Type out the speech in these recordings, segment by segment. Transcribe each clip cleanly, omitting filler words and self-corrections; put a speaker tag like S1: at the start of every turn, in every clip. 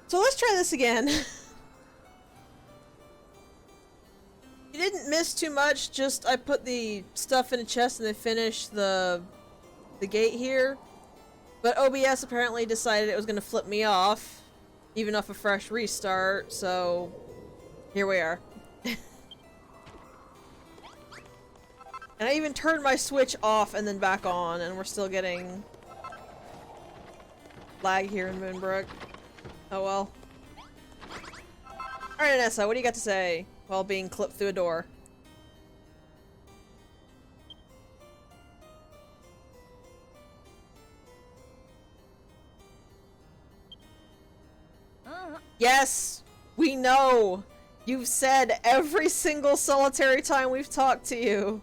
S1: So let's try this again. You didn't miss too much, just I put the stuff in a chest and then finished the gate here. But OBS apparently decided it was going to flip me off, even off a fresh restart, so here we are. And I even turned my Switch off and then back on, and we're still getting lag here in Moonbrooke. Oh well. Alright, Anessa, what do you got to say while being clipped through a door? Yes! We know! You've said every single solitary time we've talked to you.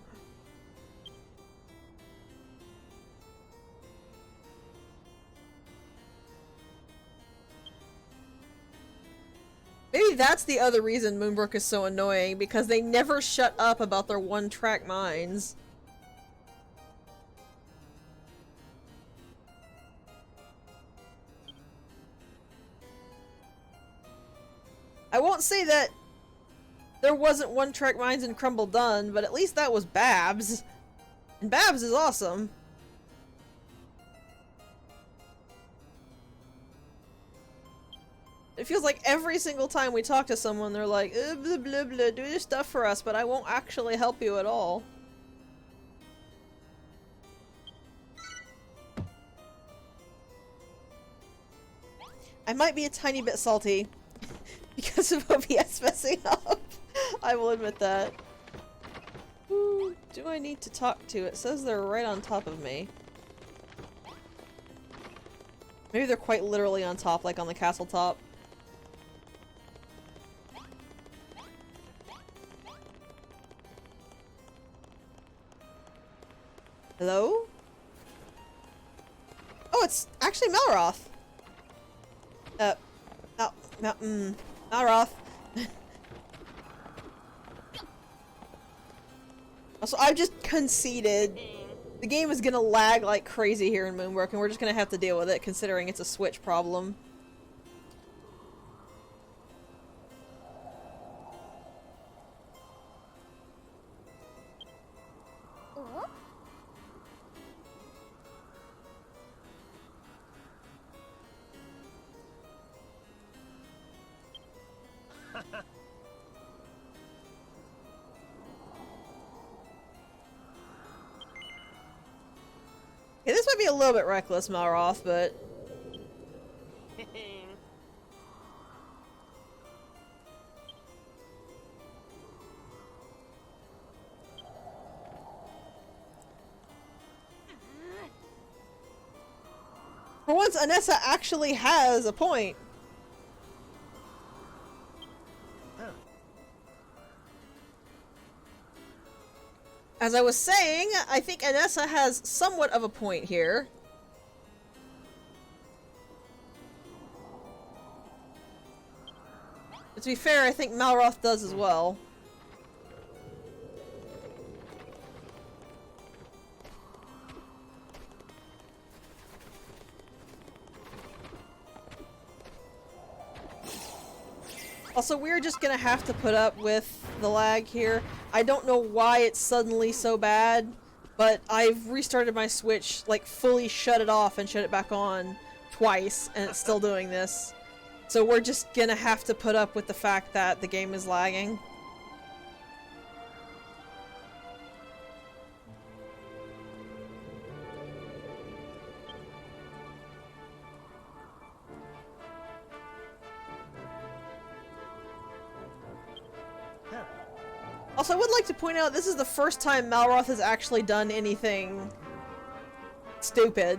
S1: Maybe that's the other reason Moonbrooke is so annoying, because they never shut up about their one-track minds. I won't say that there wasn't one-track minds in Crumble Done, but at least that was Babs. And Babs is awesome. It feels like every single time we talk to someone, they're like, blah blah blah, do this stuff for us, but I won't actually help you at all. I might be a tiny bit salty because of OBS messing up. I will admit that. Who do I need to talk to? It says they're right on top of me. Maybe they're quite literally on top, like on the castle top. Hello? Oh, it's actually Malroth. Malroth. Also, I've just conceded. The game is gonna lag like crazy here in Moonbrooke, and we're just gonna have to deal with it, considering it's a Switch problem. Yeah, this might be a little bit reckless, Malroth, but... For once, Anessa actually has a point. As I was saying, I think Anessa has somewhat of a point here. But to be fair, I think Malroth does as well. Also, we're just gonna have to put up with the lag here. I don't know why it's suddenly so bad, but I've restarted my Switch, like fully shut it off and shut it back on twice, and it's still doing this. So we're just gonna have to put up with the fact that the game is lagging. Also, I would like to point out this is the first time Malroth has actually done anything stupid.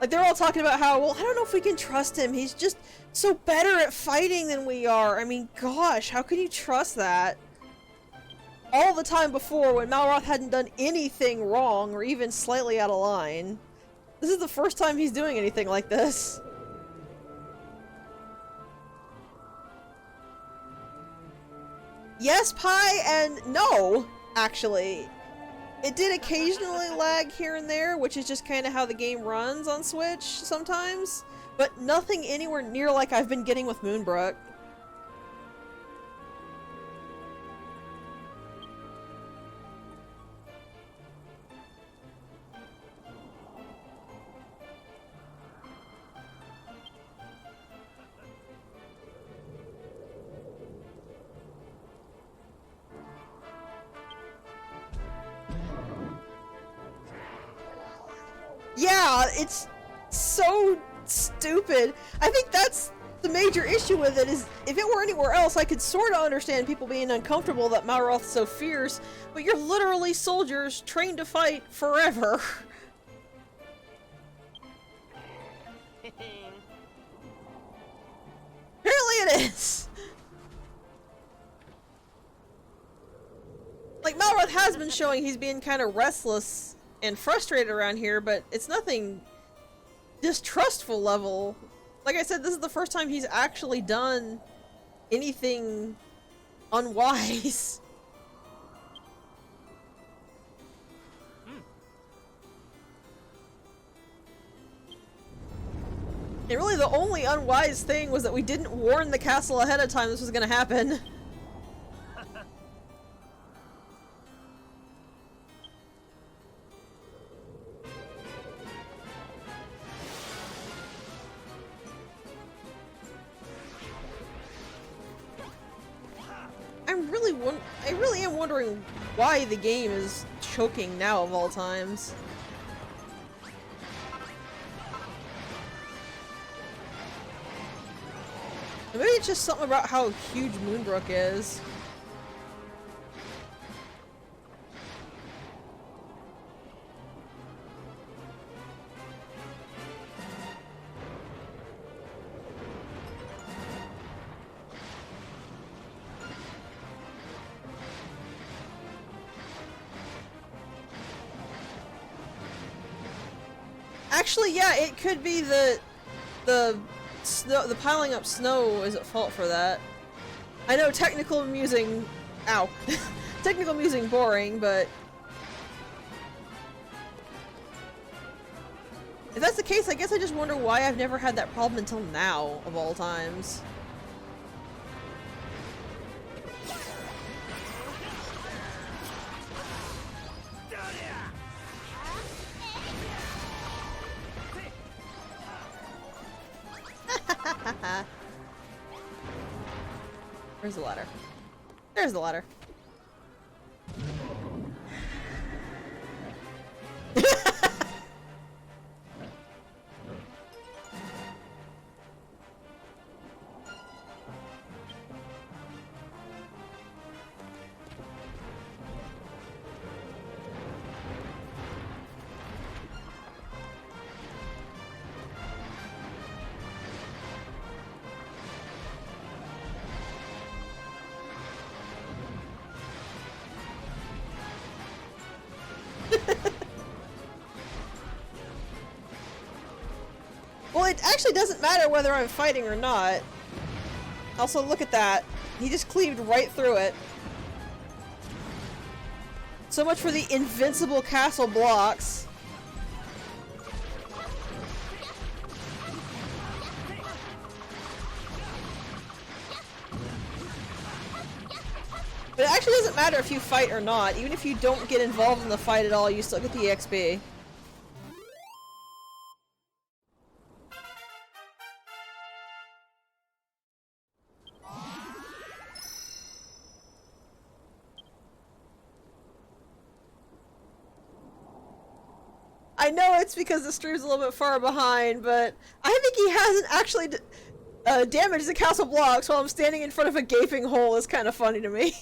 S1: Like, they're all talking about how, well, I don't know if we can trust him. He's just so better at fighting than we are. I mean, gosh, how can you trust that? All the time before, when Malroth hadn't done anything wrong or even slightly out of line. This is the first time he's doing anything like this. Yes, Pi, and no, actually. It did occasionally lag here and there, which is just kind of how the game runs on Switch sometimes. But nothing anywhere near like I've been getting with Moonbrooke. Yeah, it's so stupid. I think that's the major issue with it, is if it were anywhere else, I could sort of understand people being uncomfortable that Malroth's so fierce, but you're literally soldiers trained to fight forever. Apparently it is. Like, Malroth has been showing he's being kind of restless and frustrated around here, but it's nothing distrustful level. Like I said, this is the first time he's actually done anything unwise. And really the only unwise thing was that we didn't warn the castle ahead of time this was gonna happen. I really am wondering why the game is choking now of all times. Maybe it's just something about how huge Moonbrooke is. Actually, yeah, it could be the piling up snow is at fault for that. I know technical musing, ow, technical musing boring, but if that's the case, I guess I just wonder why I've never had that problem until now, of all times. Where's the ladder? There's the ladder. Well, it actually doesn't matter whether I'm fighting or not. Also, look at that. He just cleaved right through it. So much for the invincible castle blocks. But it actually doesn't matter if you fight or not. Even if you don't get involved in the fight at all, you still get the XP. I know it's because the stream's a little bit far behind, but I think he hasn't actually damaged the castle blocks while I'm standing in front of a gaping hole is kind of funny to me.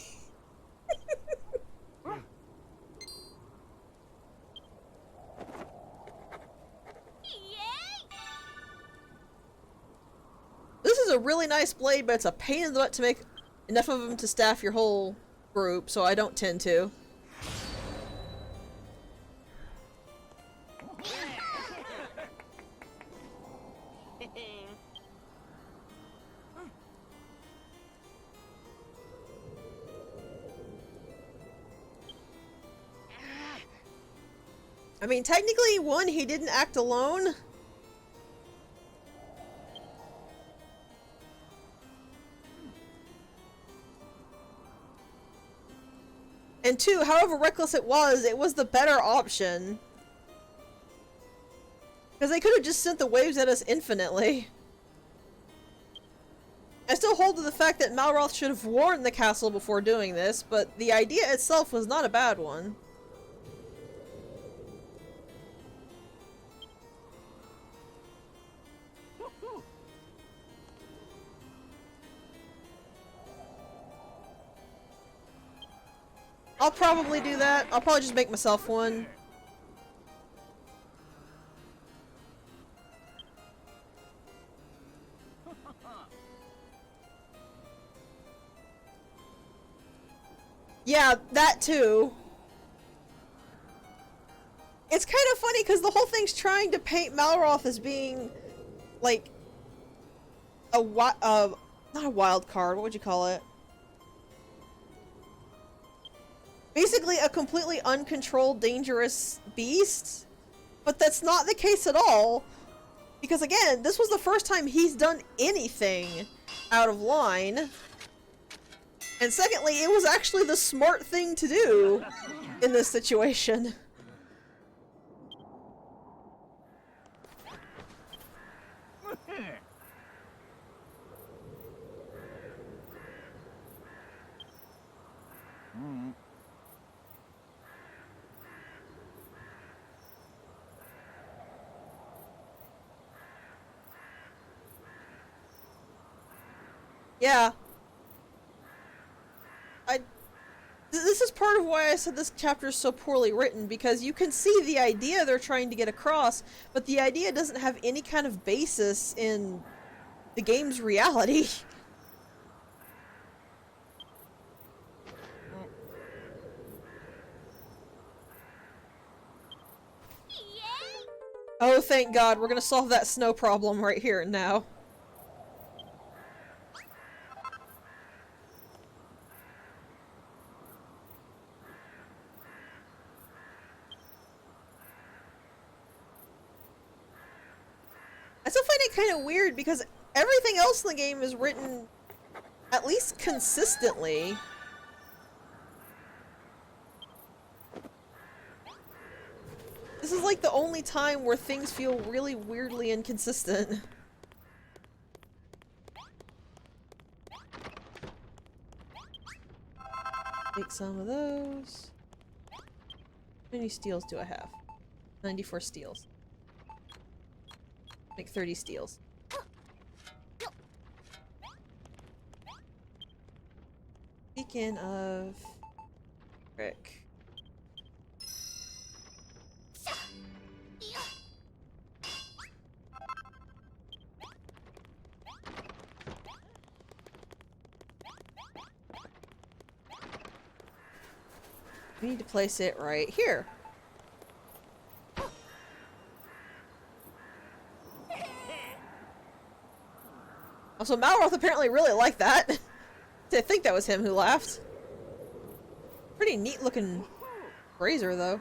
S1: This is a really nice blade, but it's a pain in the butt to make enough of them to staff your whole group, so I don't tend to. I mean, technically, one, he didn't act alone. And two, however reckless it was the better option. Because they could have just sent the waves at us infinitely. I still hold to the fact that Malroth should have warned the castle before doing this, but the idea itself was not a bad one. I'll probably do that. I'll probably just make myself one. Yeah, that too. It's kind of funny because the whole thing's trying to paint Malroth as being, like, not a wild card, what would you call it? Basically a completely uncontrolled, dangerous beast. But that's not the case at all. Because again, this was the first time he's done anything out of line. And secondly, it was actually the smart thing to do in this situation. Yeah. This is part of why I said this chapter is so poorly written, because you can see the idea they're trying to get across, but the idea doesn't have any kind of basis in the game's reality. Oh, thank God, we're gonna solve that snow problem right here and now. I still find it kind of weird because everything else in the game is written at least consistently. This is like the only time where things feel really weirdly inconsistent. Take some of those. How many steels do I have? 94 steels. Make 30 steels. Beacon of Rick. We need to place it right here. Also, Malroth apparently really liked that. I think that was him who laughed. Pretty neat looking razor, though.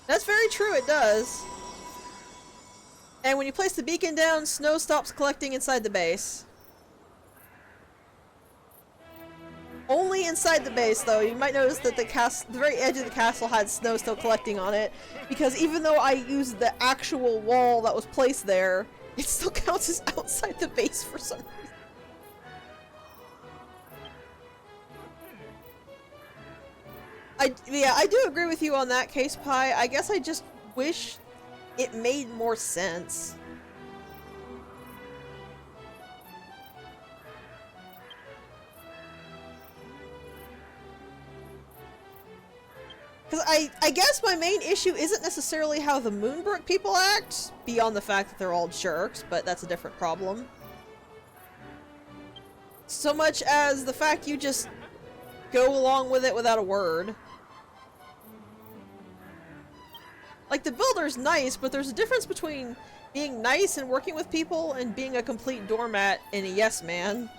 S1: That's very true, it does. And when you place the beacon down, snow stops collecting inside the base. Only inside the base, though. You might notice that the very edge of the castle had snow still collecting on it, because even though I used the actual wall that was placed there, it still counts as outside the base for some reason. Yeah, I do agree with you on that case, Pie. I guess I just wish it made more sense. Because I guess my main issue isn't necessarily how the Moonbrooke people act, beyond the fact that they're all jerks, but that's a different problem. So much as the fact you just go along with it without a word. Like, the builder's nice, but there's a difference between being nice and working with people and being a complete doormat and a yes man.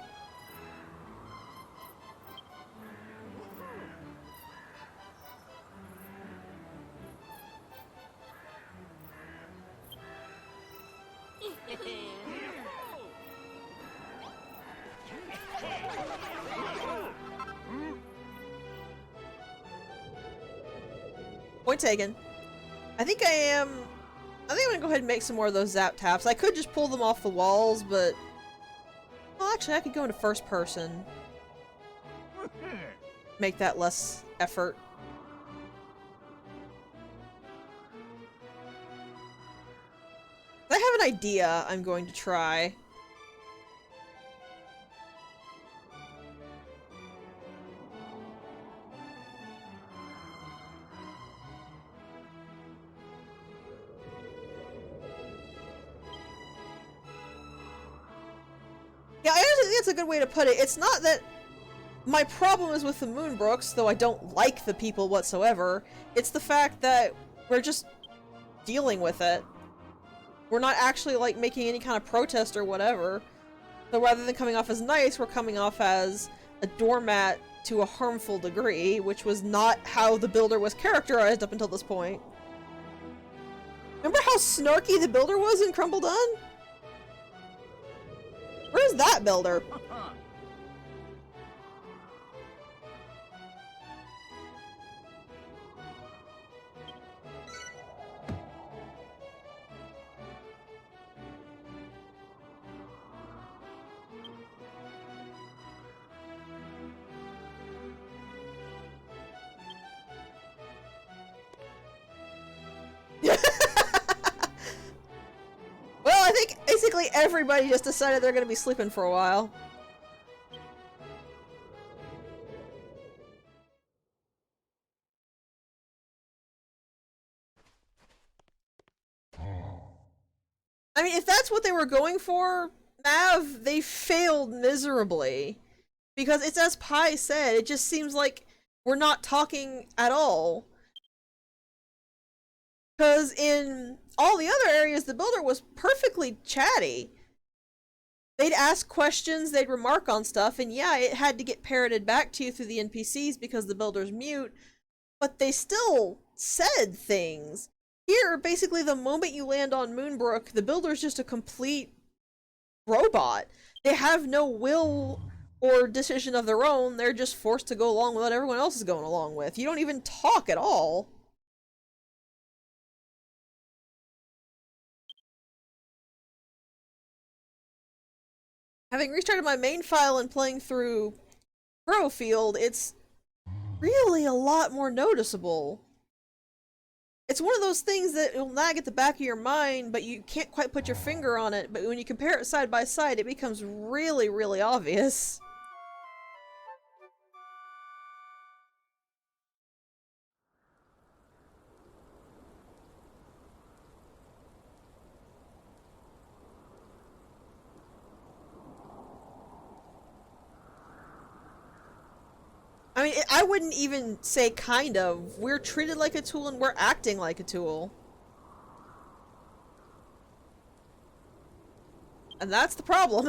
S1: Point taken. I think I'm gonna go ahead and make some more of those zap taps. I could just pull them off the walls, but... Well, actually, I could go into first person. Make that less effort. I have an idea I'm going to try. Yeah, I actually think that's a good way to put it. It's not that my problem is with the Moonbrookes, though I don't like the people whatsoever. It's the fact that we're just dealing with it. We're not actually, like, making any kind of protest or whatever. So rather than coming off as nice, we're coming off as a doormat to a harmful degree, which was not how the Builder was characterized up until this point. Remember how snarky the Builder was in Crumble Done? Where's that Builder? Well, I think basically everybody just decided they're gonna be sleeping for a while. I mean, if that's what they were going for, Mav, they failed miserably. Because it's as Pi said, it just seems like we're not talking at all. Because in all the other areas, the Builder was perfectly chatty. They'd ask questions, they'd remark on stuff, and yeah, it had to get parroted back to you through the NPCs because the Builder's mute, but they still said things. Here, basically, the moment you land on Moonbrooke, the Builder's just a complete robot. They have no will or decision of their own, they're just forced to go along with what everyone else is going along with. You don't even talk at all. Having restarted my main file and playing through Field, it's really a lot more noticeable. It's one of those things that will nag at the back of your mind, but you can't quite put your finger on it, but when you compare it side by side, it becomes really, really obvious. I mean, I wouldn't even say kind of. We're treated like a tool and we're acting like a tool. And that's the problem.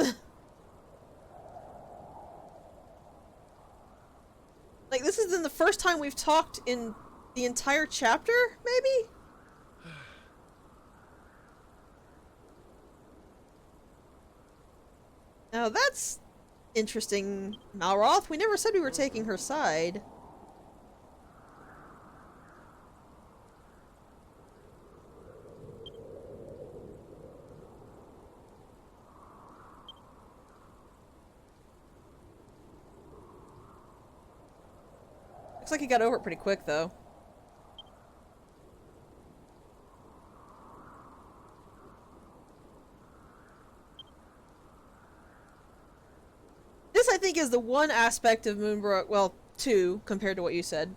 S1: Like, this is the first time we've talked in the entire chapter, maybe? Now that's interesting, Malroth. We never said we were taking her side. Looks like he got over it pretty quick, though. This, I think, is the one aspect of Moonbrooke, well, two, compared to what you said,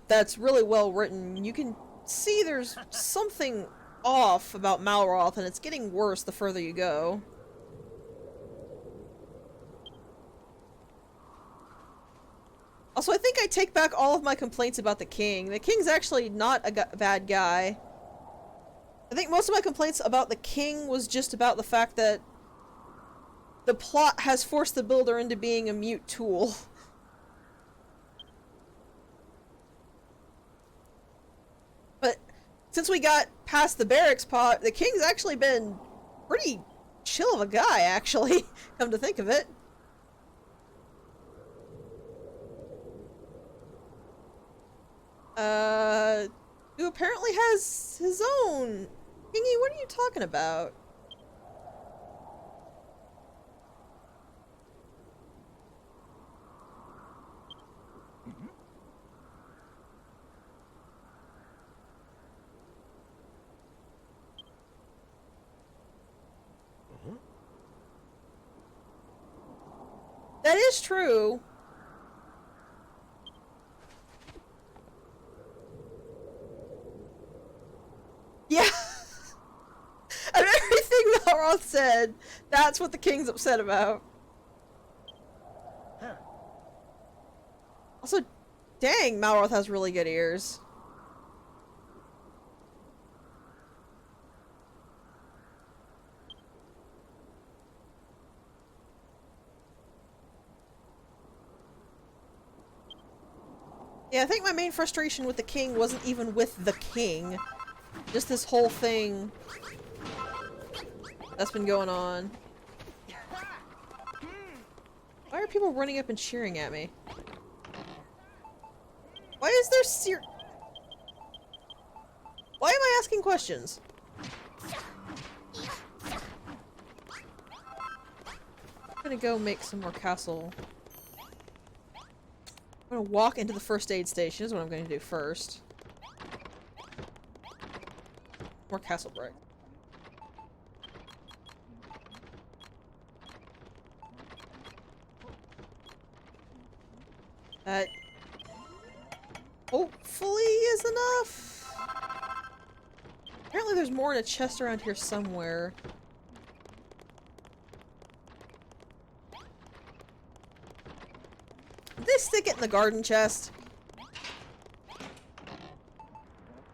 S1: that's really well written. You can see there's something off about Malroth, and it's getting worse the further you go. Also, I think I take back all of my complaints about the king. The king's actually not a bad guy. I think most of my complaints about the king was just about the fact that the plot has forced the Builder into being a mute tool. But since we got past the barracks pot, the king's actually been pretty chill of a guy, actually, come to think of it. Who apparently has his own. Kingy, what are you talking about? That is true. Yeah. And everything Malroth said, that's what the king's upset about.
S2: Huh.
S1: Also, dang, Malroth has really good ears. Yeah, I think my main frustration with the king wasn't even with the king. Just this whole thing that's been going on. Why are people running up and cheering at me? Why is there Why am I asking questions? I'm gonna go make some more castle. I'm gonna walk into the first aid station is what I'm gonna do first. More castle brick. That hopefully is enough. Apparently there's more in a chest around here somewhere. Did they stick it in the garden chest?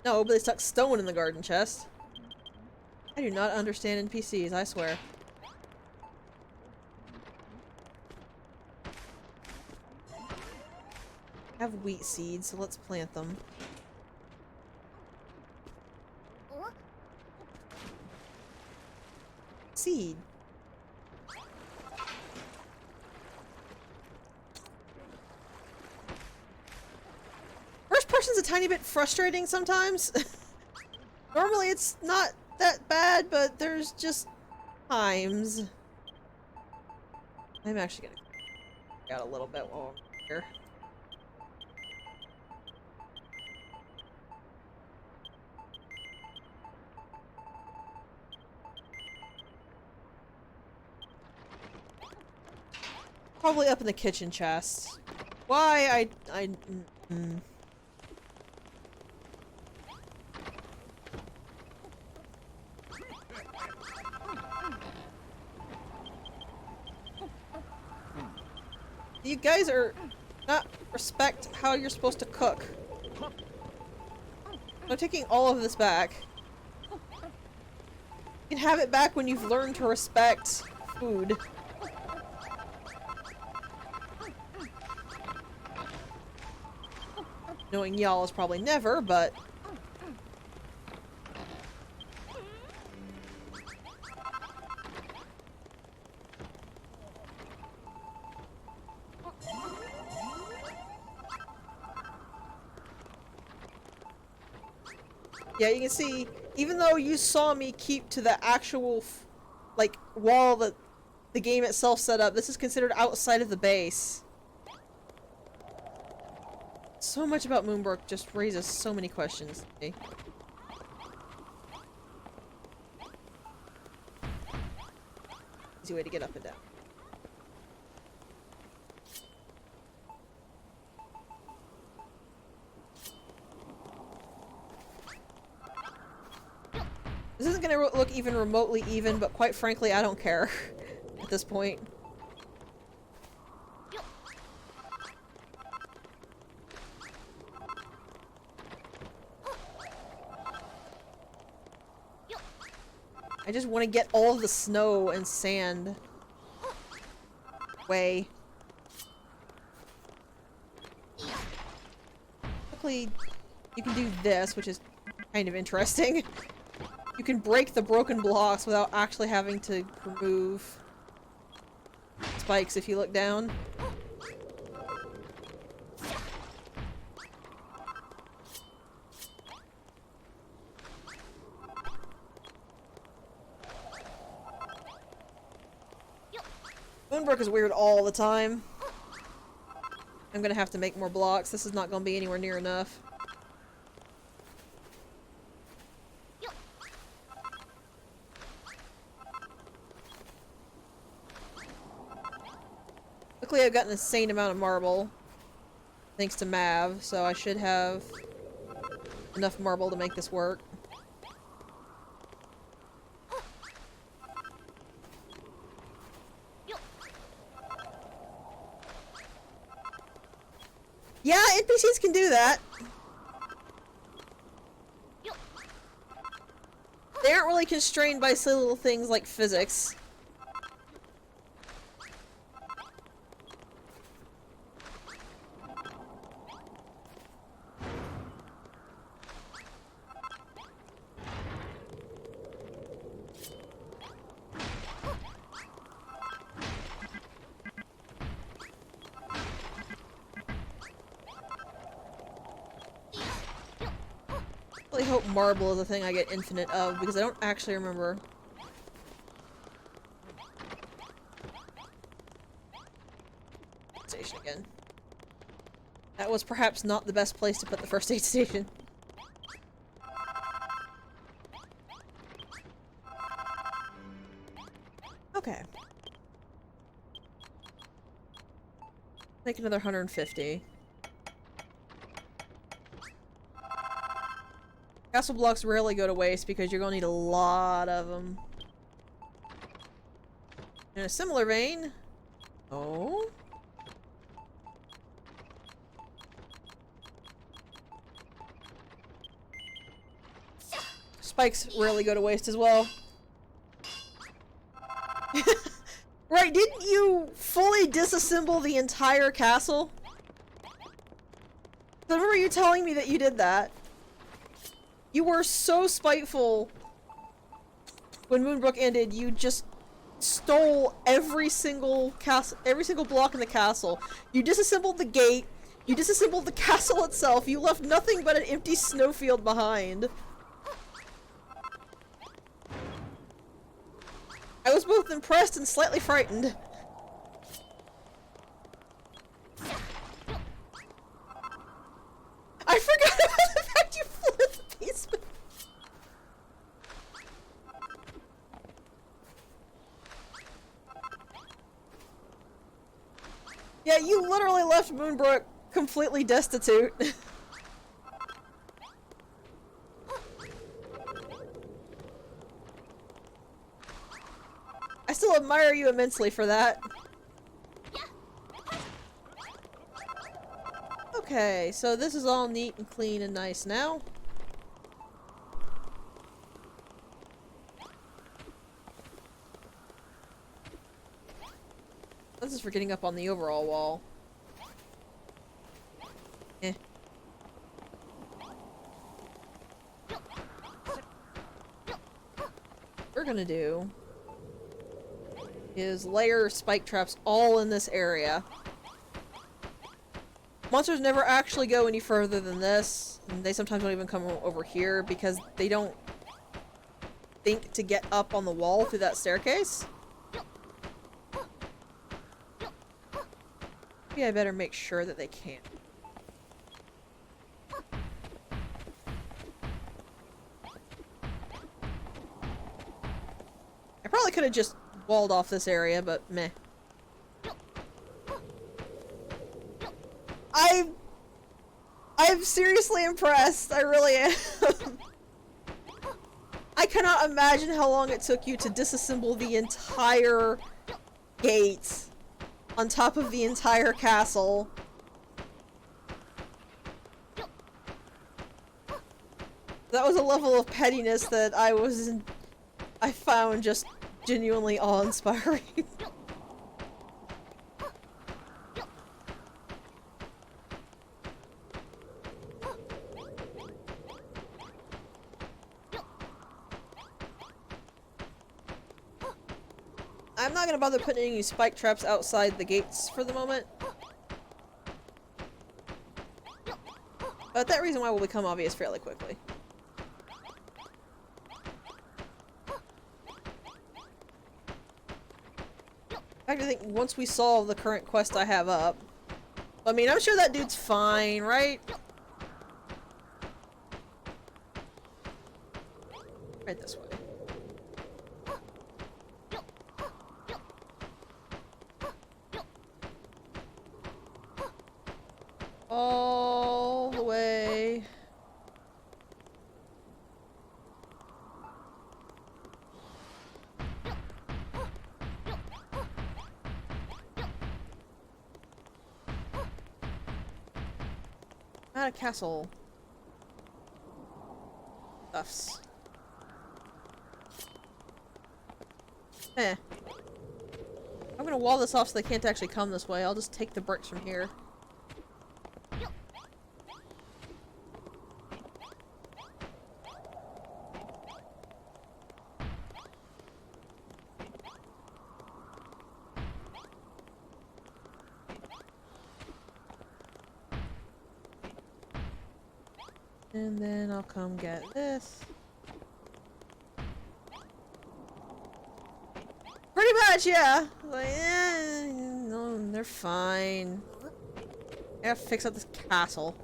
S1: No, but they stuck stone in the garden chest. I do not understand NPCs, I swear. I have wheat seeds, so let's plant them. Seed. First person's a tiny bit frustrating sometimes. Normally it's not that bad, but there's just times. I'm actually gonna get out a little bit while I'm here. Probably up in the kitchen chest. Why You guys are not respect how you're supposed to cook. I'm taking all of this back. You can have it back when you've learned to respect food. Knowing y'all is probably never, but... Yeah, you can see, even though you saw me keep to the actual, like, wall that the game itself set up, this is considered outside of the base. So much about Moonbrooke just raises so many questions to me. Easy way to get up and down. This isn't gonna look even remotely even, but quite frankly, I don't care at this point. I just want to get all of the snow and sand away. Luckily, you can do this, which is kind of interesting. You can break the broken blocks without actually having to remove spikes if you look down. Moonbrooke is weird all the time. I'm gonna have to make more blocks. This is not gonna be anywhere near enough. Luckily I've got an insane amount of marble. Thanks to Mav, so I should have enough marble to make this work. Yeah, NPCs can do that. They aren't really constrained by silly little things like physics. I really hope marble is a thing I get infinite of, because I don't actually remember. Station again. That was perhaps not the best place to put the first aid station. Okay. Make another 150. Castle blocks rarely go to waste because you're gonna need a lot of them. In a similar vein... Oh? Spikes rarely go to waste as well. Right, didn't you fully disassemble the entire castle? I remember you telling me that you did that. You were so spiteful when Moonbrooke ended, you just stole every single block in the castle. You disassembled the gate, you disassembled the castle itself, you left nothing but an empty snowfield behind. I was both impressed and slightly frightened. I forgot about the fact you flipped the basement. Yeah, you literally left Moonbrooke completely destitute. I still admire you immensely for that. Okay, so this is all neat and clean and nice now. This is for getting up on the overall wall. Eh. What we're gonna do is layer spike traps all in this area. Monsters never actually go any further than this, and they sometimes don't even come over here because they don't think to get up on the wall through that staircase. Maybe I better make sure that they can't. I probably could have just walled off this area, but meh. I'm seriously impressed. I really am. I cannot imagine how long it took you to disassemble the entire gate on top of the entire castle. That was a level of pettiness that I found just genuinely awe-inspiring. I'm not gonna bother putting any spike traps outside the gates for the moment. But that reason why will become obvious fairly quickly. In fact, I think once we solve the current quest I have up. I mean, I'm sure that dude's fine, right? Right this way. All the way. At a castle. Stuffs. Eh. I'm gonna wall this off so they can't actually come this way. I'll just take the bricks from here. And then I'll come get this. Pretty much, yeah. Like, no, they're fine. I have to fix up this castle.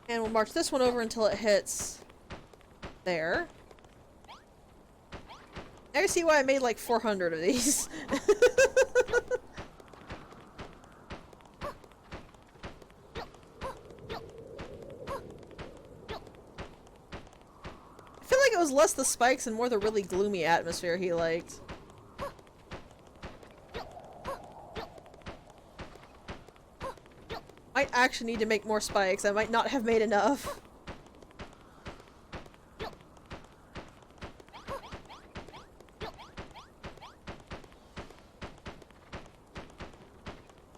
S1: And we'll march this one over until it hits there. Now you see why I made like 400 of these. I feel like it was less the spikes and more the really gloomy atmosphere he liked. Might actually need to make more spikes. I might not have made enough.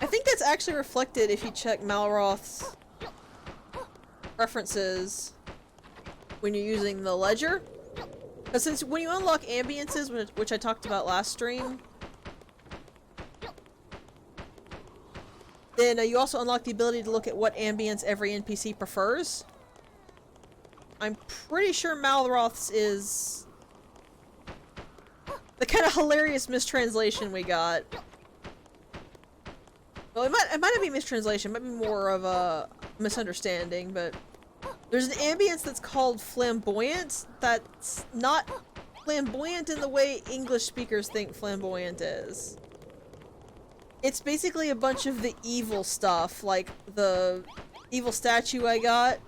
S1: I think that's actually reflected if you check Malroth's preferences when you're using the ledger. Because since when you unlock ambiences, which I talked about last stream, then you also unlock the ability to look at what ambience every NPC prefers. I'm pretty sure Malroth's is the kind of hilarious mistranslation we got. Well, it might not be mistranslation, it might be more of a misunderstanding, but there's an ambience that's called flamboyant that's not flamboyant in the way English speakers think flamboyant is. It's basically a bunch of the evil stuff, like the evil statue I got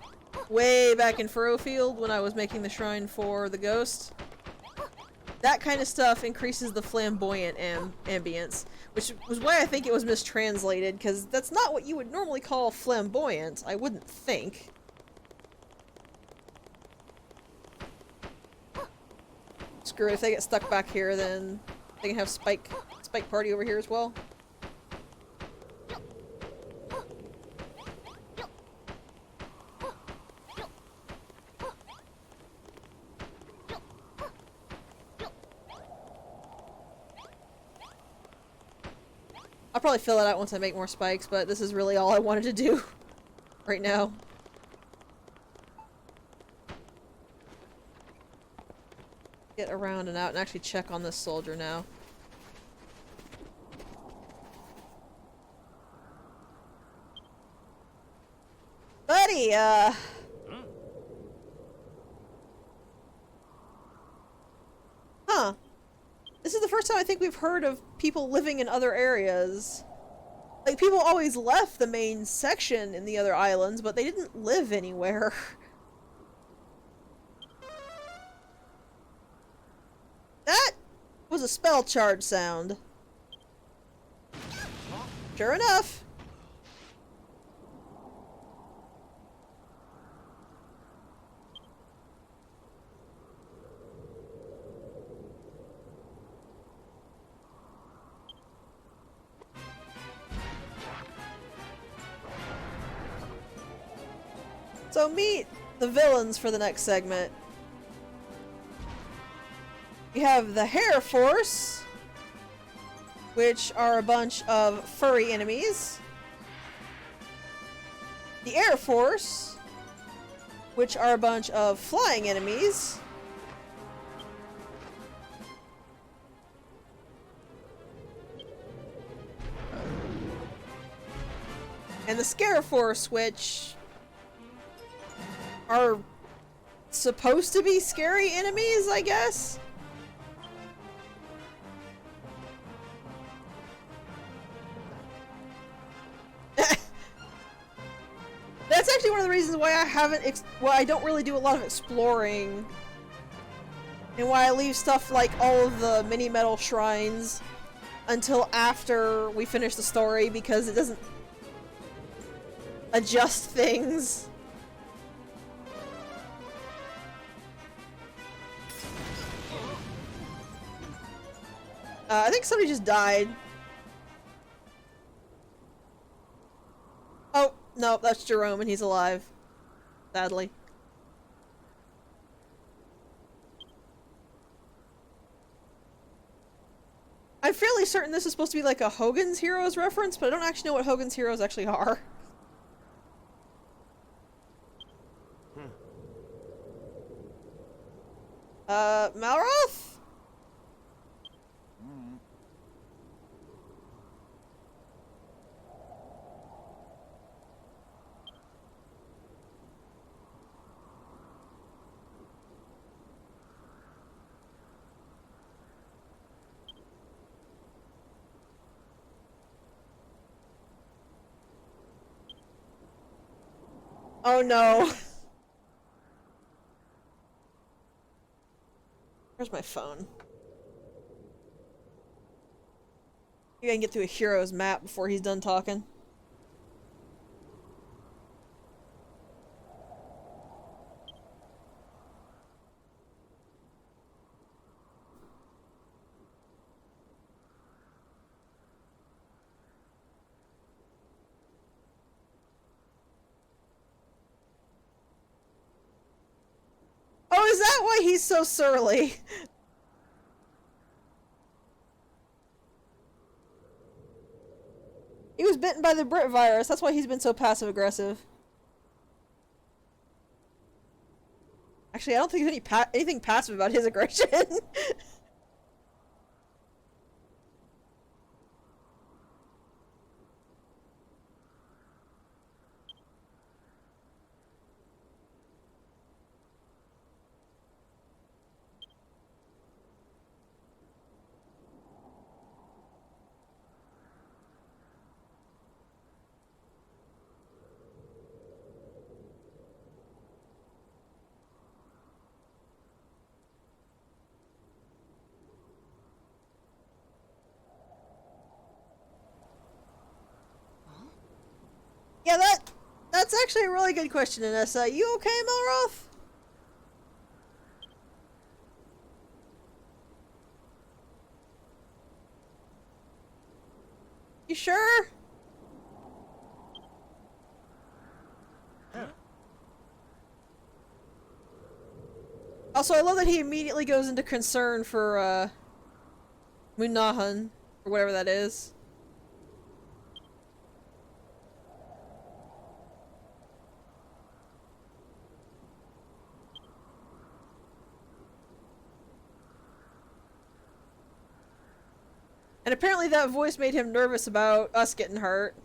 S1: way back in Furrowfield when I was making the shrine for the ghost. That kind of stuff increases the flamboyant ambience, which was why I think it was mistranslated, because that's not what you would normally call flamboyant, I wouldn't think. Screw it, if they get stuck back here, then they can have Spike Party over here as well. I'll probably fill it out once I make more spikes, but this is really all I wanted to do right now. Get around and out and actually check on this soldier now. Buddy, Huh. This is the first time I think we've heard of people living in other areas. Like, people always left the main section in the other islands, but they didn't live anywhere. That was a spell charge sound. Sure enough. So meet the villains for the next segment. We have the Hair Force, which are a bunch of furry enemies. The Air Force, which are a bunch of flying enemies. And the Scare Force, which are supposed to be scary enemies, I guess? That's actually one of the reasons why I don't really do a lot of exploring. And why I leave stuff like all of the mini metal shrines until after we finish the story, because it doesn't adjust things. I think somebody just died. Oh, no, that's Jerome and he's alive. Sadly. I'm fairly certain this is supposed to be like a Hogan's Heroes reference, but I don't actually know what Hogan's Heroes actually are. Malroth? Oh no. Where's my phone? Maybe I can get through a hero's map before he's done talking. Oh, is that why he's so surly? He was bitten by the Brit virus, that's why he's been so passive-aggressive. Actually, I don't think there's anything passive about his aggression. Yeah, that's actually a really good question, Inessa. You okay, Malroth? You sure? Also, I love that he immediately goes into concern for, Munahan, or whatever that is. And apparently that voice made him nervous about us getting hurt.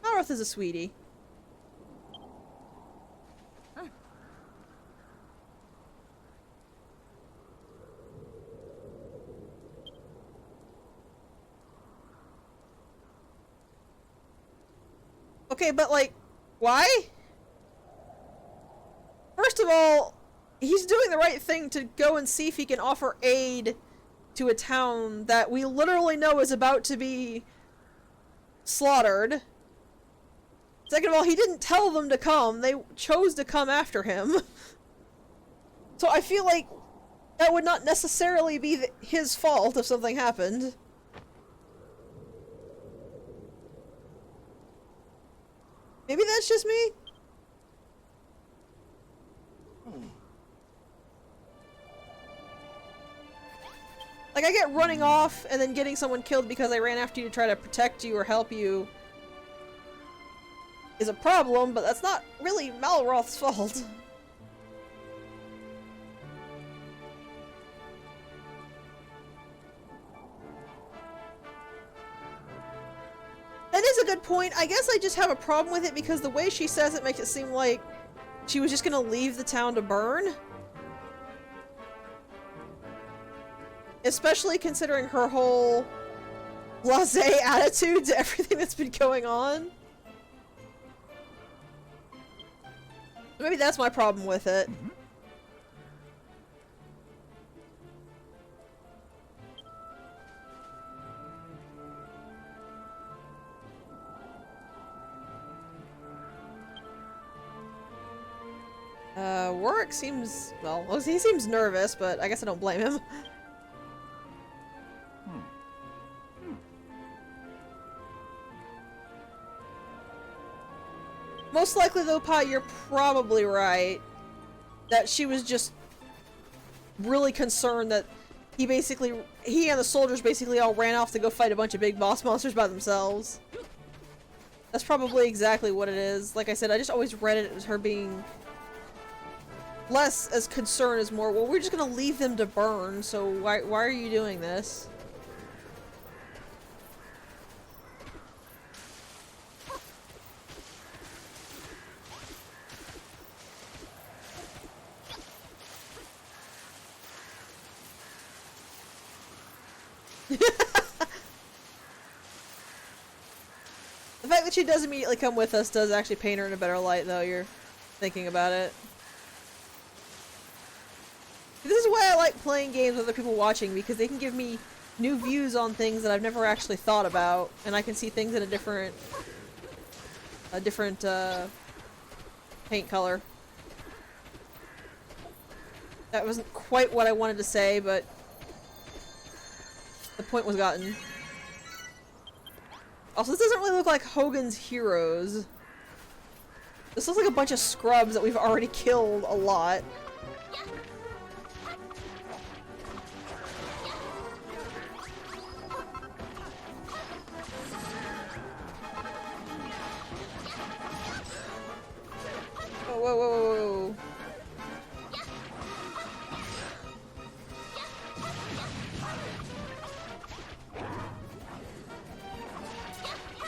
S1: Malroth is a sweetie. Okay, but like, why? First of all, he's doing the right thing to go and see if he can offer aid to a town that we literally know is about to be slaughtered. Second of all, he didn't tell them to come. They chose to come after him. So I feel like that would not necessarily be his fault if something happened. Maybe that's just me? Like, I get running off and then getting someone killed because I ran after you to try to protect you or help you is a problem, but that's not really Malroth's fault. That is a good point. I guess I just have a problem with it because the way she says it makes it seem like she was just gonna leave the town to burn. Especially considering her whole blasé attitude to everything that's been going on. Maybe that's my problem with it. Warwick seems, well, he seems nervous, but I guess I don't blame him. Most likely though, Pi, you're probably right. That she was just really concerned that he and the soldiers basically all ran off to go fight a bunch of big boss monsters by themselves. That's probably exactly what it is. Like I said, I just always read it as her being less as concerned as more, well, we're just gonna leave them to burn, so why are you doing this? The fact that she does immediately come with us does actually paint her in a better light, though, you're thinking about it. This is why I like playing games with other people watching, because they can give me new views on things that I've never actually thought about, and I can see things in a different paint color. That wasn't quite what I wanted to say, but the point was gotten. Also, this doesn't really look like Hogan's Heroes. This looks like a bunch of scrubs that we've already killed a lot. Whoa, whoa, whoa, whoa.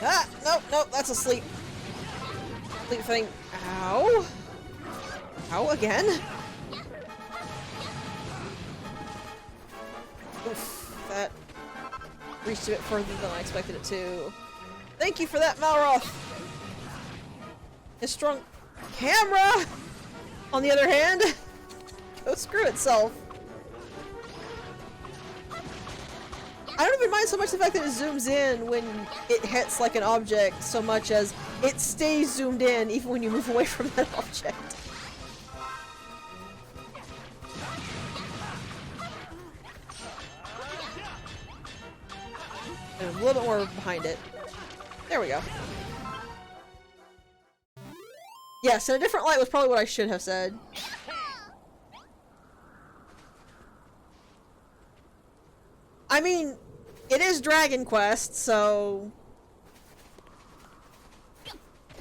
S1: Ah! Nope, nope, that's a sleep thing. Ow! Ow, again? Oof, that reached a bit further than I expected it to. Thank you for that, Malroth! His strong camera, on the other hand, go screw itself. I don't even mind so much the fact that it zooms in when it hits like an object so much as it stays zoomed in even when you move away from that object. And a little bit more behind it. There we go. Yes, in a different light was probably what I should have said. I mean, it is Dragon Quest, so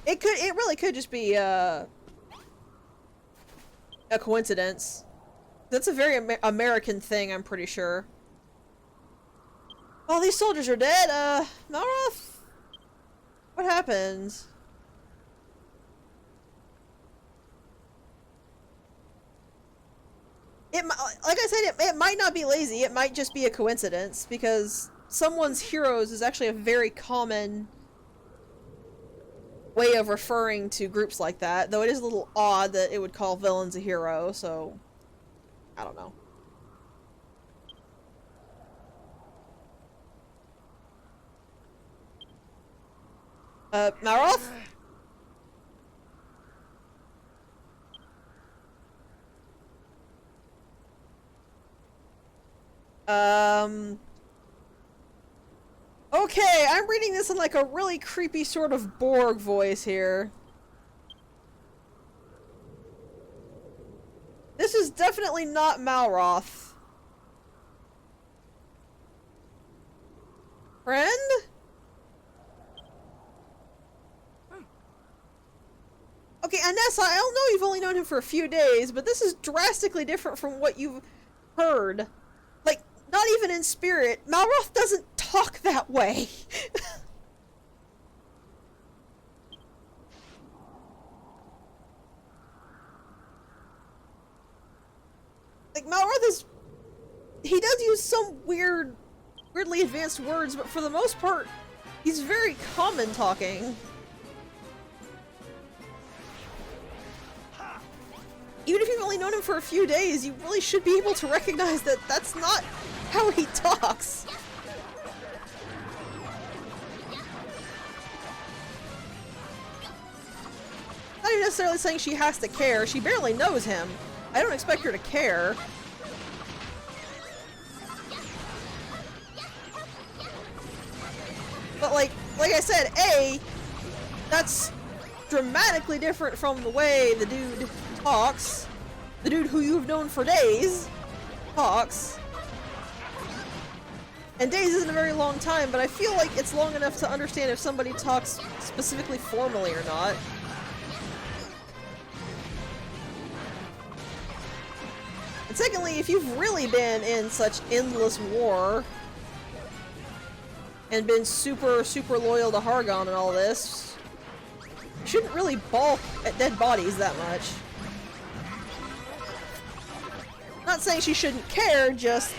S1: it really could just be a coincidence. That's a very American thing, I'm pretty sure. All these soldiers are dead. Malroth, what happened? Like I said, it might not be lazy, it might just be a coincidence, because someone's heroes is actually a very common way of referring to groups like that, though it is a little odd that it would call villains a hero, so I don't know. Malroth? Okay, I'm reading this in like a really creepy sort of Borg voice here. This is definitely not Malroth. Friend? Okay, Anessa, I don't know you've only known him for a few days, but this is drastically different from what you've heard. Like, not even in spirit. Malroth doesn't talk that way. Like, Malroth is... He does use some weirdly advanced words, but for the most part, he's very common talking. Even if you've only known him for a few days, you really should be able to recognize that that's not how he talks. Not even necessarily saying she has to care. She barely knows him. I don't expect her to care. But like I said, that's dramatically different from the way the dude talks. The dude who you've known for days talks. And days isn't a very long time, but I feel like it's long enough to understand if somebody talks specifically formally or not. And secondly, if you've really been in such endless war and been super loyal to Hargon and all this, you shouldn't really balk at dead bodies that much. Not saying she shouldn't care, just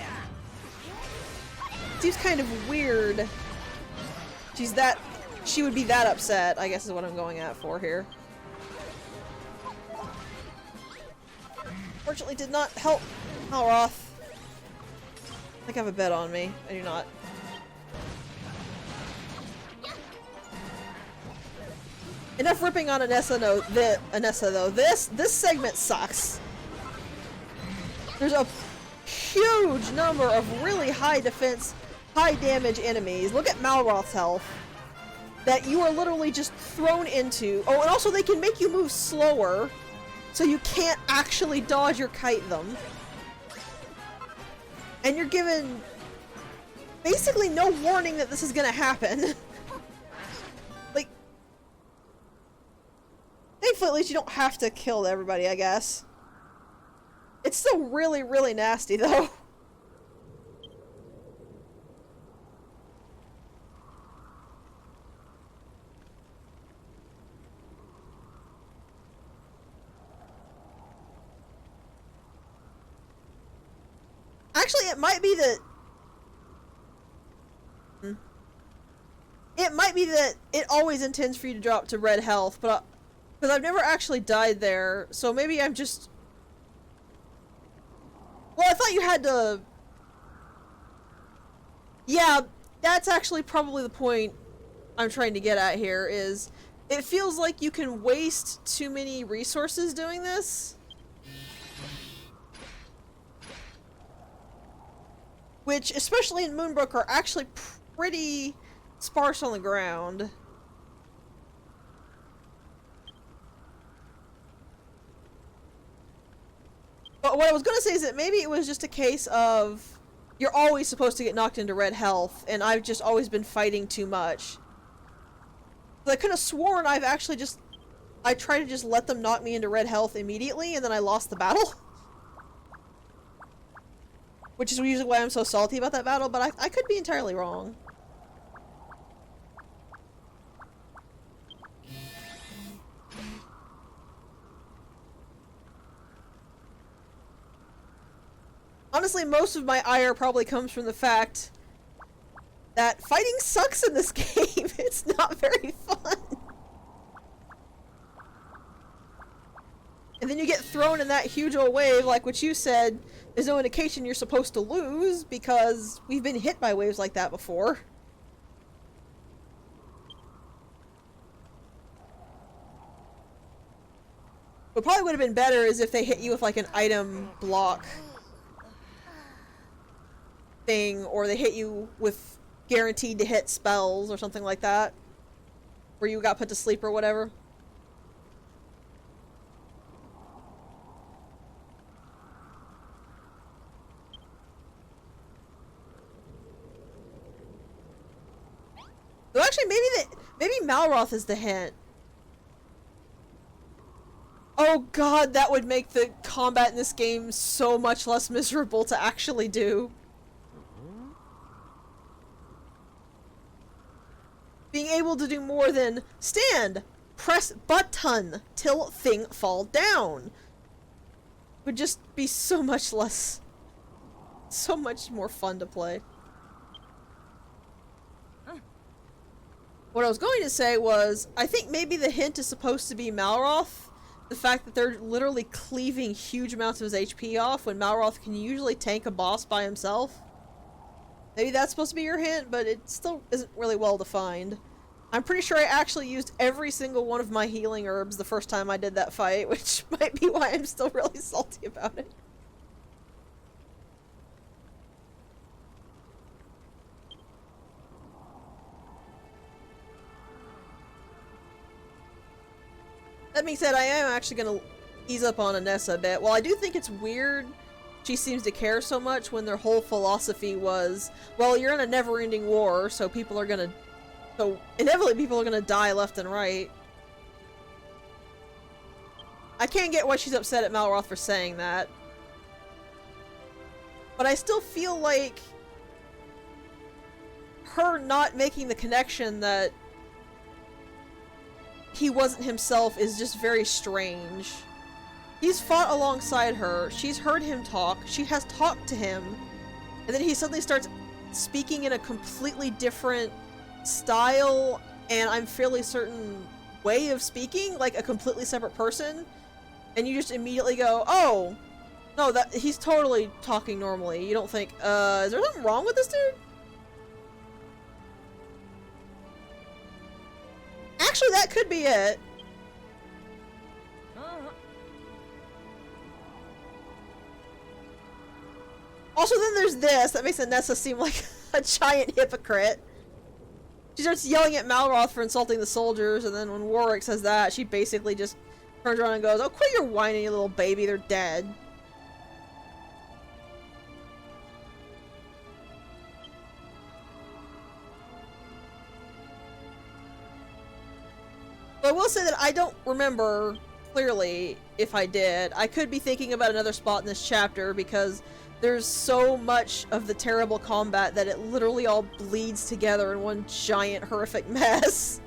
S1: seems kind of weird. She would be that upset, I guess is what I'm going at for here. Fortunately did not help Malroth. I think I have a bet on me. I do not. Enough ripping on Anessa though. This segment sucks. There's a huge number of really high defense, high damage enemies. Look at Malroth's health. That you are literally just thrown into. Oh, and also they can make you move slower, so you can't actually dodge or kite them. And you're given basically no warning that this is gonna happen. Like, thankfully at least you don't have to kill everybody, I guess. It's still really nasty though. Actually, it might be that... It might be that it always intends for you to drop to red health, but... Because I've never actually died there, so maybe I'm just... Well, I thought you had to... Yeah, that's actually probably the point I'm trying to get at here, is... It feels like you can waste too many resources doing this. Which, especially in Moonbrooke, are actually pretty sparse on the ground. But what I was gonna say is that maybe it was just a case of you're always supposed to get knocked into red health, and I've just always been fighting too much. But I could have sworn I've actually just... I tried to just let them knock me into red health immediately, and then I lost the battle. Which is usually why I'm so salty about that battle, but I could be entirely wrong. Honestly, most of my ire probably comes from the fact that fighting sucks in this game. It's not very fun. And then you get thrown in that huge old wave, like what you said, there's no indication you're supposed to lose, because we've been hit by waves like that before. What probably would have been better is if they hit you with like an item block thing, or they hit you with guaranteed to hit spells or something like that, where you got put to sleep or whatever. Malroth is the hint. Oh god, that would make the combat in this game so much less miserable to actually do. Being able to do more than stand, press button till thing fall down would just be so much less, so much more fun to play. What I was going to say was, I think maybe the hint is supposed to be Malroth. The fact that they're literally cleaving huge amounts of his HP off when Malroth can usually tank a boss by himself. Maybe that's supposed to be your hint, but it still isn't really well defined. I'm pretty sure I actually used every single one of my healing herbs the first time I did that fight, which might be why I'm still really salty about it. That being said, I am actually gonna ease up on Anessa a bit. While I do think it's weird she seems to care so much when their whole philosophy was, well, you're in a never-ending war, so inevitably people are gonna die left and right. I can't get why she's upset at Malroth for saying that. But I still feel like her not making the connection that he wasn't himself is just very strange. He's fought alongside her, she's heard him talk, she has talked to him, and then he suddenly starts speaking in a completely different style, and I'm fairly certain way of speaking, like a completely separate person, and you just immediately go, oh, no, that he's totally talking normally. You don't think, is there something wrong with this dude? Actually, that could be it. Also, then there's this. That makes Anessa seem like a giant hypocrite. She starts yelling at Malroth for insulting the soldiers, and then when Warwick says that, she basically just turns around and goes, oh, quit your whining, you little baby, they're dead. But I will say that I don't remember clearly if I did. I could be thinking about another spot in this chapter because there's so much of the terrible combat that it literally all bleeds together in one giant horrific mess.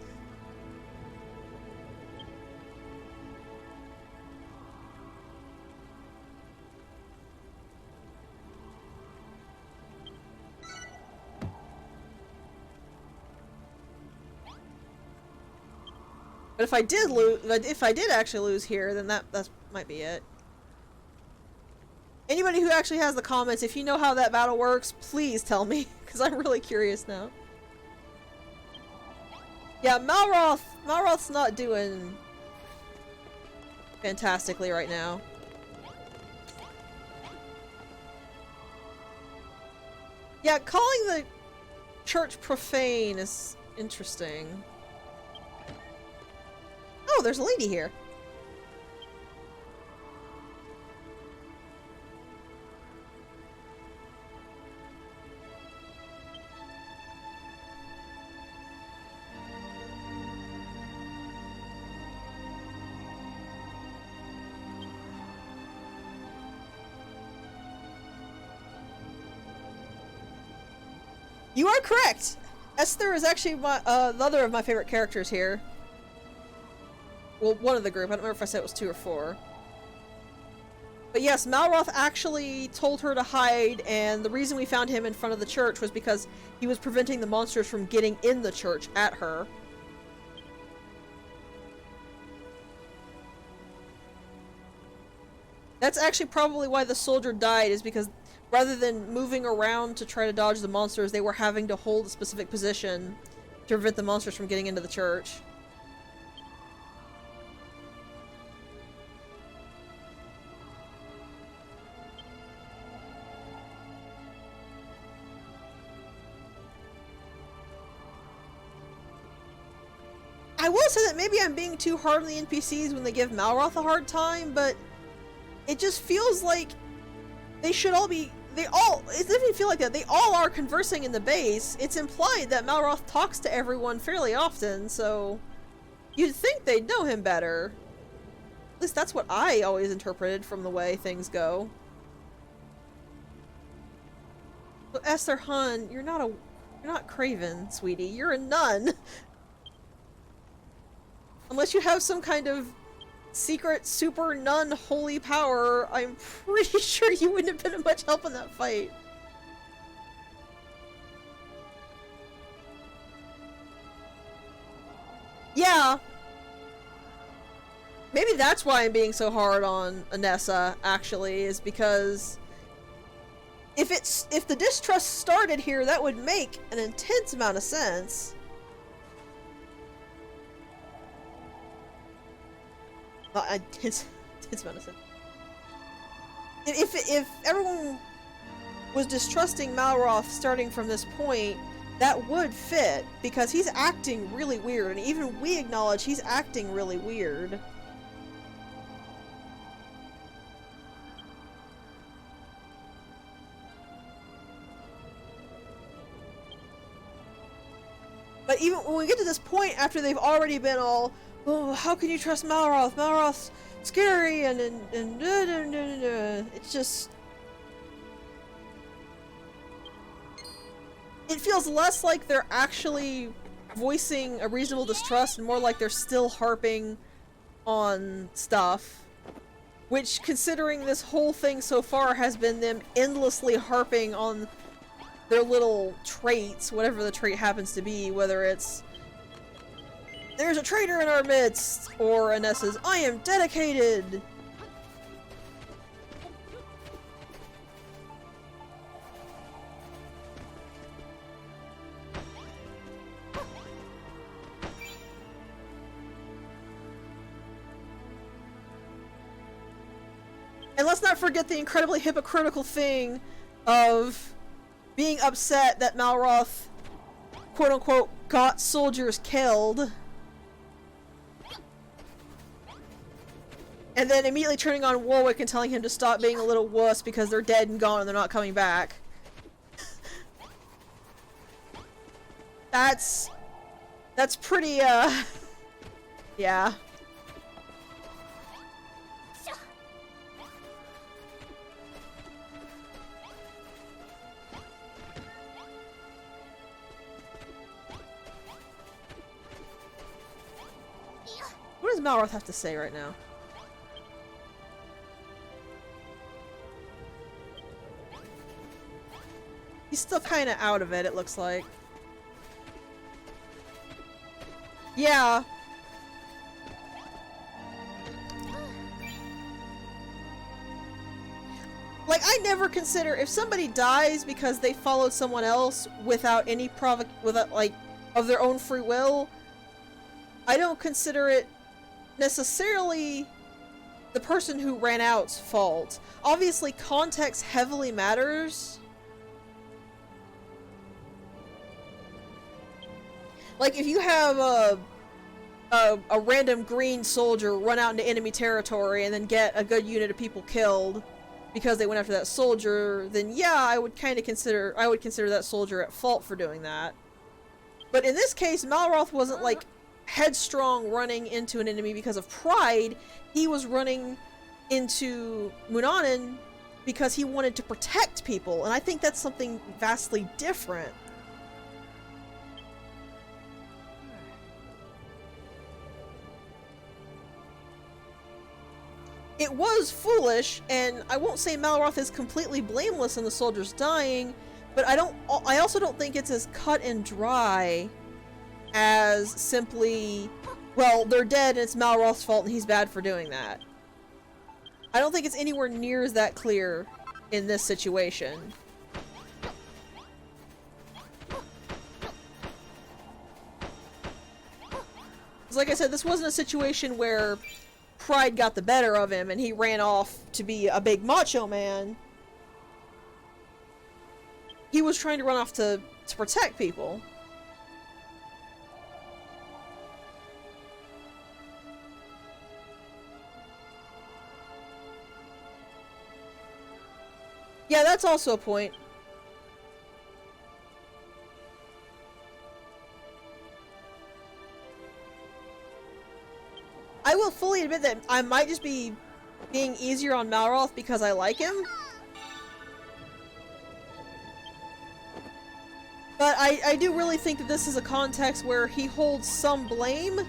S1: But if I did actually lose here, then that might be it. Anybody who actually has the comments, if you know how that battle works, please tell me, because I'm really curious now. Yeah, Malroth's not doing fantastically right now. Yeah, calling the church profane is interesting. Oh, there's a lady here. You are correct! Esther is actually the other of my favorite characters here. Well, one of the group. I don't remember if I said it was 2 or 4. But yes, Malroth actually told her to hide, and the reason we found him in front of the church was because he was preventing the monsters from getting in the church at her. That's actually probably why the soldier died, is because rather than moving around to try to dodge the monsters, they were having to hold a specific position to prevent the monsters from getting into the church. I will say that maybe I'm being too hard on the NPCs when they give Malroth a hard time, but it just feels like they should all be they all, it doesn't even feel like that. They all are conversing in the base. It's implied that Malroth talks to everyone fairly often, so you'd think they'd know him better. At least that's what I always interpreted from the way things go. But Esther Hun, you're not Craven, sweetie. You're a nun. Unless you have some kind of secret super nun holy power, I'm pretty sure you wouldn't have been of much help in that fight. Yeah. Maybe that's why I'm being so hard on Anessa, actually, is because if the distrust started here, that would make an intense amount of sense. Intense amount of sense. If everyone was distrusting Malroth starting from this point, that would fit, because he's acting really weird, and even we acknowledge he's acting really weird. But even when we get to this point, after they've already been all, oh, how can you trust Malroth? Malroth's scary, and it's just... It feels less like they're actually voicing a reasonable distrust, and more like they're still harping on stuff. Which, considering this whole thing so far has been them endlessly harping on their little traits, whatever the trait happens to be, whether it's there's a traitor in our midst, or Anessa's I am dedicated. And let's not forget the incredibly hypocritical thing of being upset that Malroth, quote-unquote, got soldiers killed. And then immediately turning on Warwick and telling him to stop being a little wuss because they're dead and gone and they're not coming back. That's pretty, yeah. What does Malroth have to say right now? He's still kind of out of it, it looks like. Yeah. Like, I never consider, if somebody dies because they followed someone else without any like, of their own free will, I don't consider it necessarily the person who ran out's fault. Obviously, context heavily matters. Like, if you have a random green soldier run out into enemy territory and then get a good unit of people killed because they went after that soldier, then yeah, I would consider that soldier at fault for doing that. But in this case, Malroth wasn't like headstrong running into an enemy because of pride. He was running into Munanan because he wanted to protect people, and I think that's something vastly different. It was foolish, and I won't say Malroth is completely blameless in the soldiers dying, but I also don't think it's as cut and dry as simply, well, they're dead and it's Malroth's fault and he's bad for doing that. I don't think it's anywhere near as that clear in this situation. Because like I said, this wasn't a situation where pride got the better of him and he ran off to be a big macho man. He was trying to run off to protect people. Yeah, that's also a point. I will fully admit that I might just be being easier on Malroth because I like him. But I do really think that this is a context where he holds some blame,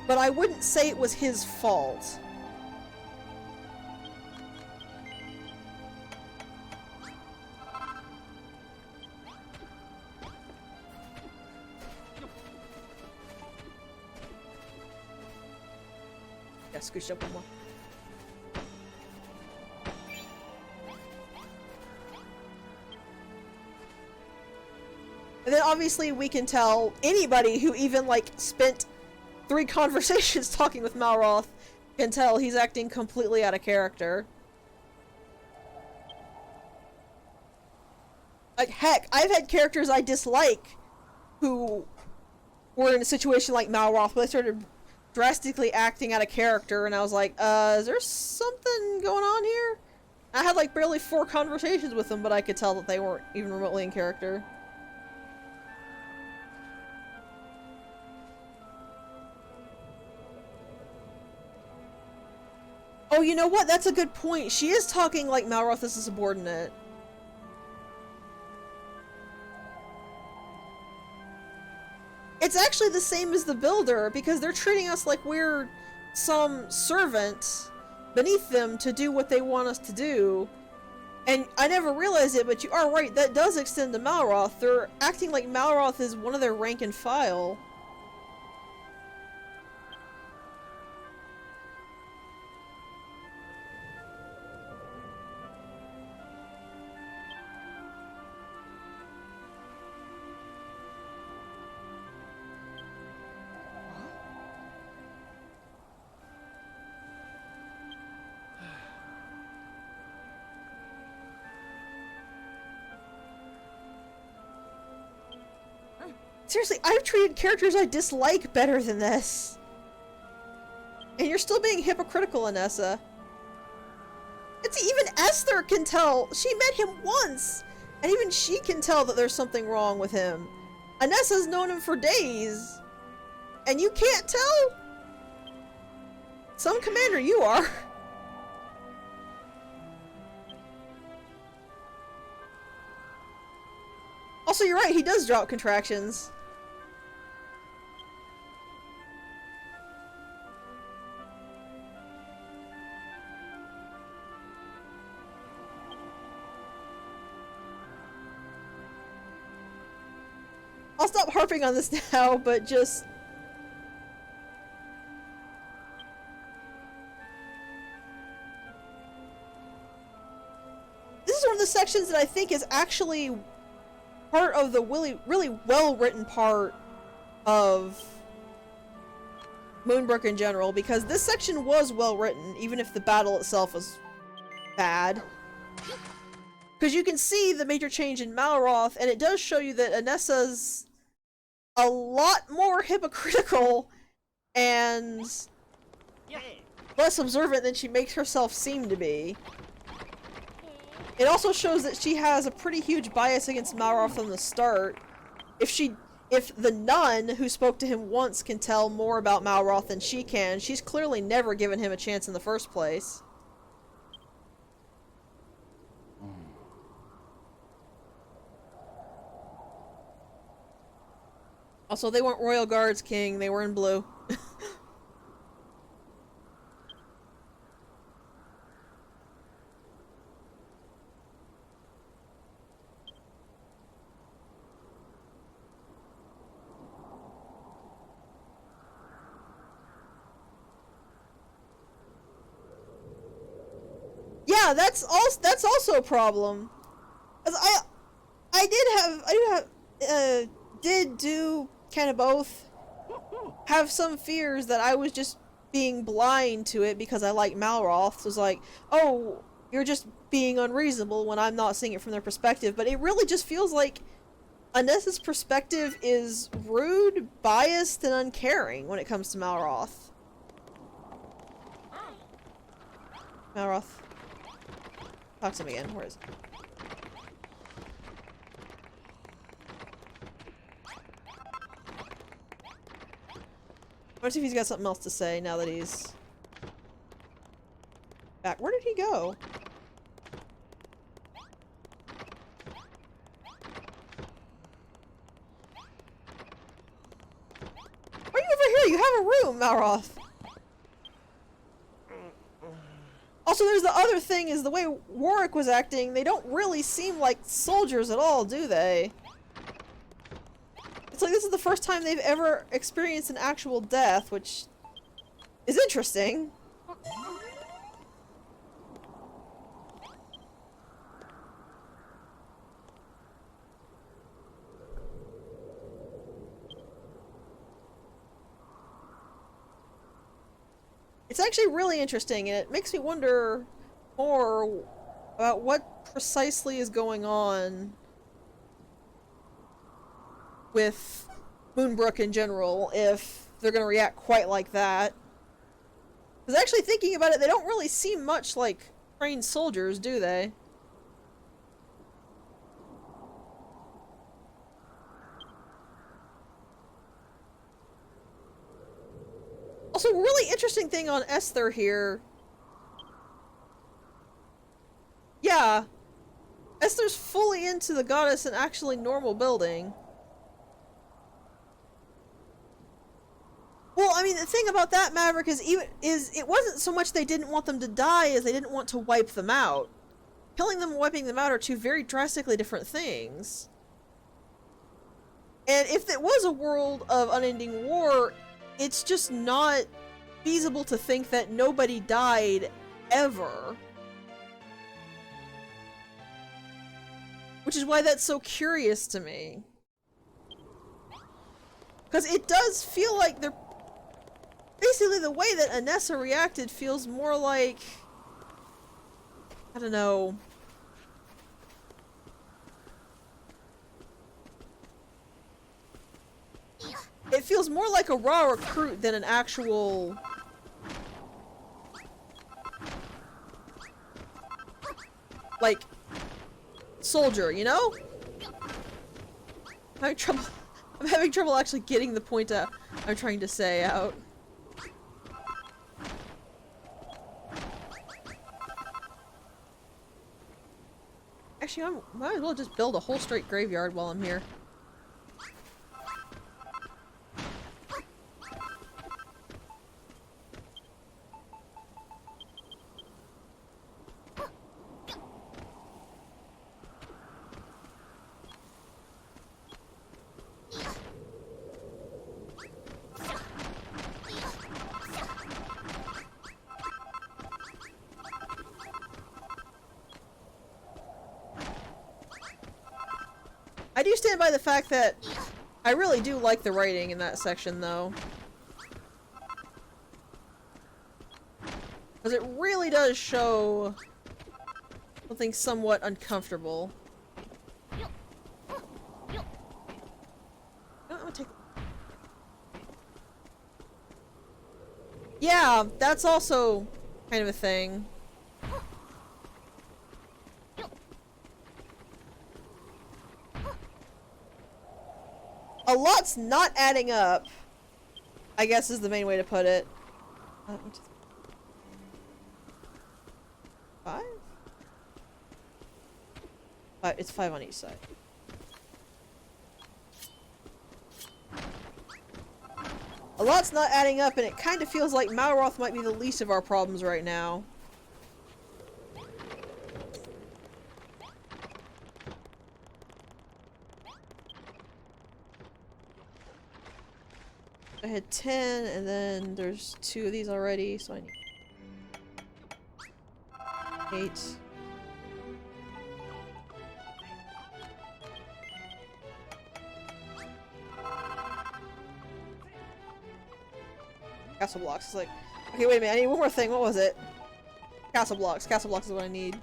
S1: but I wouldn't say it was his fault. Yeah, scooch up one more. And then obviously we can tell anybody who even like spent 3 conversations talking with Malroth can tell he's acting completely out of character. Like heck, I've had characters I dislike who were in a situation like Malroth where they started drastically acting out of character, and I was like, is there something going on here? I had like barely 4 conversations with them, but I could tell that they weren't even remotely in character. Oh, you know what? That's a good point. She is talking like Malroth is a subordinate. It's actually the same as the Builder, because they're treating us like we're some servant beneath them to do what they want us to do. And I never realized it, but you are right, that does extend to Malroth. They're acting like Malroth is one of their rank and file. Seriously, I've treated characters I dislike better than this. And you're still being hypocritical, Anessa. It's even Esther can tell. She met him once. And even she can tell that there's something wrong with him. Anessa's known him for days. And you can't tell? Some commander you are. Also, you're right, he does drop contractions. I'll stop harping on this now, but just... This is one of the sections that I think is actually part of the really well-written part of Moonbrooke in general, because this section was well-written, even if the battle itself was bad. Because you can see the major change in Malroth, and it does show you that Anessa's a lot more hypocritical and less observant than she makes herself seem to be. It also shows that she has a pretty huge bias against Malroth from the start. If the nun who spoke to him once can tell more about Malroth than she can, she's clearly never given him a chance in the first place. Also, they weren't royal guards, King. They were in blue. Yeah, that's also a problem. As I did do kind of both. Have some fears that I was just being blind to it because I like Malroth. So it was like, oh, you're just being unreasonable when I'm not seeing it from their perspective. But it really just feels like Anessa's perspective is rude, biased, and uncaring when it comes to Malroth. Malroth. Talk to him again. Where is he? I wonder if he's got something else to say now that he's back. Where did he go? Why are you over here? You have a room, Malroth. Also, there's the other thing, is the way Warwick was acting, they don't really seem like soldiers at all, do they? It's like this is the first time they've ever experienced an actual death, which is interesting. It's actually really interesting, and it makes me wonder more about what precisely is going on with Moonbrooke in general, if they're going to react quite like that. Because actually thinking about it, they don't really seem much like trained soldiers, do they? Also, really interesting thing on Esther here. Yeah. Esther's fully into the goddess and actually normal building. Well, I mean, the thing about that, Maverick, is it wasn't so much they didn't want them to die as they didn't want to wipe them out. Killing them and wiping them out are two very drastically different things. And if it was a world of unending war, it's just not feasible to think that nobody died ever. Which is why that's so curious to me. Because it does feel like they're... Basically, the way that Anessa reacted feels more like... I don't know... It feels more like a raw recruit than an actual... like... soldier, you know? I'm having trouble actually getting the point I'm trying to say out. Actually, I might as well just build a whole straight graveyard while I'm here. I do stand by the fact that I really do like the writing in that section, though. Because it really does show something somewhat uncomfortable. I'm gonna take... Yeah, that's also kind of a thing. A lot's not adding up, I guess is the main way to put it. 5? It's 5 on each side. A lot's not adding up, and it kind of feels like Malroth might be the least of our problems right now. I had 10, and then there's 2 of these already, so I need 8. Castle blocks. It's like, okay, wait a minute, I need one more thing. What was it? Castle blocks. Castle blocks is what I need.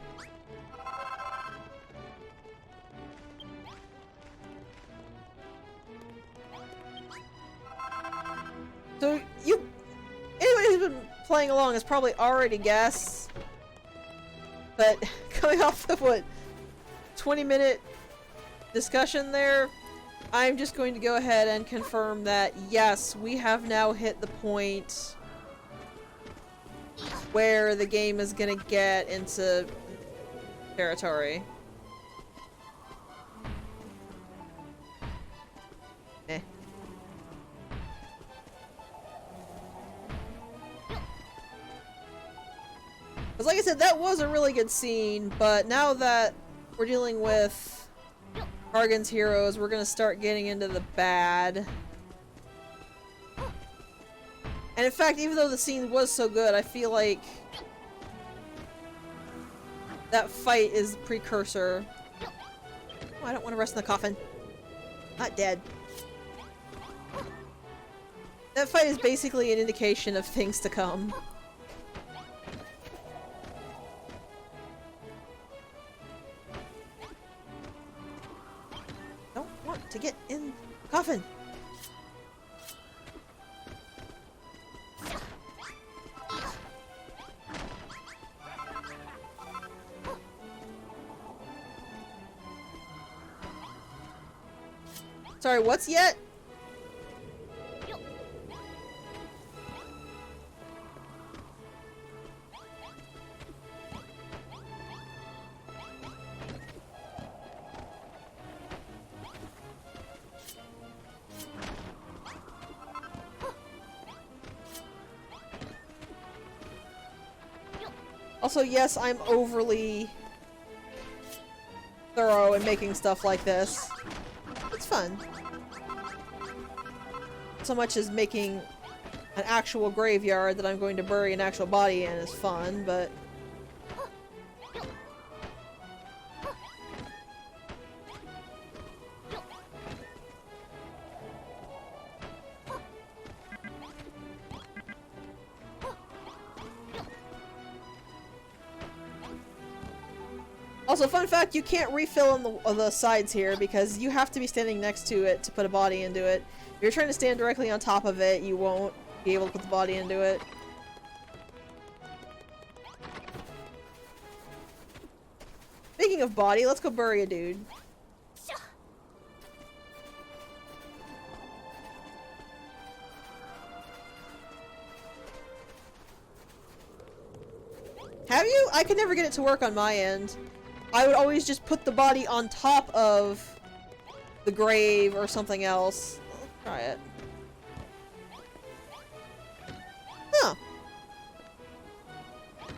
S1: So, anybody who's been playing along has probably already guessed, but coming off the, what, 20-minute discussion there, I'm just going to go ahead and confirm that, yes, we have now hit the point where the game is gonna get into territory. Eh. Because like I said, that was a really good scene, but now that we're dealing with Argon's heroes, we're gonna start getting into the bad. And in fact, even though the scene was so good, I feel like that fight is the precursor. Oh, I don't want to rest in the coffin. Not dead. That fight is basically an indication of things to come. Don't want to get in the coffin. Sorry, what's yet? Also, yes, I'm overly thorough in making stuff like this. It's fun. So much as making an actual graveyard that I'm going to bury an actual body in is fun, but... Also, fun fact, you can't refill on the sides here because you have to be standing next to it to put a body into it. If you're trying to stand directly on top of it, you won't be able to put the body into it. Speaking of body, let's go bury a dude. Have you? I could never get it to work on my end. I would always just put the body on top of the grave or something else. Let's try it. Huh.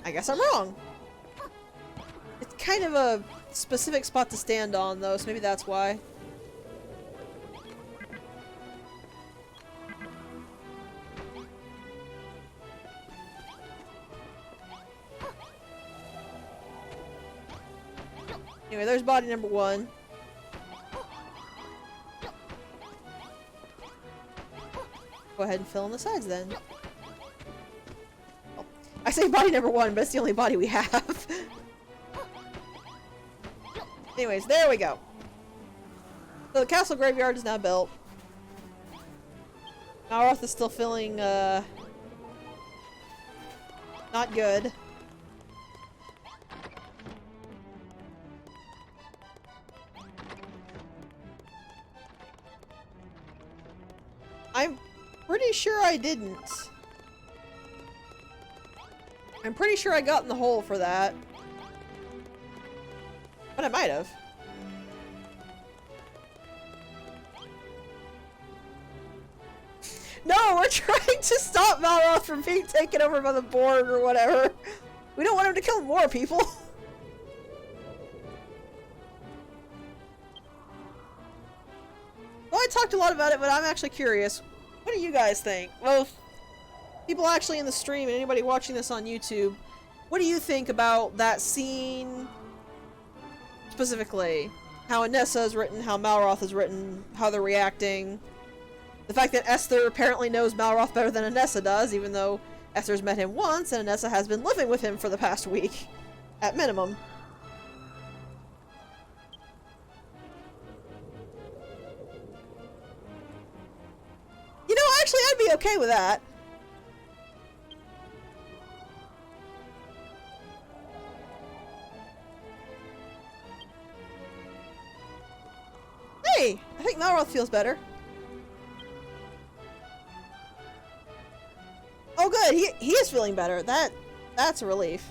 S1: I guess I'm wrong. It's kind of a specific spot to stand on, though, so maybe that's why. Anyway, there's body number one. Go ahead and fill in the sides then. Oh, I say body number one, but it's the only body we have. Anyways, there we go. So the castle graveyard is now built. Malroth is still feeling, not good. I'm pretty sure I didn't. I'm pretty sure I got in the hole for that. But I might have. No, we're trying to stop Malroth from being taken over by the board or whatever. We don't want him to kill more people. Well, I talked a lot about it, but I'm actually curious. What do you guys think? Well, people actually in the stream and anybody watching this on YouTube, what do you think about that scene specifically? How Anessa is written, how Malroth is written, how they're reacting. The fact that Esther apparently knows Malroth better than Anessa does, even though Esther's met him once and Anessa has been living with him for the past week, at minimum. You know, actually, I'd be okay with that. Hey! I think Malroth feels better. Oh good, he is feeling better. That's a relief.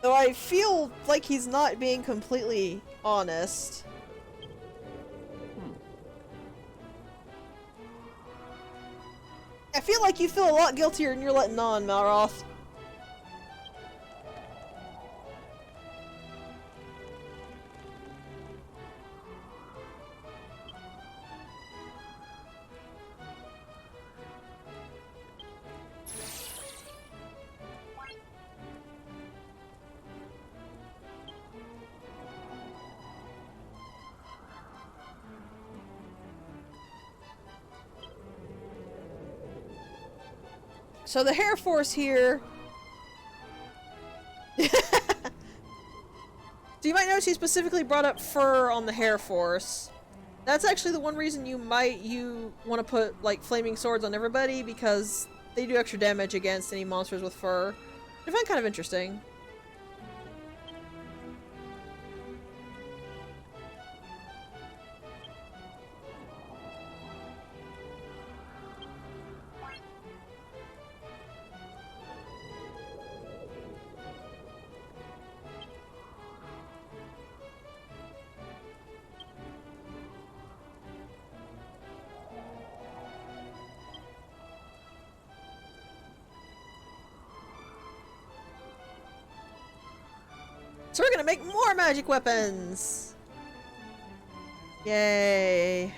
S1: Though I feel like he's not being completely honest. I feel like you feel a lot guiltier than you're letting on, Malroth. So the hair force here. So you might notice he specifically brought up fur on the hair force. That's actually the one reason you want to put like flaming swords on everybody, because they do extra damage against any monsters with fur. I find kind of interesting. So we're gonna make more magic weapons! Yay.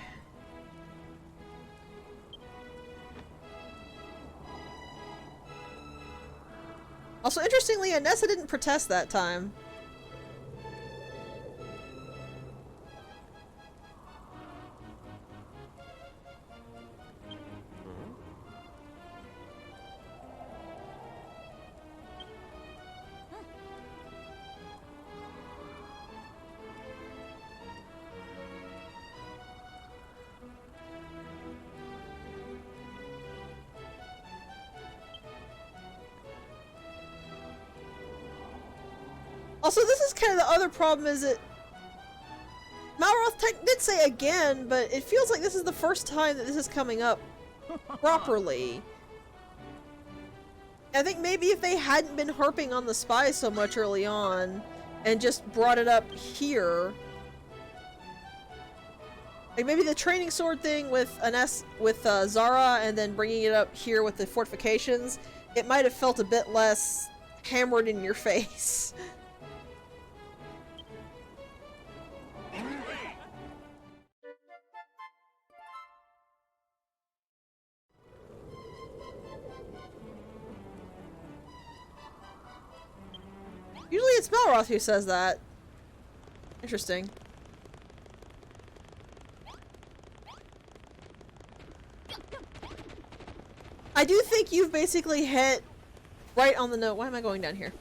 S1: Also, interestingly, Anessa didn't protest that time. Also, this is kind of the other problem, is that Malroth did say again, but it feels like this is the first time that this is coming up properly. I think maybe if they hadn't been harping on the spy so much early on, and just brought it up here, like maybe the training sword thing with Zara, and then bringing it up here with the fortifications, it might have felt a bit less hammered in your face. Usually it's Malroth who says that. Interesting. I do think you've basically hit right on the nose. Why am I going down here?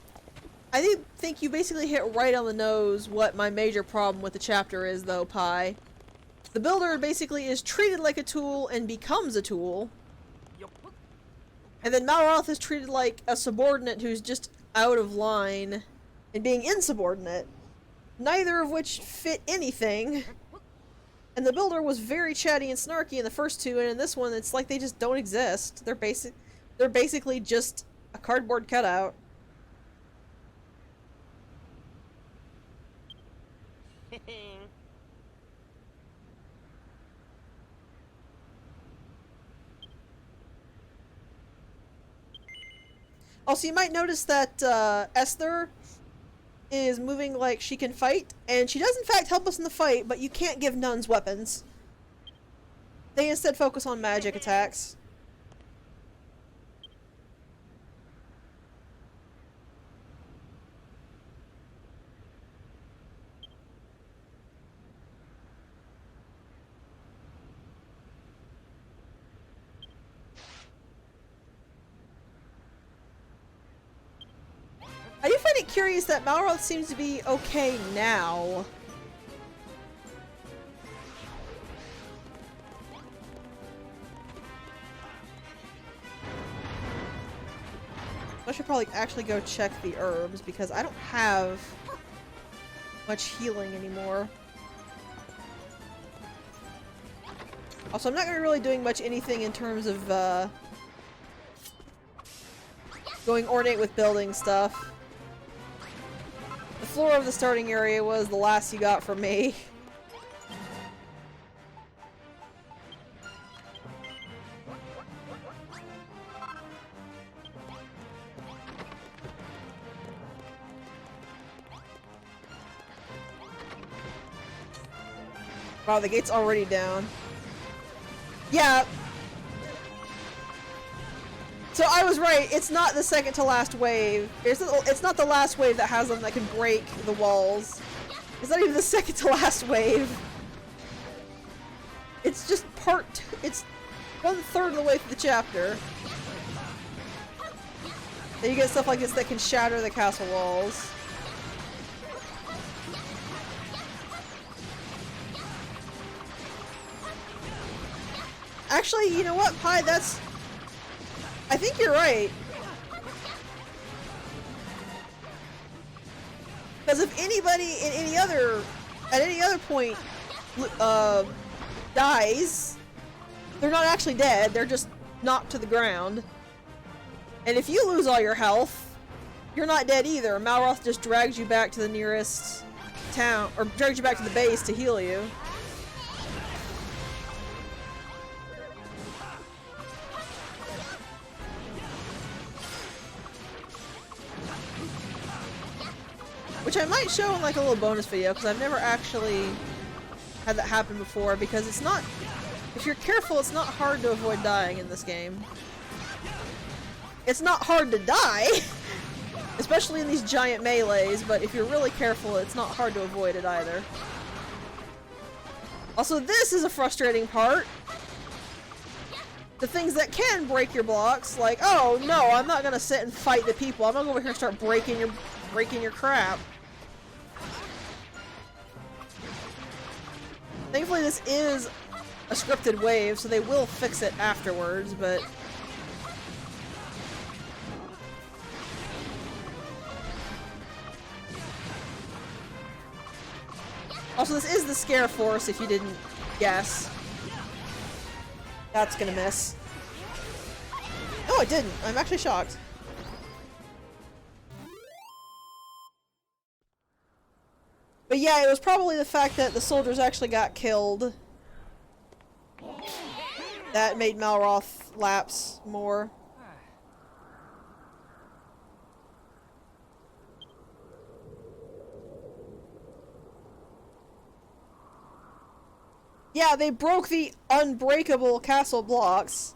S1: I do think you basically hit right on the nose what my major problem with the chapter is, though, Pi. The builder basically is treated like a tool and becomes a tool. And then Malroth is treated like a subordinate who's just out of line and being insubordinate. Neither of which fit anything. And the builder was very chatty and snarky in the first two, and in this one it's like they just don't exist. They're basically just a cardboard cutout. Also, you might notice that Esther is moving like she can fight, and she does in fact help us in the fight, but you can't give nuns weapons. They instead focus on magic attacks. I do find it curious that Malroth seems to be okay now. I should probably actually go check the herbs, because I don't have much healing anymore. Also, I'm not gonna really doing much anything in terms of going ornate with building stuff. The floor of the starting area was the last you got from me. Wow, the gate's already down. Yeah. So I was right, it's not the second to last wave. It's not the last wave that has them that can break the walls. It's not even the second to last wave. It's just it's 1/3 of the way through the chapter. And you get stuff like this that can shatter the castle walls. Actually, you know what, Pi, I think you're right. Because if anybody at any other point dies, they're not actually dead, they're just knocked to the ground. And if you lose all your health, you're not dead either. Malroth just drags you back to the nearest town, or drags you back to the base to heal you. Which I might show in like a little bonus video, because I've never actually had that happen before, because it's not... If you're careful, it's not hard to avoid dying in this game. It's not hard to die! Especially in these giant melees, but if you're really careful, it's not hard to avoid it either. Also, this is a frustrating part. The things that can break your blocks, like, oh no, I'm not gonna sit and fight the people, I'm gonna go over here and start breaking your crap. Thankfully this is a scripted wave, so they will fix it afterwards, but... Also, this is the Scare Force, if you didn't guess. That's gonna miss. No, it didn't. I'm actually shocked. But yeah, it was probably the fact that the soldiers actually got killed that made Malroth lapse more. Yeah, they broke the unbreakable castle blocks.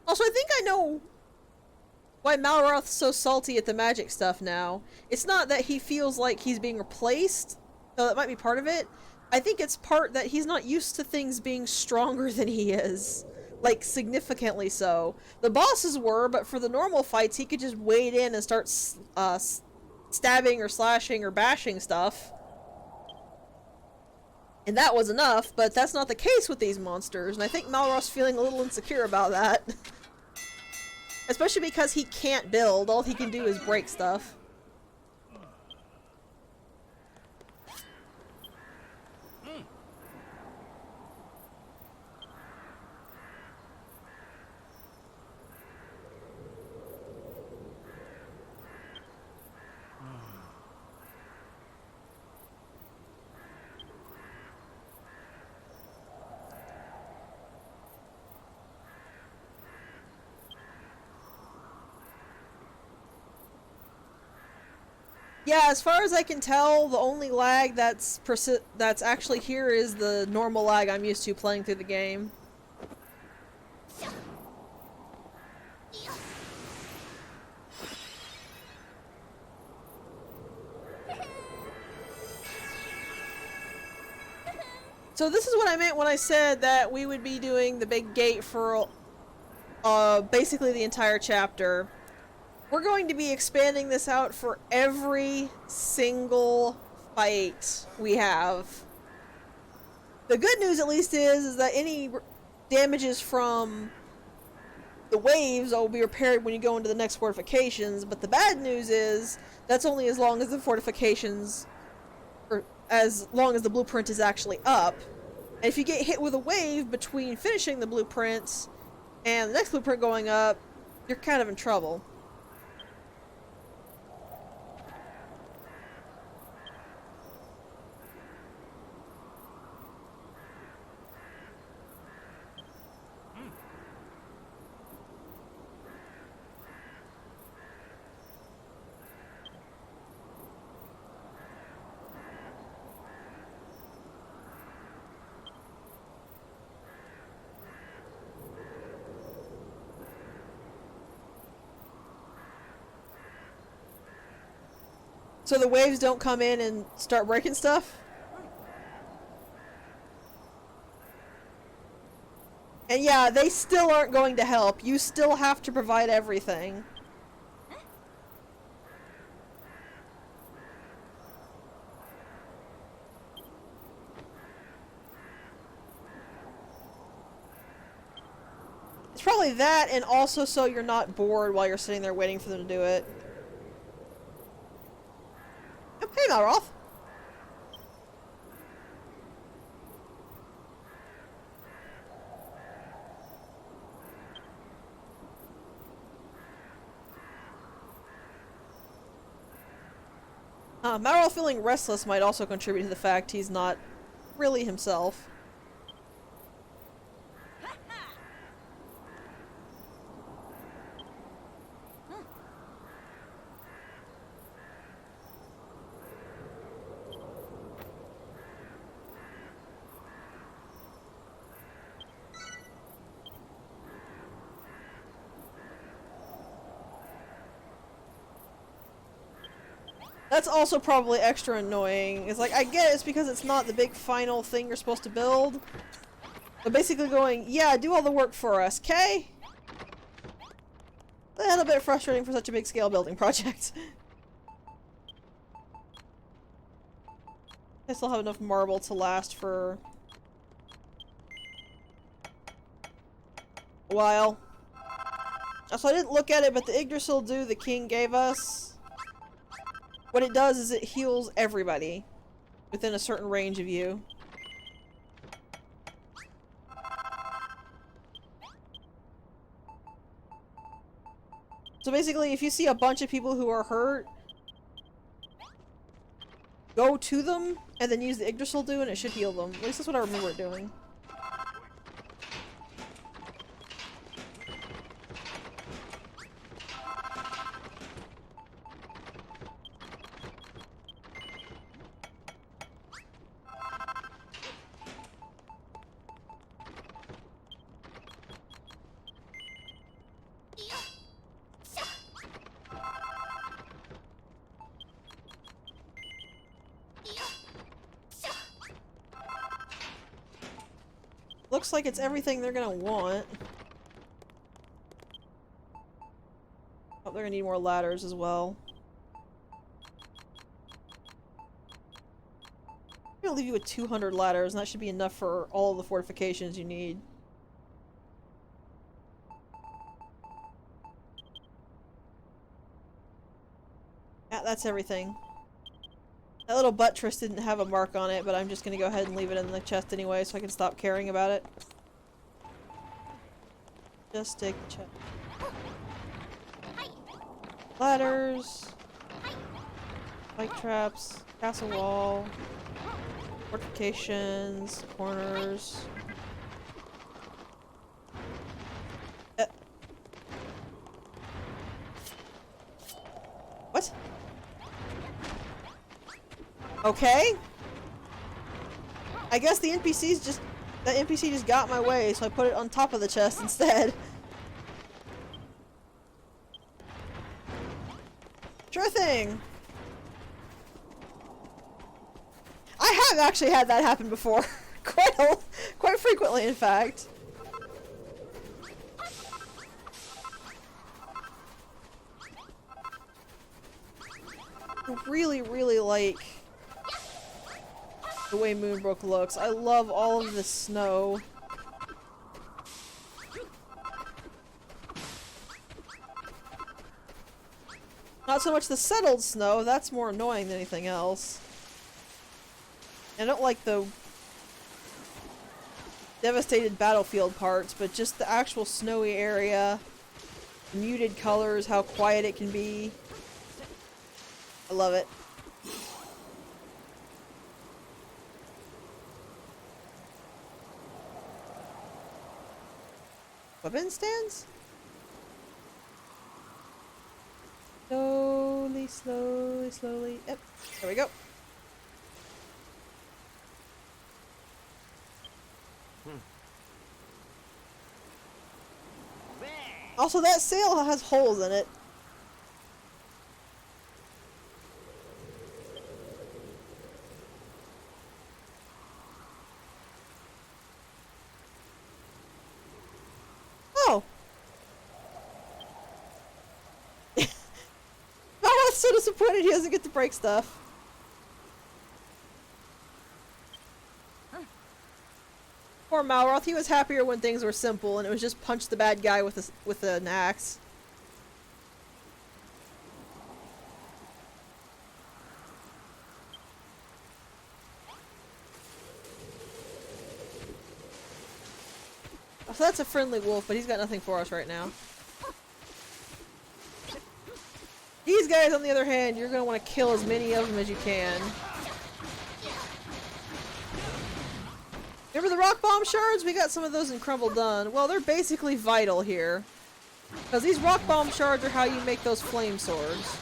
S1: Also, I think I know why Malroth's so salty at the magic stuff now. It's not that he feels like he's being replaced, though that might be part of it. I think it's part that he's not used to things being stronger than he is. Like, significantly so. The bosses were, but for the normal fights, he could just wade in and start stabbing or slashing or bashing stuff. And that was enough, but that's not the case with these monsters, and I think Malroth's feeling a little insecure about that. Especially because he can't build, all he can do is break stuff. Yeah, as far as I can tell, the only lag that's actually here is the normal lag I'm used to playing through the game. So this is what I meant when I said that we would be doing the big gate for basically the entire chapter. We're going to be expanding this out for every single fight we have. The good news, at least, is that any damages from the waves will be repaired when you go into the next fortifications, but the bad news is that's only as long as the fortifications, or as long as the blueprint is actually up. And if you get hit with a wave between finishing the blueprints and the next blueprint going up, you're kind of in trouble. So the waves don't come in and start breaking stuff? And yeah, they still aren't going to help. You still have to provide everything. It's probably that, and also so you're not bored while you're sitting there waiting for them to do it. Hey, Malroth. Malroth feeling restless might also contribute to the fact he's not really himself. That's also probably extra annoying. It's like, I get it's because it's not the big final thing you're supposed to build. But basically going, yeah, do all the work for us, okay? A little bit frustrating for such a big scale building project. I still have enough marble to last for a while. So I didn't look at it, but the Yggdrasil dew the king gave us, what it does is it heals everybody within a certain range of you. So basically, if you see a bunch of people who are hurt, go to them and then use the Yggdrasil dew and it should heal them. At least that's what I remember it doing. Looks like it's everything they're gonna want. Oh, they're gonna need more ladders as well. I'm gonna leave you with 200 ladders, and that should be enough for all the fortifications you need. Yeah, that's everything. That little buttress didn't have a mark on it, but I'm just gonna go ahead and leave it in the chest anyway so I can stop caring about it. Just take the chest. Ladders. Spike traps. Castle wall. Fortifications. Corners. What? Okay. I guess the NPC's just... That NPC just got my way, so I put it on top of the chest instead. Sure thing. I have actually had that happen before. Quite frequently, in fact. I really like the way Moonbrooke looks. I love all of this snow. Not so much the settled snow, that's more annoying than anything else. I don't like the devastated battlefield parts, but just the actual snowy area, muted colors, how quiet it can be. I love it. Weapon stands? Slowly, slowly, slowly. Yep, there we go. Also, that sail has holes in it. Oh. Malroth's so disappointed he doesn't get to break stuff. Poor Malroth, he was happier when things were simple and it was just punch the bad guy with an axe. Oh, so that's a friendly wolf, but he's got nothing for us right now. These guys, on the other hand, you're going to want to kill as many of them as you can. Remember the rock bomb shards? We got some of those in Crumble Dun. Well, they're basically vital here. Because these rock bomb shards are how you make those flame swords.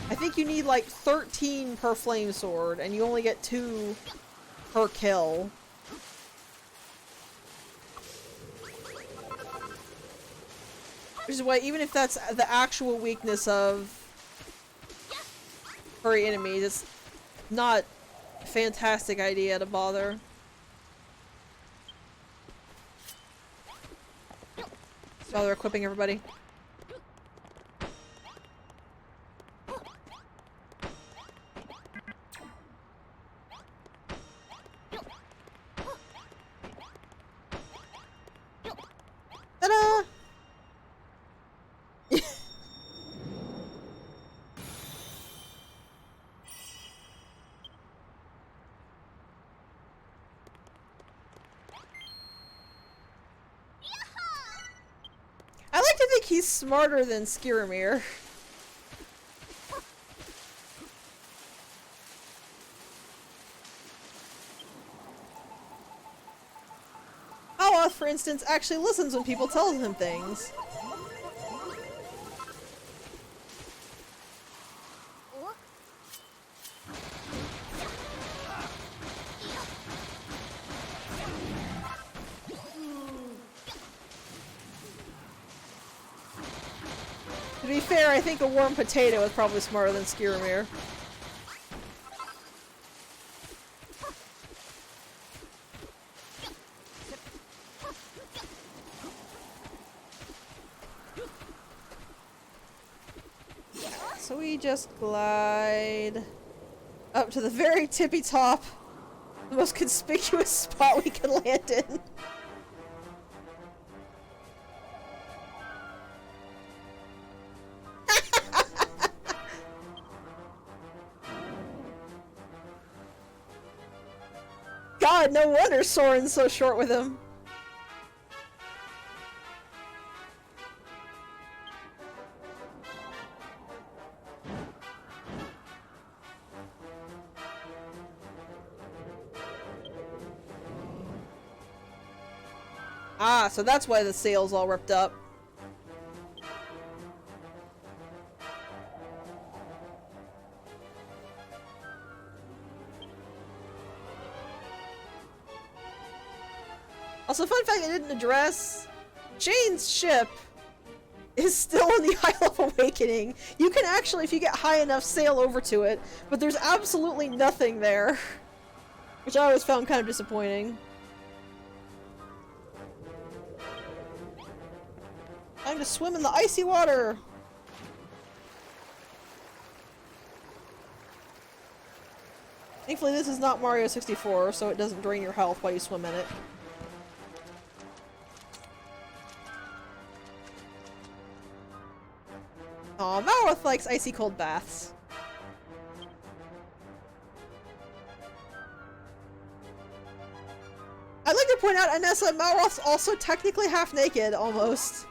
S1: I think you need like 13 per flame sword, and you only get 2 per kill. Which is why, even if that's the actual weakness of furry enemies, it's not a fantastic idea to bother. Bother equipping everybody. Ta-da! I like to think he's smarter than Skirmir. Malroth, for instance, actually listens when people tell him things. To be fair, I think a warm potato is probably smarter than Skirmir. So we just glide up to the very tippy top, the most conspicuous spot we can land in. God, no wonder Soren's so short with him. Ah, so that's why the sail's all ripped up. Also, fun fact I didn't address, Jane's ship is still in the Isle of Awakening. You can actually, if you get high enough, sail over to it, but there's absolutely nothing there. Which I always found kind of disappointing. Time to swim in the icy water! Thankfully this is not Mario 64, so it doesn't drain your health while you swim in it. Aw, Malroth likes icy cold baths. I'd like to point out, Anessa, Malroth's also technically half naked, almost.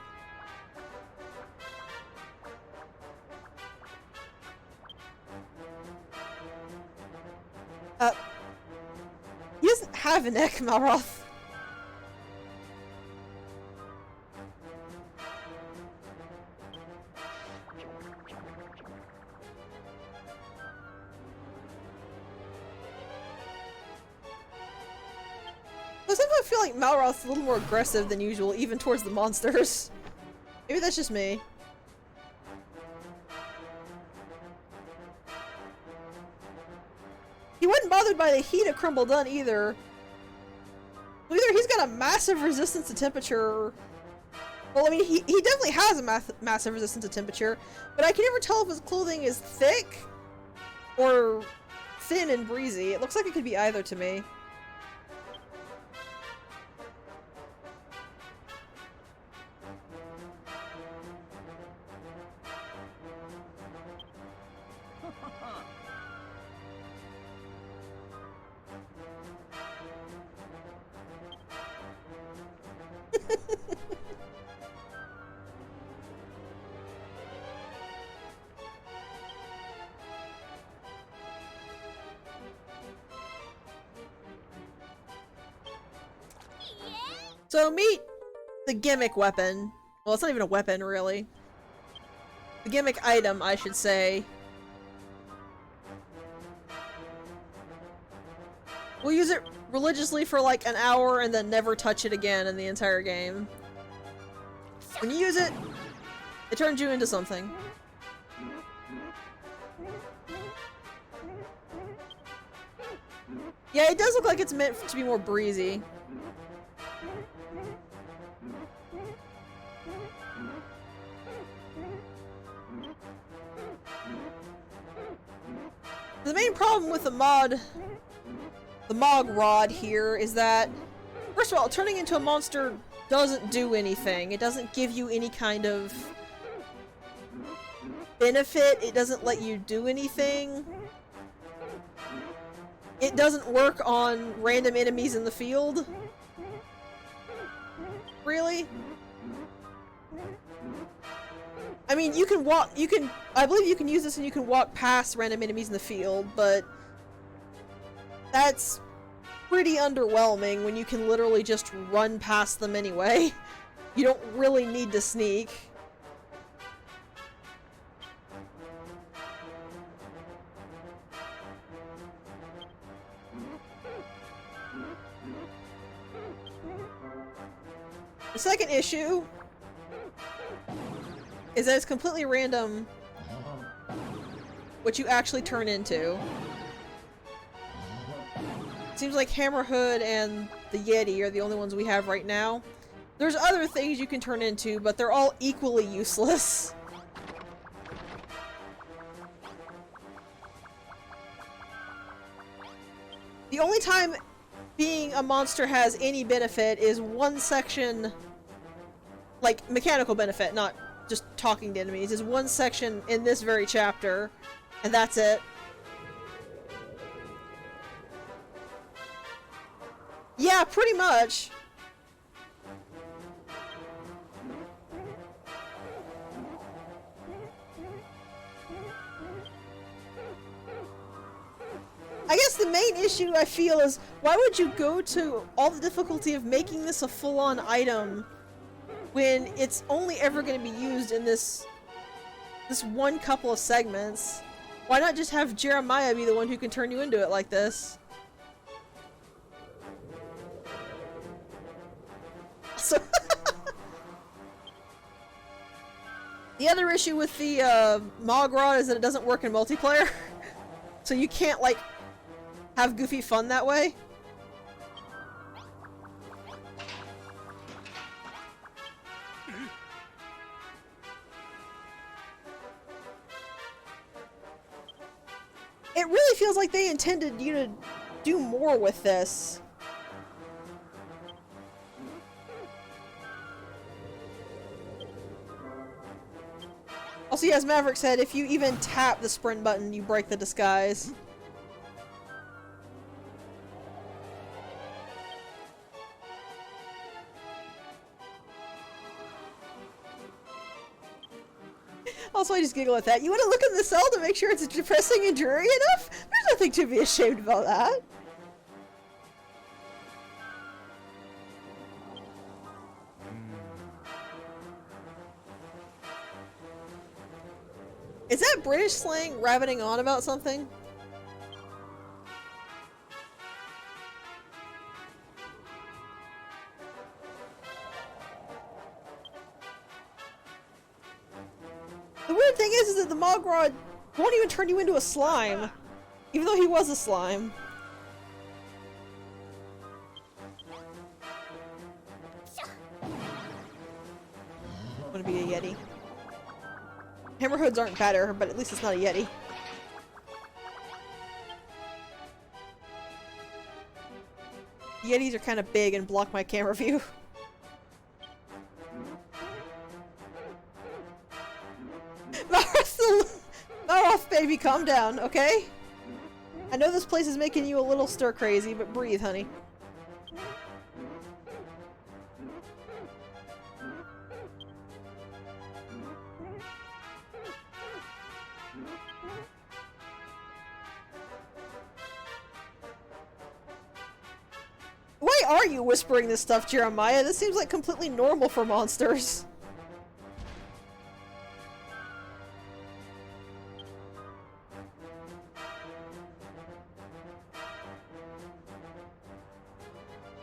S1: He doesn't have a neck, Malroth. I sometimes feel like Malroth's a little more aggressive than usual, even towards the monsters. Maybe that's just me. He wasn't bothered by the heat of Crumble Dun either. Either he's got a massive resistance to temperature. Well, I mean, he definitely has a massive resistance to temperature, but I can never tell if his clothing is thick or thin and breezy. It looks like it could be either to me. So meet the gimmick weapon. Well, it's not even a weapon, really. The gimmick item, I should say. We'll use it religiously for like an hour and then never touch it again in the entire game. When you use it, it turns you into something. Yeah, it does look like it's meant to be more breezy. The main problem with the Mog Rod here is that, first of all, turning into a monster doesn't do anything. It doesn't give you any kind of benefit. It doesn't let you do anything. It doesn't work on random enemies in the field. Really? I mean, I believe you can use this and you can walk past random enemies in the field, but that's pretty underwhelming when you can literally just run past them anyway. You don't really need to sneak. The second issue is that it's completely random what you actually turn into. Seems like Hammerhood and the Yeti are the only ones we have right now. There's other things you can turn into, but they're all equally useless. The only time being a monster has any benefit is one section, like mechanical benefit, not just talking to enemies, is one section in this very chapter, and that's it. Yeah, pretty much. I guess the main issue I feel is, why would you go to all the difficulty of making this a full-on item when it's only ever going to be used in this one couple of segments? Why not just have Jeremiah be the one who can turn you into it like this? So the other issue with the Mog Rod is that it doesn't work in multiplayer. So you can't, like, have goofy fun that way. It really feels like they intended you to do more with this. Also, yeah, as Maverick said, if you even tap the sprint button, you break the disguise. Also, I just giggle at that. You want to look in the cell to make sure it's depressing and dreary enough? There's nothing to be ashamed about that. Is that British slang rabbiting on about something? The weird thing is that the Malroth won't even turn you into a slime, even though he was a slime. I'm gonna be a Yeti. Hammerhoods aren't better, but at least it's not a Yeti. Yetis are kind of big and block my camera view. Malroth, baby, calm down, okay? I know this place is making you a little stir crazy, but breathe, honey. Why are you whispering this stuff, Jeremiah? This seems like completely normal for monsters.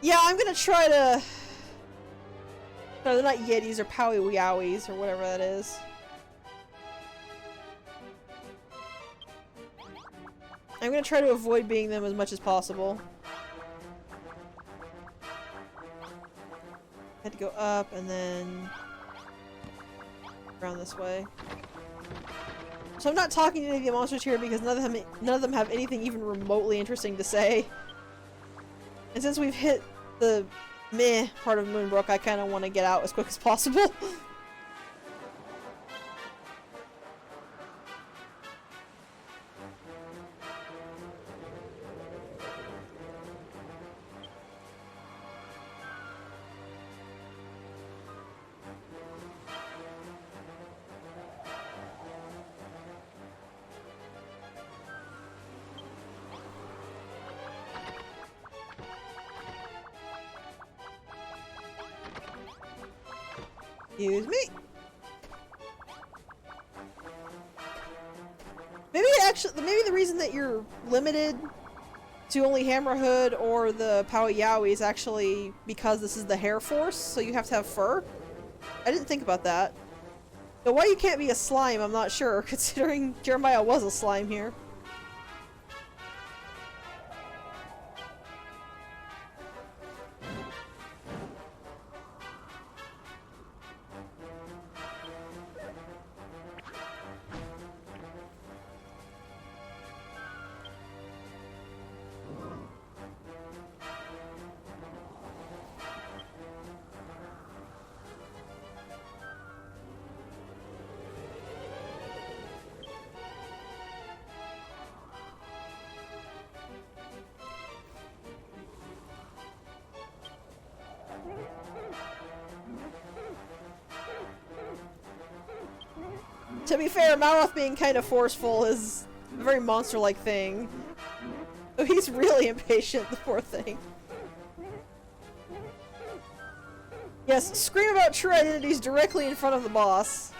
S1: Yeah, I'm gonna try to... No, they're not Yetis or Powie Wowies or whatever that is. I'm gonna try to avoid being them as much as possible. Had to go up and then around this way. So I'm not talking to any of the monsters here because none of them have anything even remotely interesting to say. And since we've hit the meh part of Moonbrooke, I kind of want to get out as quick as possible. Excuse me. Maybe the reason that you're limited to only Hammerhood or the Powie Yowie is actually because this is the hair force, so you have to have fur. I didn't think about that. But why you can't be a slime, I'm not sure, considering Jeremiah was a slime here. To be fair, Malroth being kind of forceful is a very monster-like thing. Oh, he's really impatient, the poor thing. Yes, scream about true identities directly in front of the boss.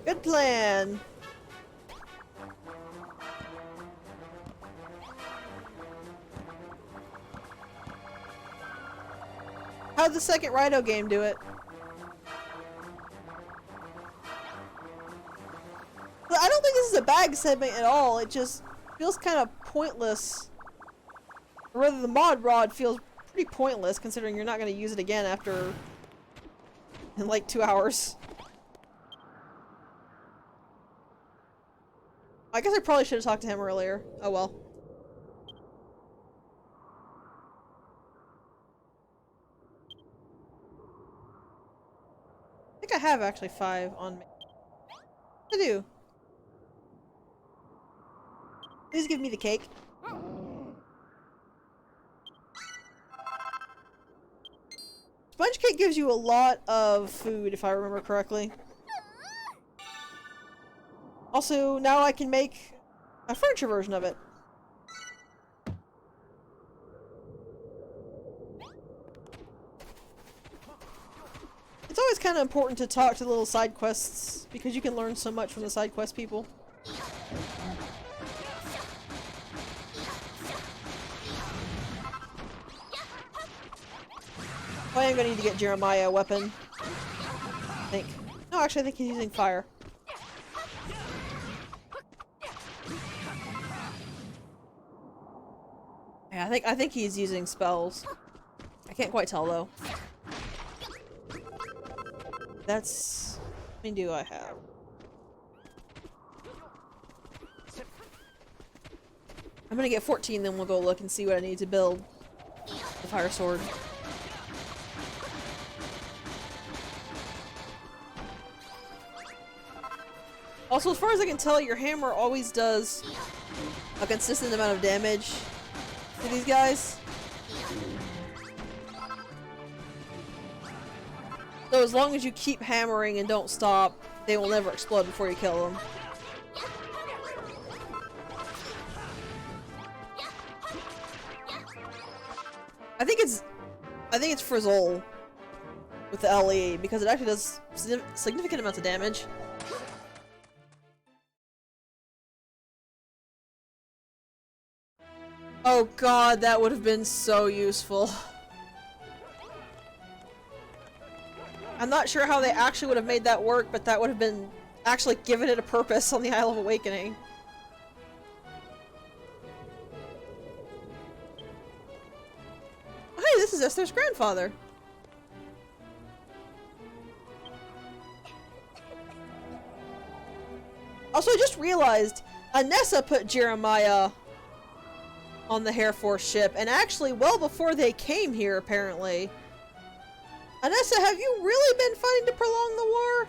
S1: Good plan. How'd the second Rhino game do it? But I don't think this is a bag segment at all. It just feels kind of pointless. Or rather, the mod rod feels pretty pointless considering you're not going to use it again after in like 2 hours. I guess I probably should have talked to him earlier. Oh well. I think I have actually 5 on me. I do. Please give me the cake. Sponge cake gives you a lot of food, if I remember correctly. Also, now I can make a furniture version of it. It's always kind of important to talk to the little side quests, because you can learn so much from the side quest people. I am gonna need to get Jeremiah a weapon. I think. No, actually I think he's using fire. Yeah, I think he's using spells. I can't quite tell though. That's... how many do I have? I'm gonna get 14, then we'll go look and see what I need to build the fire sword. Also, as far as I can tell, your hammer always does a consistent amount of damage to these guys. So as long as you keep hammering and don't stop, they will never explode before you kill them. I think it's Frizzle with the LE, because it actually does significant amounts of damage. Oh god, that would have been so useful. I'm not sure how they actually would have made that work, but that would have been actually given it a purpose on the Isle of Awakening. Hey, this is Esther's grandfather. Also, I just realized Anessa put Jeremiah on the Hair Force ship, and actually well before they came here, apparently. Anessa, have you really been fighting to prolong the war?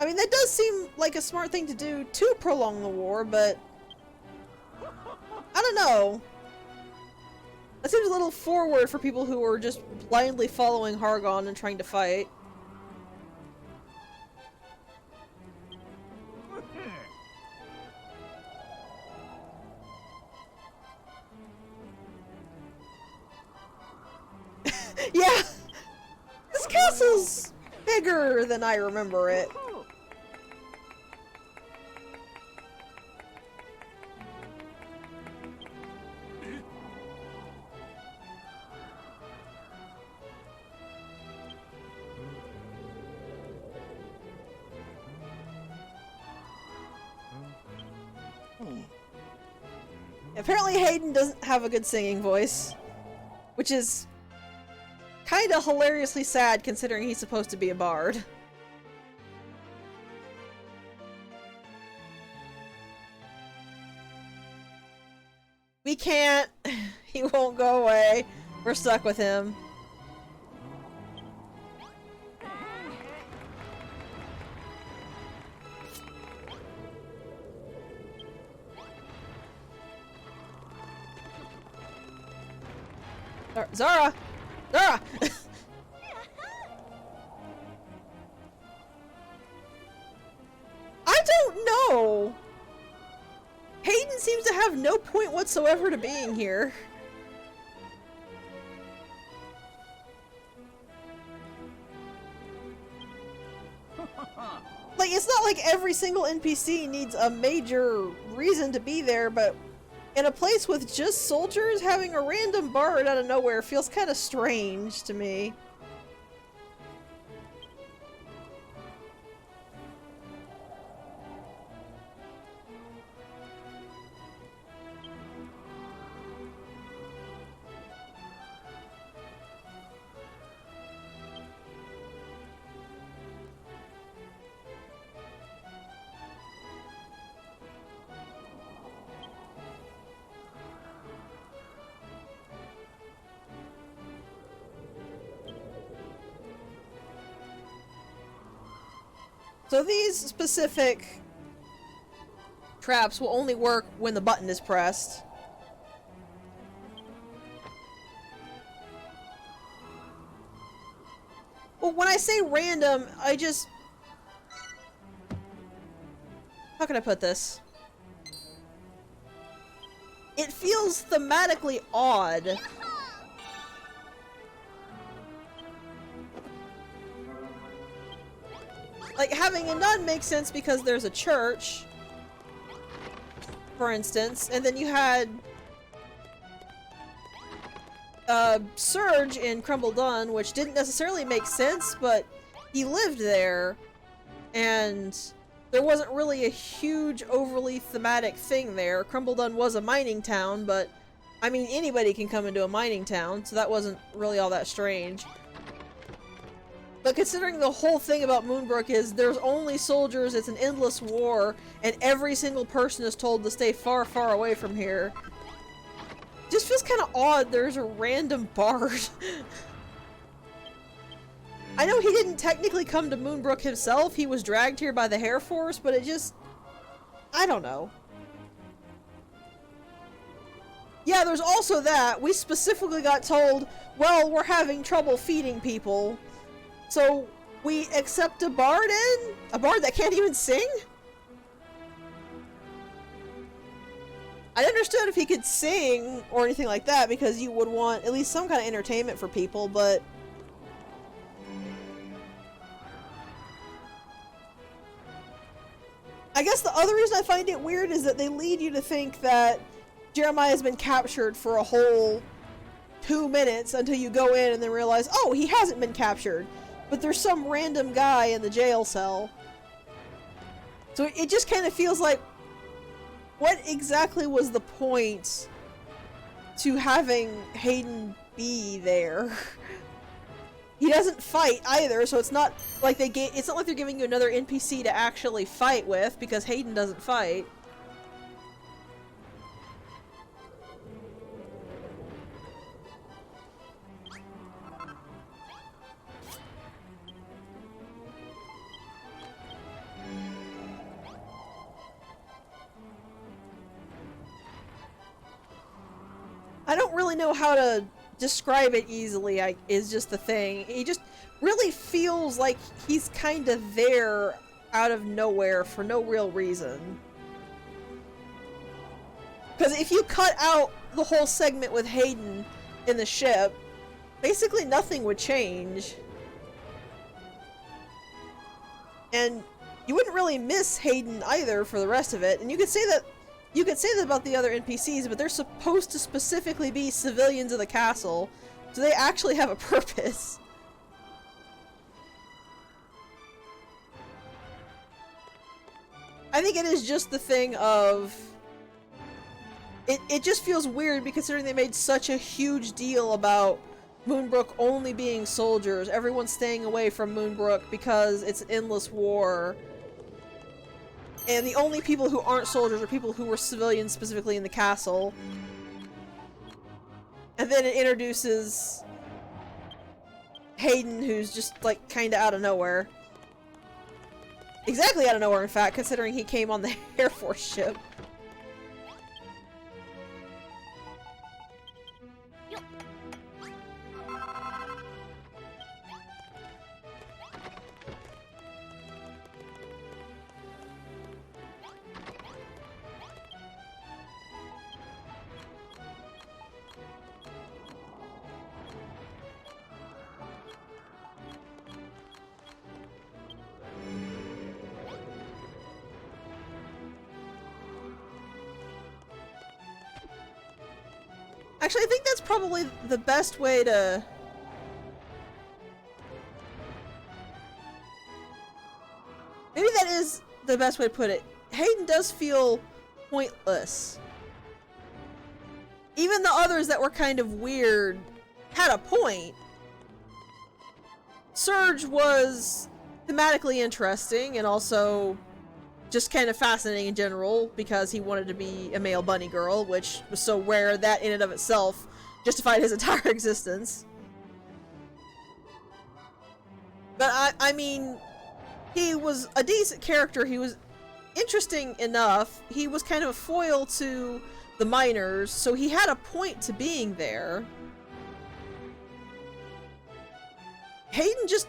S1: I mean, that does seem like a smart thing to do to prolong the war, but I don't know. That seems a little forward for people who are just blindly following Hargon and trying to fight. Yeah! This castle's bigger than I remember it. Apparently Hayden doesn't have a good singing voice, which is kinda hilariously sad considering he's supposed to be a bard. We can't. He won't go away. We're stuck with him. Zara! Zara! I don't know! Hayden seems to have no point whatsoever to being here. Like, it's not like every single NPC needs a major reason to be there, but in a place with just soldiers, having a random bard out of nowhere feels kind of strange to me. So these specific traps will only work when the button is pressed. Well, when I say random, I just... How can I put this? It feels thematically odd. Like, having a nun makes sense because there's a church, for instance, and then you had Surge in Crumble Dun, which didn't necessarily make sense, but he lived there, and there wasn't really a huge, overly thematic thing there. Crumble Dun was a mining town, but, I mean, anybody can come into a mining town, so that wasn't really all that strange. But considering the whole thing about Moonbrooke is there's only soldiers, it's an endless war, and every single person is told to stay far, far away from here. Just feels kind of odd there's a random bard. I know he didn't technically come to Moonbrooke himself, he was dragged here by the Hair Force, but it just... I don't know. Yeah, there's also that. We specifically got told, well, we're having trouble feeding people. So, we accept a bard in? A bard that can't even sing? I understood if he could sing or anything like that because you would want at least some kind of entertainment for people, but... I guess the other reason I find it weird is that they lead you to think that Jeremiah has been captured for a whole 2 minutes until you go in and then realize, oh, he hasn't been captured. But there's some random guy in the jail cell. So it just kind of feels like, what exactly was the point to having Hayden be there? He doesn't fight either, so it's not like it's not like they're giving you another NPC to actually fight with, because Hayden doesn't fight. I don't really know how to describe it easily, is just the thing. He just really feels like he's kind of there out of nowhere for no real reason. Because if you cut out the whole segment with Hayden in the ship, basically nothing would change. And you wouldn't really miss Hayden either for the rest of it. And you could say that about the other NPCs, but they're supposed to specifically be civilians of the castle, so they actually have a purpose. I think it is just the thing of... It just feels weird, considering they made such a huge deal about Moonbrooke only being soldiers, everyone staying away from Moonbrooke because it's an endless war. And the only people who aren't soldiers are people who were civilians specifically in the castle. And then it introduces Hayden, who's just, like, kinda out of nowhere. Exactly out of nowhere, in fact, considering he came on the Air Force ship. Actually, I think that's probably the best way to... Maybe that is the best way to put it. Hayden does feel pointless. Even the others that were kind of weird had a point. Surge was thematically interesting and also just kind of fascinating in general because he wanted to be a male bunny girl, which was so rare that in and of itself justified his entire existence. But I mean, he was a decent character. He was interesting enough. He was kind of a foil to the miners, so he had a point to being there. Hayden just...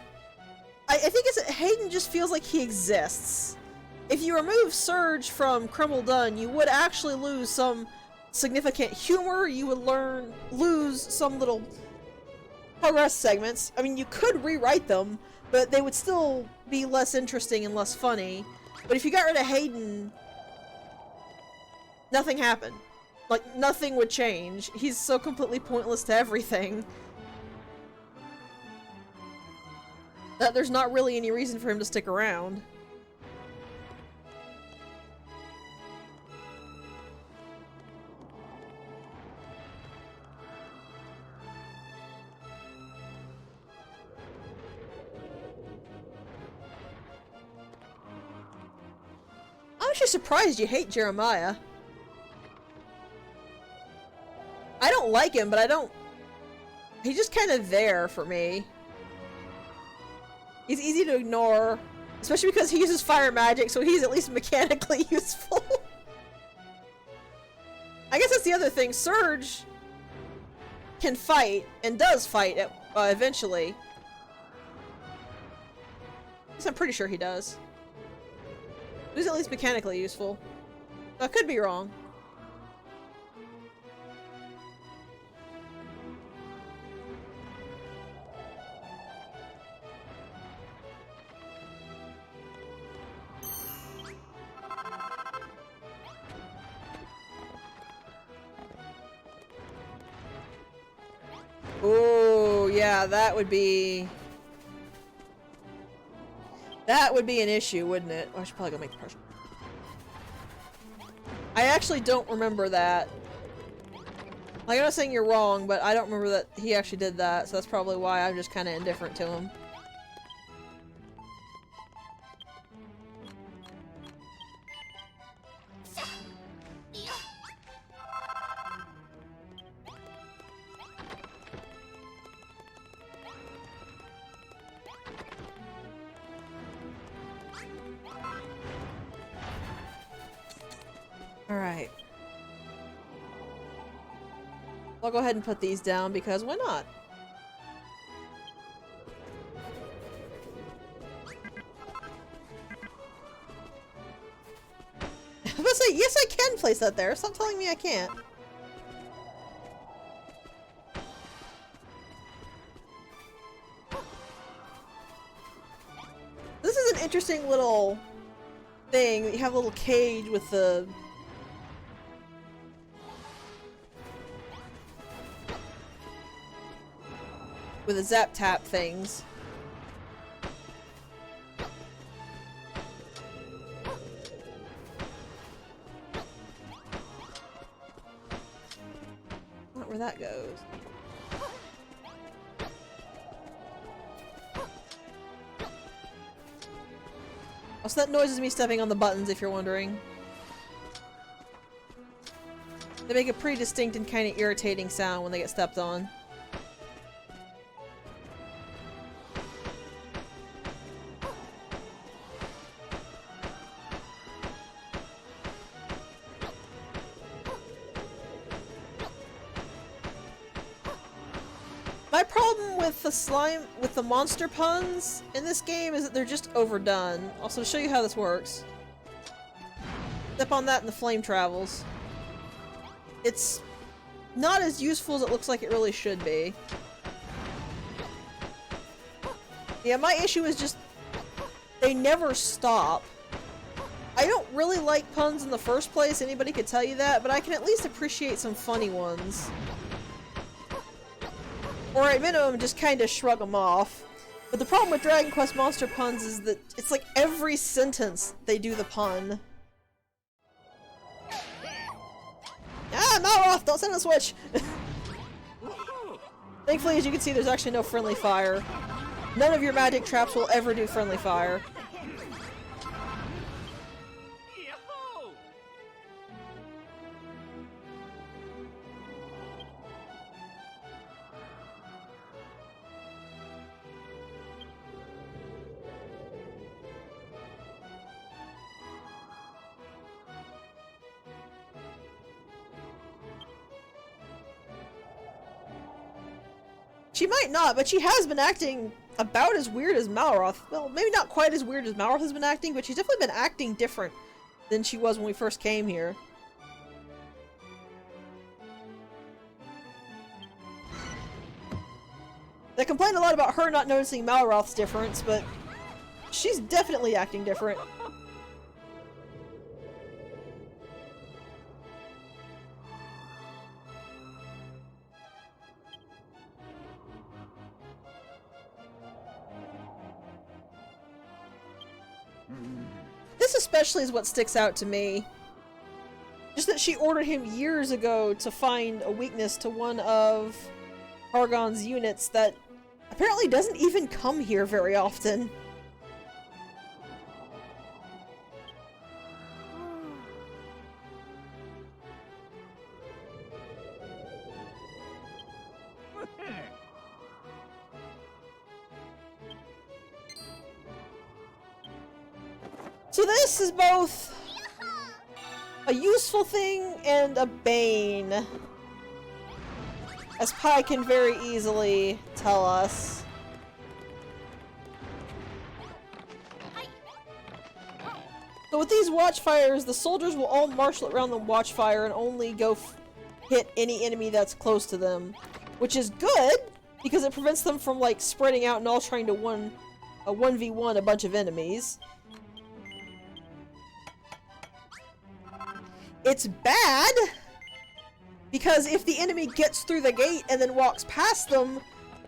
S1: I think Hayden just feels like he exists. If you remove Surge from Crumble Dun, you would actually lose some significant humor. You would lose some little progress segments. I mean, you could rewrite them, but they would still be less interesting and less funny. But if you got rid of Hayden, nothing happened. Like, nothing would change. He's so completely pointless to everything that there's not really any reason for him to stick around. I'm actually surprised you hate Jeremiah. I don't like him, but I don't... He's just kind of there for me. He's easy to ignore, especially because he uses fire magic, so he's at least mechanically useful. I guess that's the other thing. Surge can fight, and does fight eventually. At least I'm pretty sure he does. He's at least mechanically useful. I could be wrong. Oh, yeah, that would be an issue, wouldn't it? Oh, I should probably go make the pressure. I actually don't remember that. Like, I'm not saying you're wrong, but I don't remember that he actually did that, so that's probably why I'm just kind of indifferent to him. Alright. I'll go ahead and put these down because why not? I was gonna say, yes I can place that there. Stop telling me I can't. This is an interesting little thing. You have a little cage with the... with the zap tap things. Not where that goes. Oh, so that noise is me stepping on the buttons, if you're wondering. They make a pretty distinct and kind of irritating sound when they get stepped on. My problem with the monster puns in this game is that they're just overdone. Also, to show you how this works. Step on that and the flame travels. It's not as useful as it looks like it really should be. Yeah, my issue is just they never stop. I don't really like puns in the first place, anybody could tell you that, but I can at least appreciate some funny ones. Or at minimum, just kind of shrug them off. But the problem with Dragon Quest monster puns is that it's like every sentence they do the pun. Ah, Malroth, don't send a switch! Thankfully, as you can see, there's actually no friendly fire. None of your magic traps will ever do friendly fire. She might not, but she has been acting about as weird as Malroth. Well, maybe not quite as weird as Malroth has been acting, but she's definitely been acting different than she was when we first came here. They complained a lot about her not noticing Malroth's difference, but she's definitely acting different. This especially is what sticks out to me. Just that she ordered him years ago to find a weakness to one of Hargon's units that apparently doesn't even come here very often. So this is both a useful thing and a bane, as Pi can very easily tell us. So with these watchfires, the soldiers will all marshal around the watchfire and only go hit any enemy that's close to them, which is good because it prevents them from like spreading out and all trying to 1v1 a bunch of enemies. It's bad because if the enemy gets through the gate and then walks past them,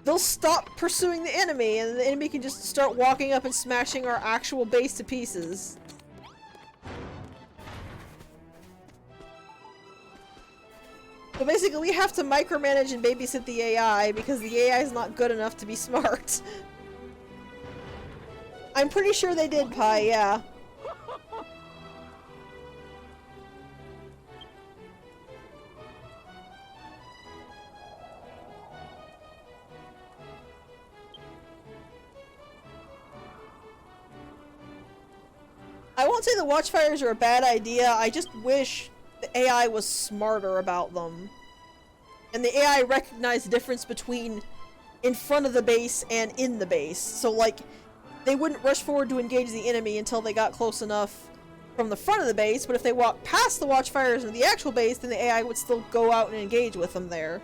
S1: they'll stop pursuing the enemy and the enemy can just start walking up and smashing our actual base to pieces. So basically we have to micromanage and babysit the AI because the AI is not good enough to be smart. I'm pretty sure they did, Pi, yeah. I won't say the watchfires are a bad idea, I just wish the AI was smarter about them. And the AI recognized the difference between in front of the base and in the base. So like, they wouldn't rush forward to engage the enemy until they got close enough from the front of the base, but if they walked past the watchfires into the actual base, then the AI would still go out and engage with them there.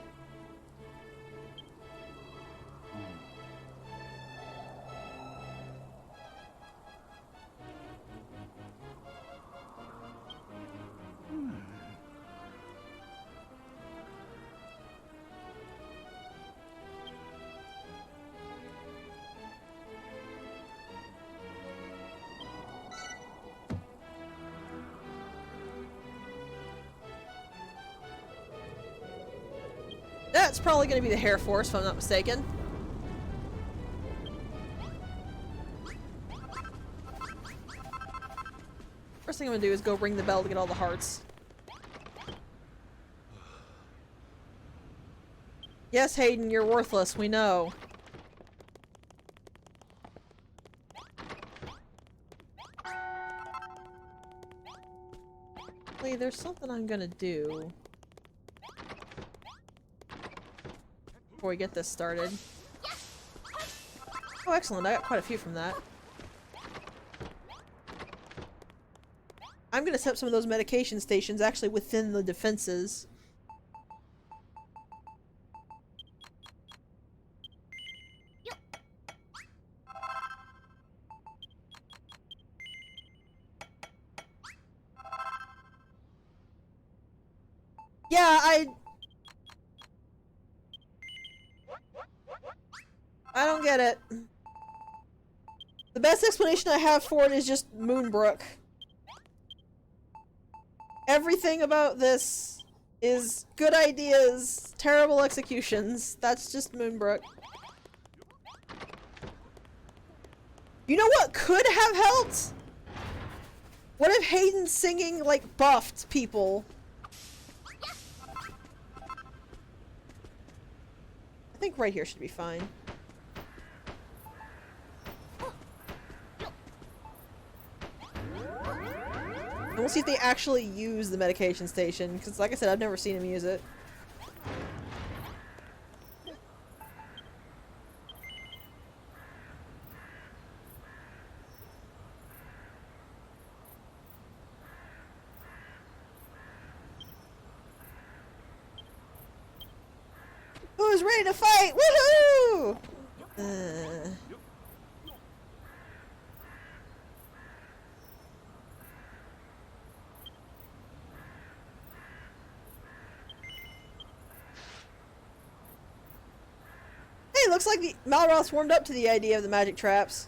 S1: That's probably going to be the Hair Force, if I'm not mistaken. First thing I'm going to do is go ring the bell to get all the hearts. Yes, Hayden, you're worthless, we know. Wait, there's something I'm going to do before we get this started. Oh, excellent. I got quite a few from that. I'm gonna set up some of those medication stations actually within the defenses. Yeah, I don't get it. The best explanation I have for it is just Moonbrooke. Everything about this is good ideas, terrible executions. That's just Moonbrooke. You know what could have helped? What if Hayden singing, like, buffed people? I think right here should be fine. And we'll see if they actually use the medication station, because like I said, I've never seen him use it. Who's ready to fight? Woohoo! Hey, looks like the Malroth's warmed up to the idea of the magic traps.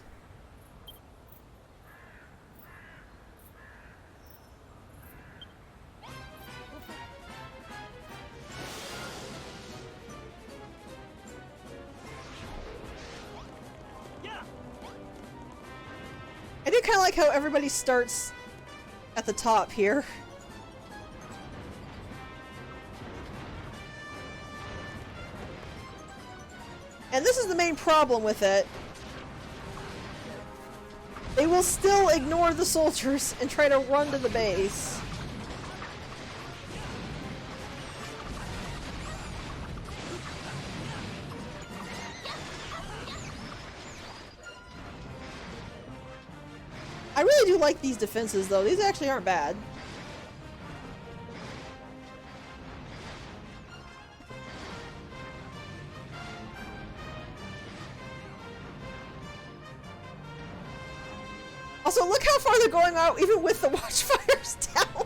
S1: I do kind of like how everybody starts at the top here. And this is the main problem with it. They will still ignore the soldiers and try to run to the base. I really do like these defenses though. These actually aren't bad. Also, look how far they're going out even with the watchfires down.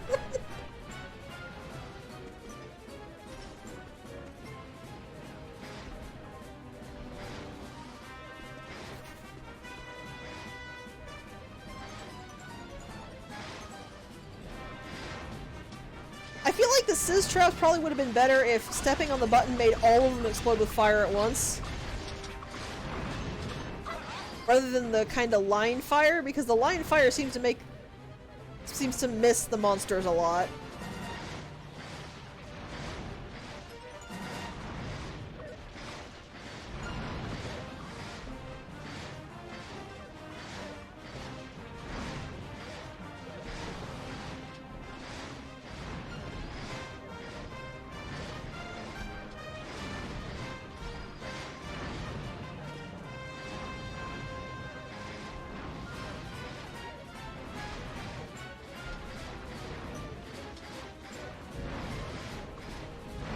S1: I feel like the Sizz traps probably would have been better if stepping on the button made all of them explode with fire at once. Rather than the kind of line fire, because the line fire seems to miss the monsters a lot.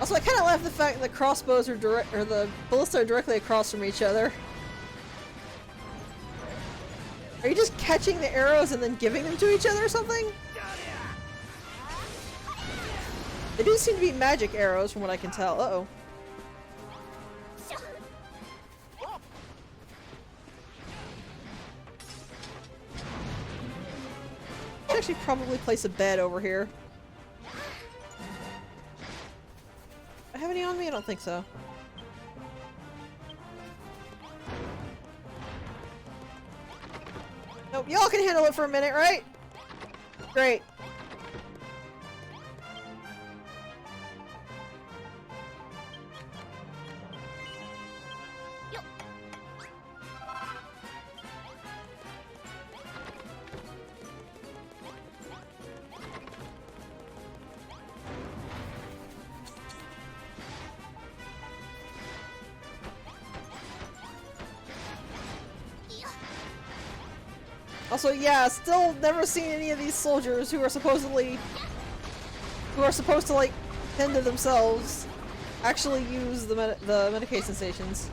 S1: Also, I kind of laugh at the fact that the crossbows are the ballista are directly across from each other. Are you just catching the arrows and then giving them to each other or something? They do seem to be magic arrows from what I can tell. Uh-oh. I should actually probably place a bed over here. Do I have any on me? I don't think so. Nope, y'all can handle it for a minute, right? Great. Also, yeah, still never seen any of these soldiers who are supposed to, like, tend to themselves actually use the medication stations.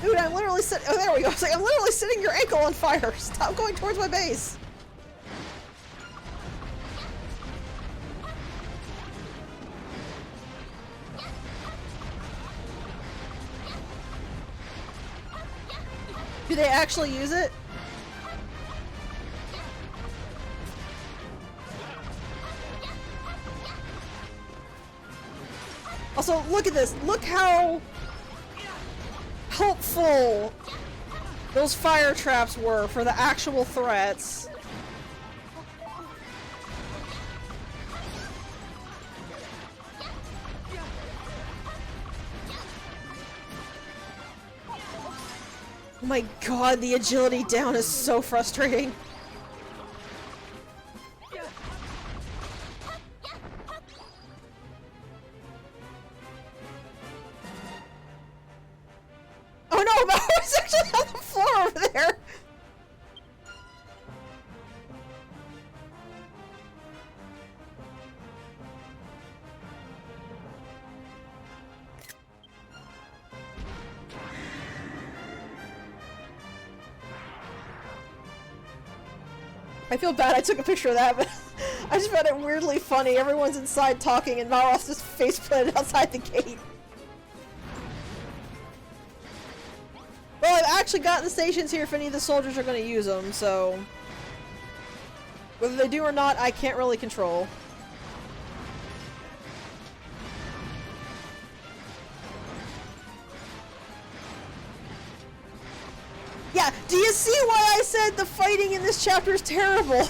S1: Dude, I'm literally oh, there we go. It's like, I'm literally setting your ankle on fire. Stop going towards my base. Do they actually use it? Also, look at this. Look how helpful those fire traps were for the actual threats. Oh my god, the agility down is so frustrating. Oh no, Malroth's actually on the floor over there! I feel bad I took a picture of that, but I just found it weirdly funny. Everyone's inside talking and Malroth's just face planted outside the gate. Well, I've actually got the stations here if any of the soldiers are going to use them, so... whether they do or not, I can't really control. Yeah, do you see why I said the fighting in this chapter is terrible?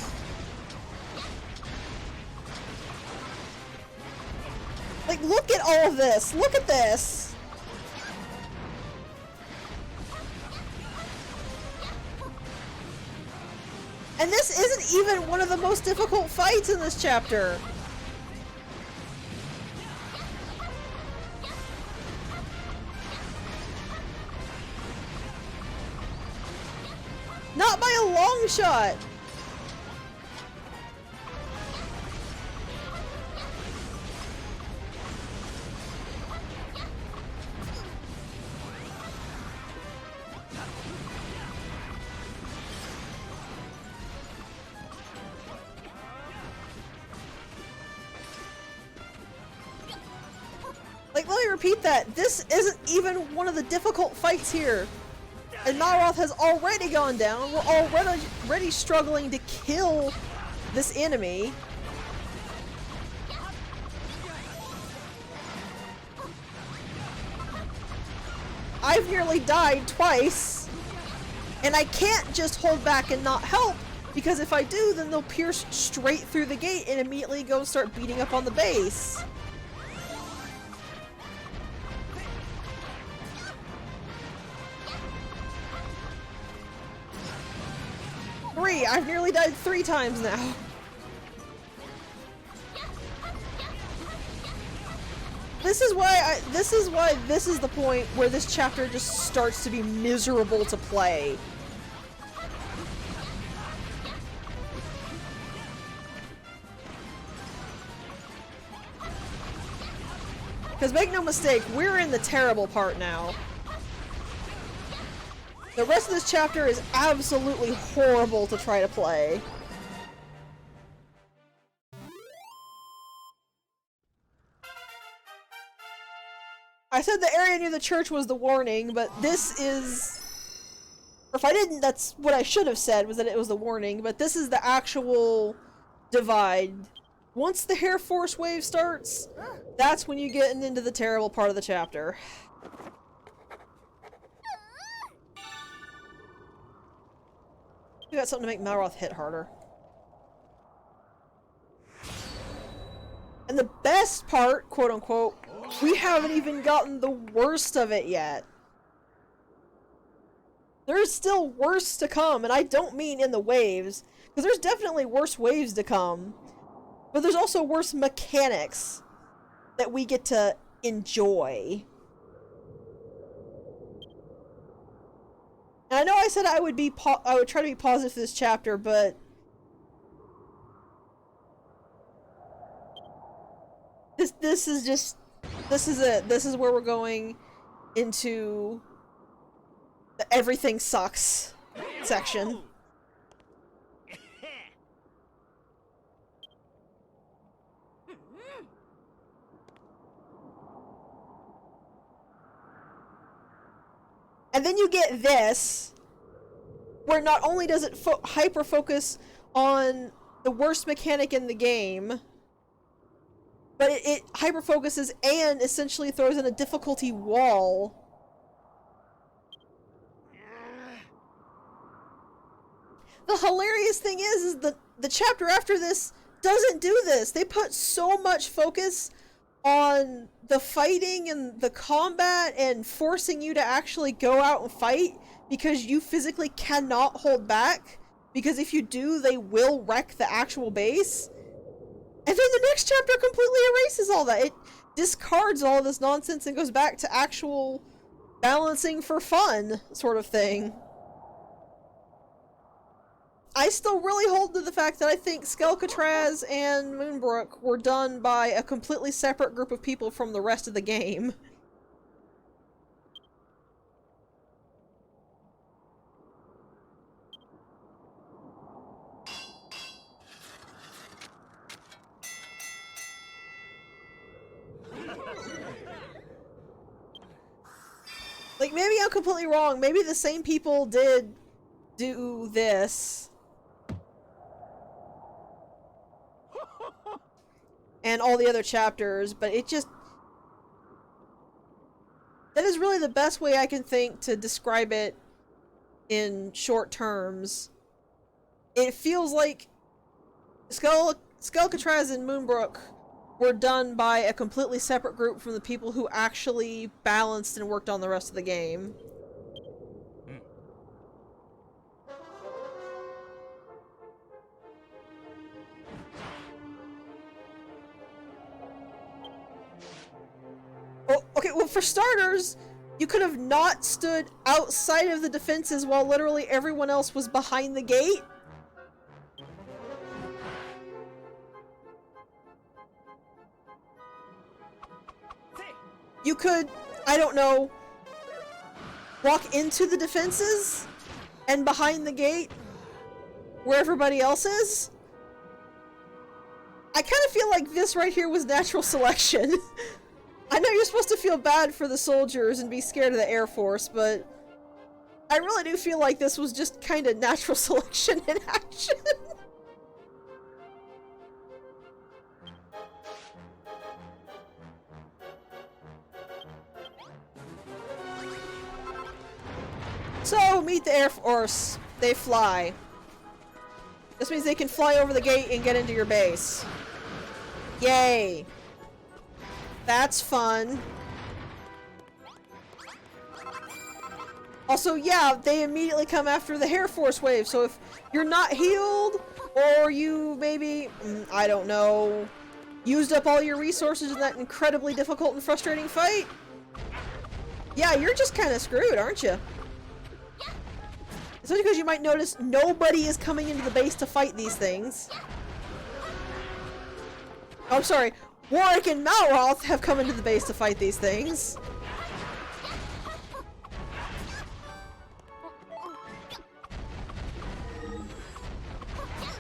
S1: Like, look at all of this. Look at this. And this isn't even one of the most difficult fights in this chapter. Not by a long shot. Like, let me repeat that. This isn't even one of the difficult fights here. And Malroth has already gone down. We're already struggling to kill this enemy. I've nearly died twice. And I can't just hold back and not help, because if I do, then they'll pierce straight through the gate and immediately go start beating up on the base. I've nearly died 3 times now. This is why this is the point where this chapter just starts to be miserable to play. Because make no mistake, we're in the terrible part now. The rest of this chapter is absolutely horrible to try to play. I said the area near the church was the warning, but this is... or if I didn't, that's what I should have said, was that it was the warning, but this is the actual divide. Once the Hair Force wave starts, that's when you get into the terrible part of the chapter. We got something to make Malroth hit harder. And the best part, quote unquote, we haven't even gotten the worst of it yet. There's still worse to come, and I don't mean in the waves, because there's definitely worse waves to come. But there's also worse mechanics that we get to enjoy. And I know I said I would try to be positive for this chapter, but this is it. This is where we're going into the everything sucks section. And then you get this, where not only does it hyper-focus on the worst mechanic in the game, but it hyper-focuses and essentially throws in a difficulty wall. The hilarious thing is the chapter after this doesn't do this. They put so much focus on the fighting and the combat and forcing you to actually go out and fight because you physically cannot hold back, because if you do, they will wreck the actual base. And then the next chapter completely erases all that. It discards all this nonsense and goes back to actual balancing for fun sort of thing. I still really hold to the fact that I think Skelkatraz and Moonbrooke were done by a completely separate group of people from the rest of the game. Like, maybe I'm completely wrong. Maybe the same people did do this. And all the other chapters, but it just... That is really the best way I can think to describe it in short terms. It feels like Skullcatraz and Moonbrooke were done by a completely separate group from the people who actually balanced and worked on the rest of the game. Oh, okay, well, for starters, you could have not stood outside of the defenses while literally everyone else was behind the gate. You could, I don't know, walk into the defenses and behind the gate where everybody else is. I kind of feel like this right here was natural selection. I know you're supposed to feel bad for the soldiers and be scared of the Air Force, but I really do feel like this was just kind of natural selection in action. So, meet the Air Force. They fly. This means they can fly over the gate and get into your base. Yay. That's fun. Also, yeah, they immediately come after the Air Force wave, so if you're not healed, or you maybe, I don't know, used up all your resources in that incredibly difficult and frustrating fight, yeah, you're just kind of screwed, aren't you? Especially because you might notice nobody is coming into the base to fight these things. Oh, I'm sorry. Warwick and Malroth have come into the base to fight these things.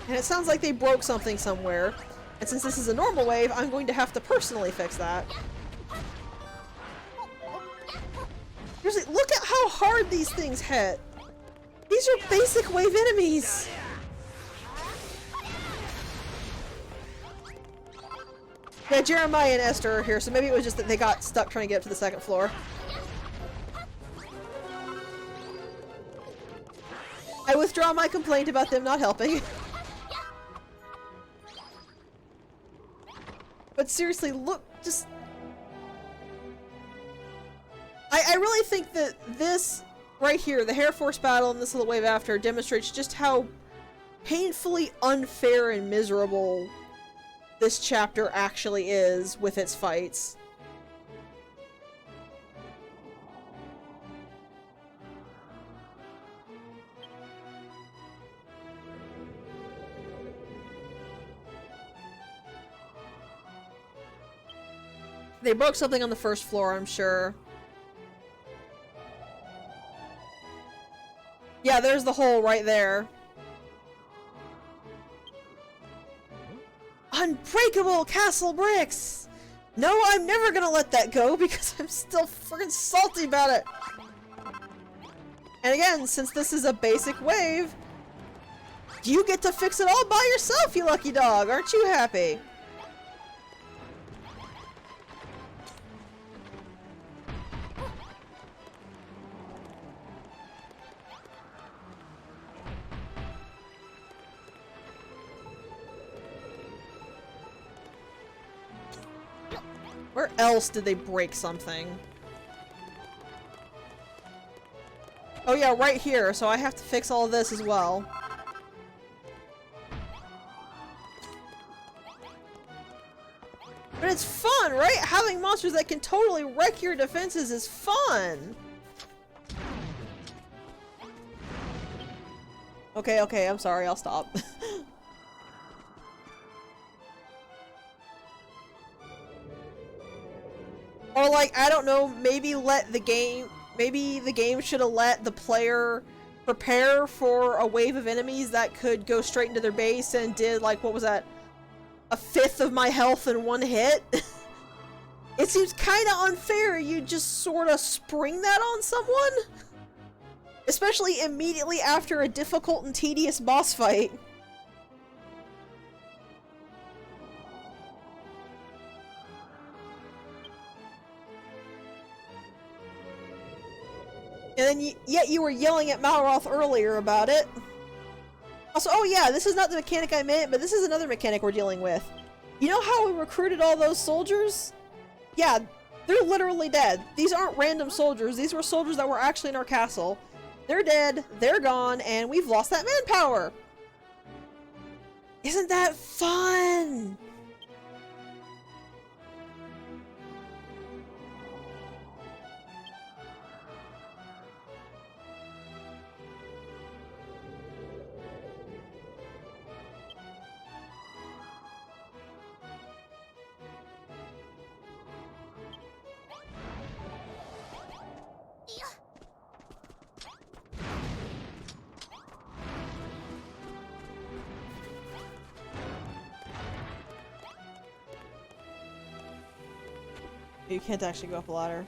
S1: And it sounds like they broke something somewhere. And since this is a normal wave, I'm going to have to personally fix that. Seriously, look at how hard these things hit. These are basic wave enemies. Yeah, Jeremiah and Esther are here, so maybe it was just that they got stuck trying to get up to the second floor. I withdraw my complaint about them not helping. But seriously, look, just... I really think that this right here, the Air Force battle and this little wave after, demonstrates just how painfully unfair and miserable this chapter actually is with its fights. They broke something on the first floor, I'm sure. Yeah, there's the hole right there. Unbreakable castle bricks! No, I'm never gonna let that go because I'm still freaking salty about it. And again, since this is a basic wave, you get to fix it all by yourself, you lucky dog. Aren't you happy? Where else did they break something? Oh yeah, right here, so I have to fix all of this as well. But it's fun, right? Having monsters that can totally wreck your defenses is fun! Okay, I'm sorry, I'll stop. Or like, I don't know, maybe the game should have let the player prepare for a wave of enemies that could go straight into their base and did like, what was that? A fifth of my health in one hit? It seems kind of unfair you just sort of spring that on someone. Especially immediately after a difficult and tedious boss fight. And then yet you were yelling at Malroth earlier about it. Also, oh yeah, this is not the mechanic I meant, but this is another mechanic we're dealing with. You know how we recruited all those soldiers? Yeah, they're literally dead. These aren't random soldiers. These were soldiers that were actually in our castle. They're dead, they're gone, and we've lost that manpower! Isn't that fun? You can't actually go up a ladder.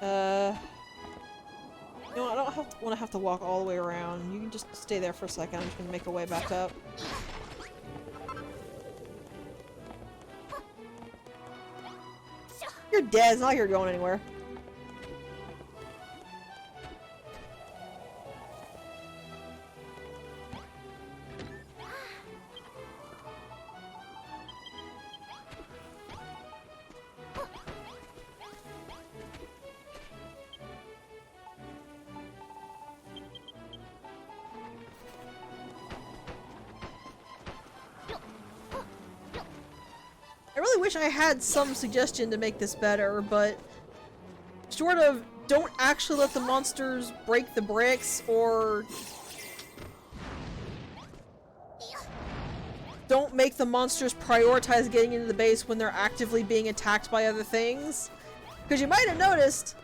S1: You know, I don't want to have to walk all the way around. You can just stay there for a second. I'm just gonna make a way back up. You're dead. It's not like you're going anywhere. I really wish I had some suggestion to make this better, but sort of don't actually let the monsters break the bricks, or don't make the monsters prioritize getting into the base when they're actively being attacked by other things. Because you might have noticed,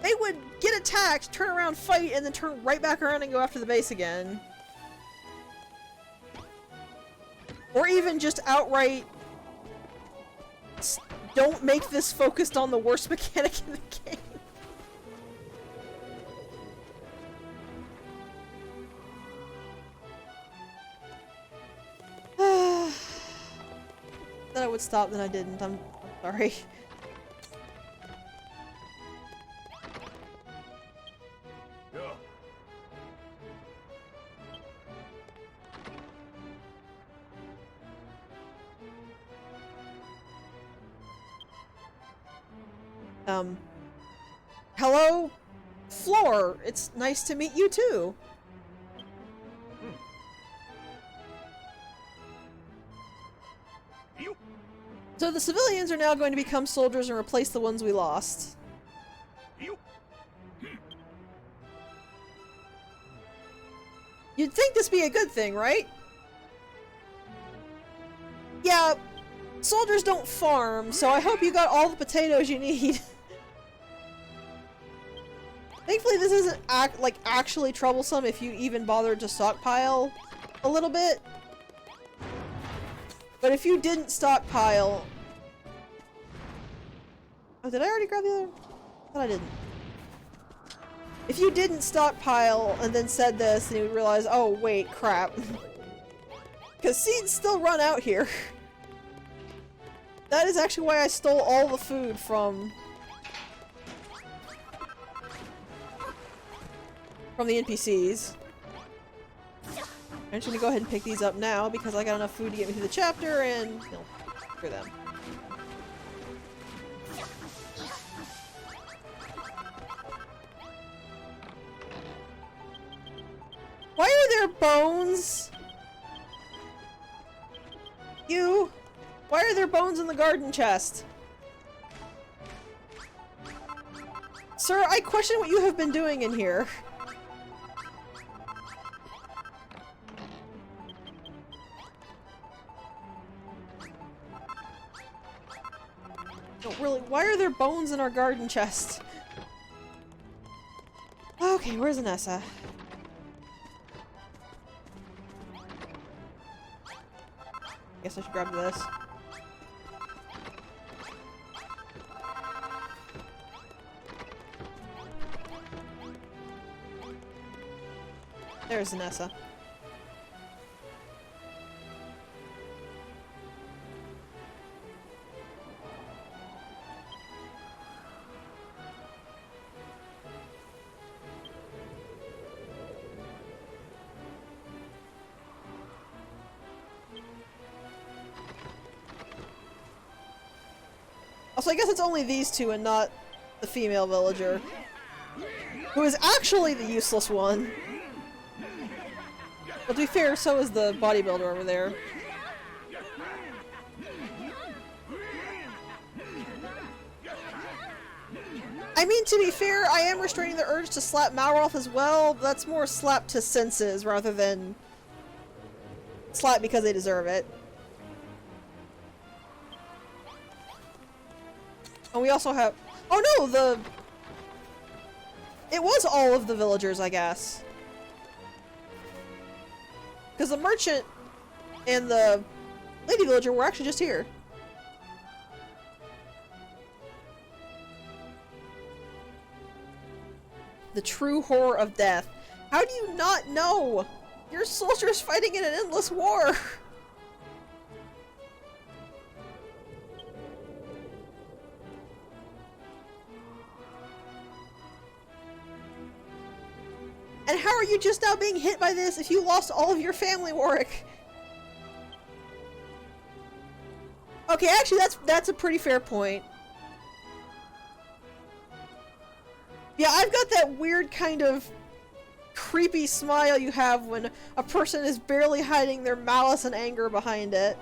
S1: they would get attacked, turn around, fight, and then turn right back around and go after the base again. Or even just outright don't make this focused on the worst mechanic in the game. Then I would stop, then I didn't. I'm sorry. Hello, Floor. It's nice to meet you too. So the civilians are now going to become soldiers and replace the ones we lost. You'd think this be a good thing, right? Yeah, soldiers don't farm, so I hope you got all the potatoes you need. Thankfully this isn't actually troublesome if you even bothered to stockpile a little bit. But if you didn't stockpile... Oh, did I already grab the other? I thought I didn't. If you didn't stockpile and then said this, and you would realize, oh wait, crap. Because seeds still run out here. That is actually why I stole all the food from the NPCs. I'm just gonna go ahead and pick these up now because I got enough food to get me through the chapter and, you know, for them. Why are there bones? Why are there bones in the garden chest? Sir, I question what you have been doing in here. No, really, why are there bones in our garden chest? Okay, where's Anessa? Guess I should grab this. There's Nessa. Also, I guess it's only these two and not the female villager, who is actually the useless one. But to be fair, so is the bodybuilder over there. I mean, to be fair, I am restraining the urge to slap Malroth as well, but that's more slap to senses rather than slap because they deserve it. And we also have— oh no, it was all of the villagers, I guess. Because the merchant and the lady villager were actually just here. The true horror of death. How do you not know? You're soldiers fighting in an endless war! And how are you just now being hit by this if you lost all of your family, Warwick? Okay, actually that's a pretty fair point. Yeah, I've got that weird kind of creepy smile you have when a person is barely hiding their malice and anger behind it.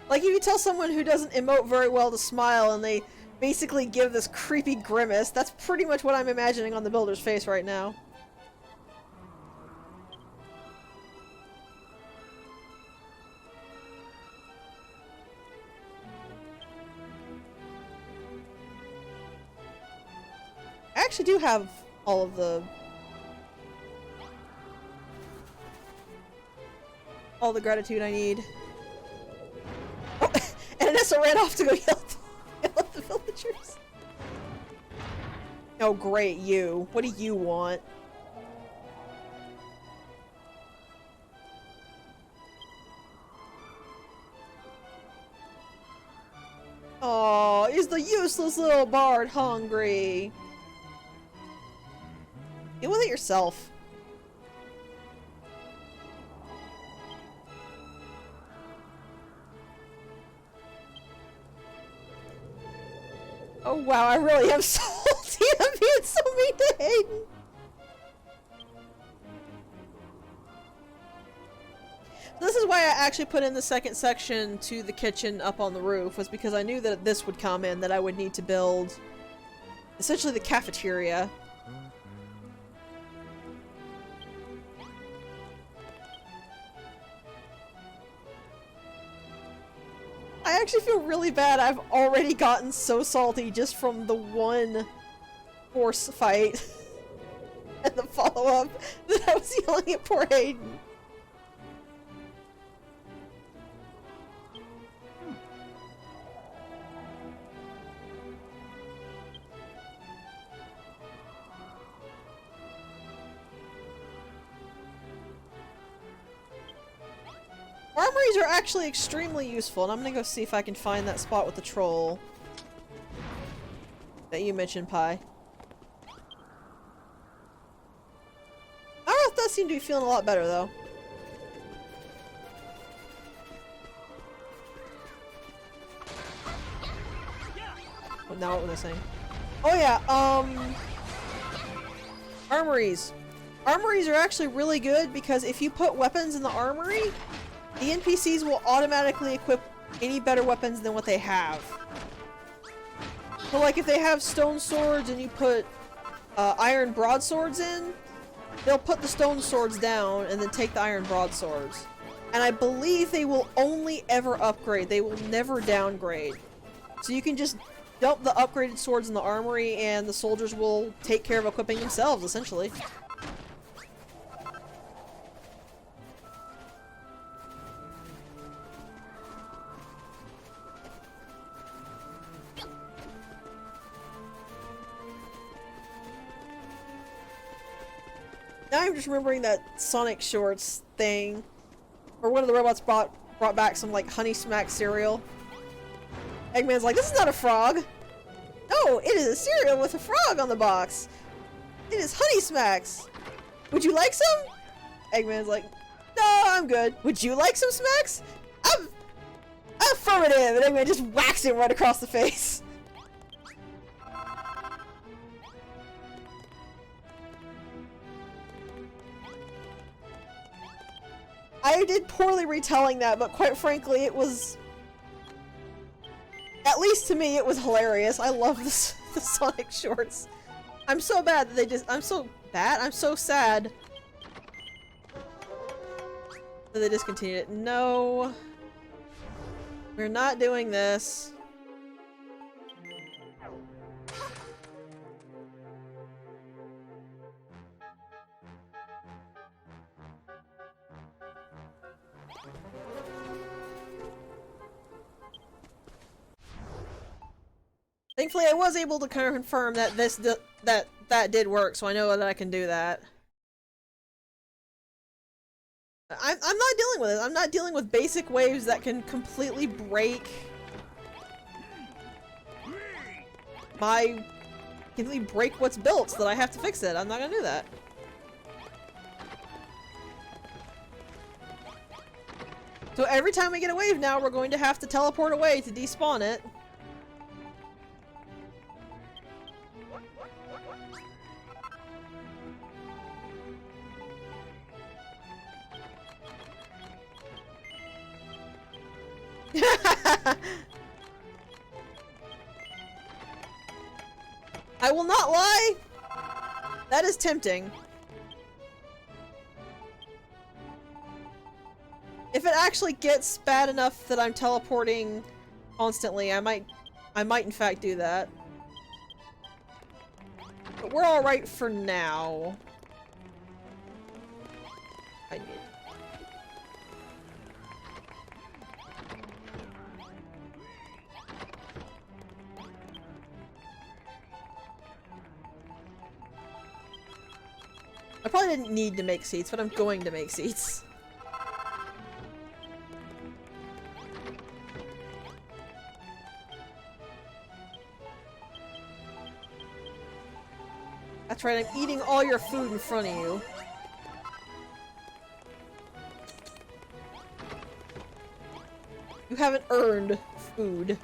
S1: Like, if you tell someone who doesn't emote very well to smile and they basically give this creepy grimace, that's pretty much what I'm imagining on the builder's face right now. I actually do have all of all the gratitude I need. Oh, and Anessa ran off to go yell at the villagers. Oh great, you. What do you want? Oh, is the useless little bard hungry? Deal with it yourself. Oh wow, I really am salty. I'm being so mean to Hayden. This is why I actually put in the second section to the kitchen up on the roof, was because I knew that this would come in, that I would need to build essentially the cafeteria. I actually feel really bad. I've already gotten so salty just from the one horse fight and the follow-up that I was yelling at poor Hayden. Armories are actually extremely useful, and I'm gonna go see if I can find that spot with the troll that you mentioned, Pi. Malroth does seem to be feeling a lot better, though. Oh, now what was I saying? Oh yeah, armories. Armories are actually really good because if you put weapons in the armory, the NPCs will automatically equip any better weapons than what they have. So like if they have stone swords and you put iron broadswords in, they'll put the stone swords down and then take the iron broadswords. And I believe they will only ever upgrade, they will never downgrade. So you can just dump the upgraded swords in the armory and the soldiers will take care of equipping themselves, essentially. Now I'm just remembering that Sonic Shorts thing. Or one of the robots brought back some, like, Honey Smack cereal. Eggman's like, this is not a frog! No, it is a cereal with a frog on the box! It is Honey Smacks! Would you like some? Eggman's like, no, I'm good. Would you like some smacks? Affirmative! And Eggman just whacks him right across the face. I did poorly retelling that, but quite frankly, it was... At least to me, it was hilarious. I love the Sonic Shorts. I'm so bad that they just- I'm so bad? I'm so sad that they discontinued it. No. We're not doing this. Thankfully, I was able to confirm that that did work, so I know that I can do that. I'm not dealing with it. I'm not dealing with basic waves that can completely break what's built, so that I have to fix it. I'm not gonna do that. So every time we get a wave now, we're going to have to teleport away to despawn it. I will not lie! That is tempting. If it actually gets bad enough that I'm teleporting constantly, I might in fact do that. But we're alright for now. I need... I probably didn't need to make seats, but I'm going to make seats. That's right, I'm eating all your food in front of you. You haven't earned food.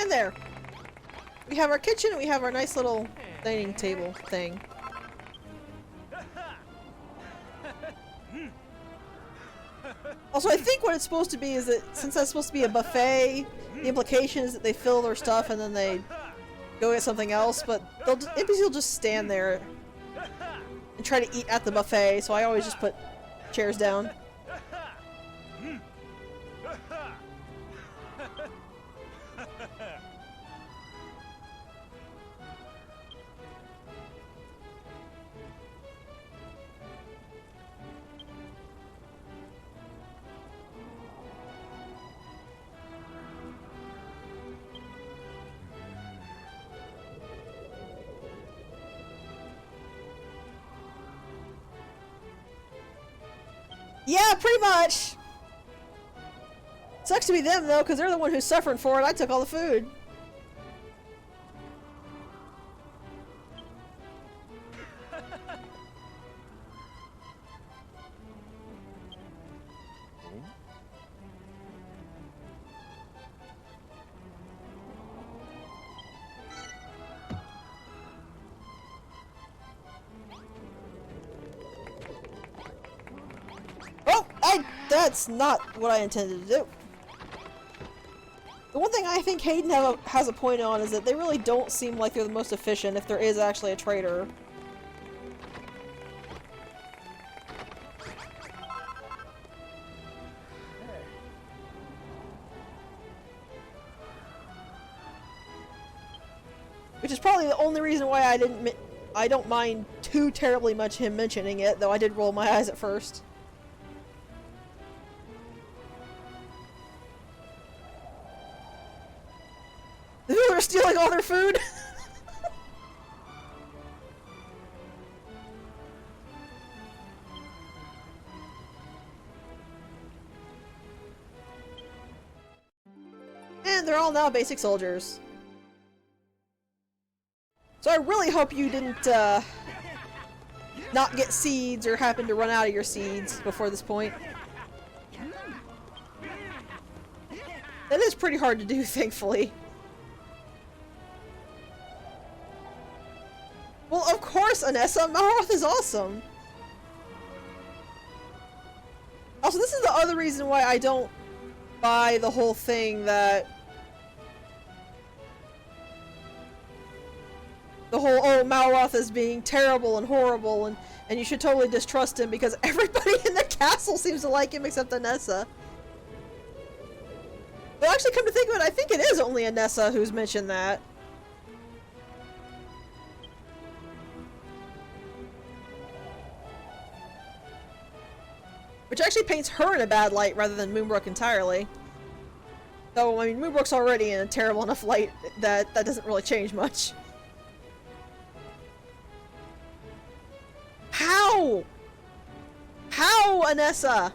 S1: And there! We have our kitchen and we have our nice little dining table thing. Also, I think what it's supposed to be is that since that's supposed to be a buffet, the implication is that they fill their stuff and then they go get something else, but NPCs will just stand there and try to eat at the buffet, so I always just put chairs down. Yeah, pretty much! Sucks to be them, though, because they're the one who's suffering for it. I took all the food. That's not what I intended to do. The one thing I think Hayden has a point on is that they really don't seem like they're the most efficient if there is actually a trader. Which is probably the only reason why I don't mind too terribly much him mentioning it, though I did roll my eyes at first. The people are stealing all their food! And they're all now basic soldiers. So I really hope you didn't, not get seeds or happen to run out of your seeds before this point. That is pretty hard to do, thankfully. Well, of course, Anessa! Malroth is awesome! Also, this is the other reason why I don't buy the whole thing that... The whole, oh, Malroth is being terrible and horrible and you should totally distrust him because everybody in the castle seems to like him except Anessa. But actually, come to think of it, I think it is only Anessa who's mentioned that. Which actually paints her in a bad light rather than Moonbrooke entirely. Though, I mean, Moonbrooke's already in a terrible enough light that doesn't really change much. How? How, Anessa?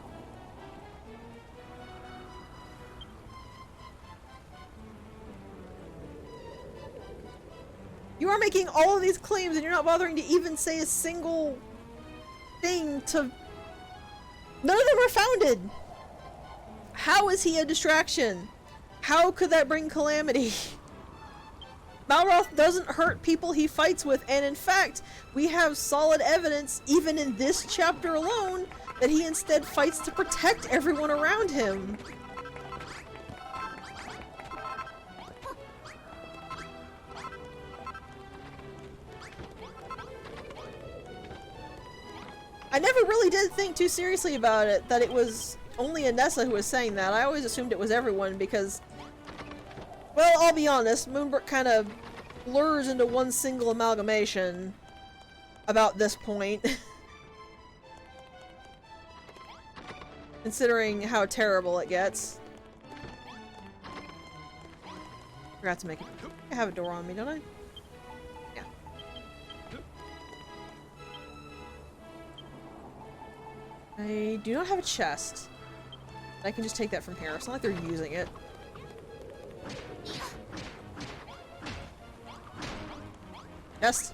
S1: You are making all of these claims and you're not bothering to even say a single thing to... None of them are founded! How is he a distraction? How could that bring calamity? Malroth doesn't hurt people he fights with, and in fact, we have solid evidence, even in this chapter alone, that he instead fights to protect everyone around him. I never really did think too seriously about it, that it was only Anessa who was saying that. I always assumed it was everyone because, well, I'll be honest, Moonbrooke kind of blurs into one single amalgamation about this point. Considering how terrible it gets. Forgot to make it. I have a door on me, don't I? Yeah. I do not have a chest. I can just take that from here. It's not like they're using it. Chest.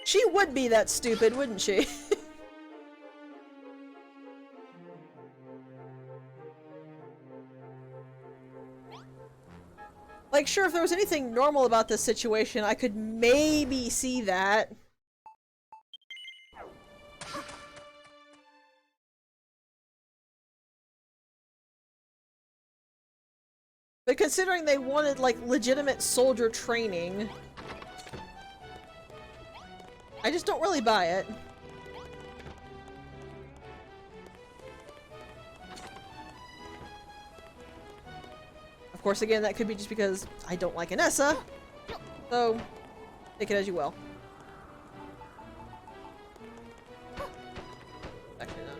S1: She would be that stupid, wouldn't she? Like, sure, if there was anything normal about this situation, I could maybe see that. But considering they wanted, like, legitimate soldier training, I just don't really buy it. Of course, again, that could be just because I don't like Anessa, so take it as you will. Actually, no.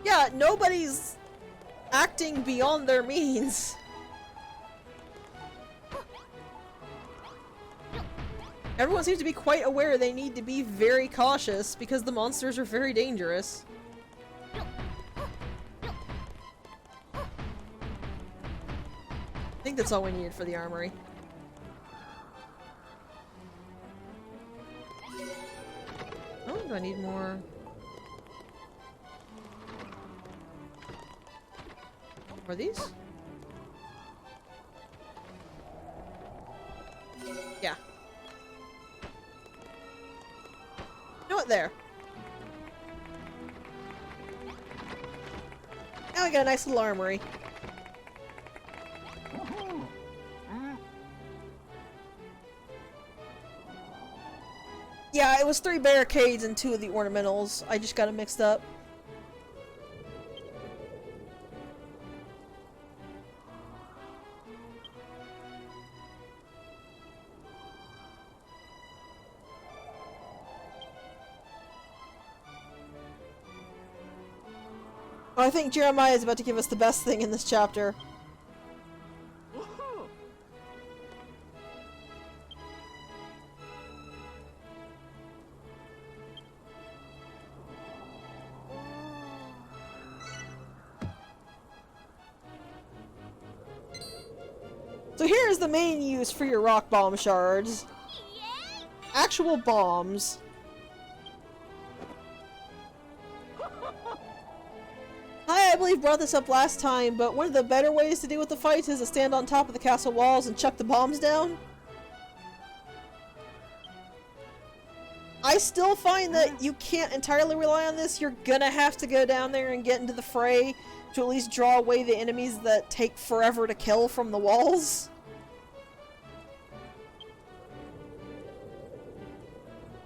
S1: Yeah, nobody's acting beyond their means. Everyone seems to be quite aware they need to be very cautious because the monsters are very dangerous. I think that's all we needed for the armory. Oh, do I need more? Are these? Yeah. You know what, there. Now we got a nice little armory. Yeah, it was 3 barricades and 2 of the ornamentals. I just got them mixed up. Oh, I think Jeremiah is about to give us the best thing in this chapter. So here's the main use for your rock bomb shards. Actual bombs. I believe brought this up last time, but one of the better ways to deal with the fights is to stand on top of the castle walls and chuck the bombs down. I still find that you can't entirely rely on this. You're gonna have to go down there and get into the fray to at least draw away the enemies that take forever to kill from the walls.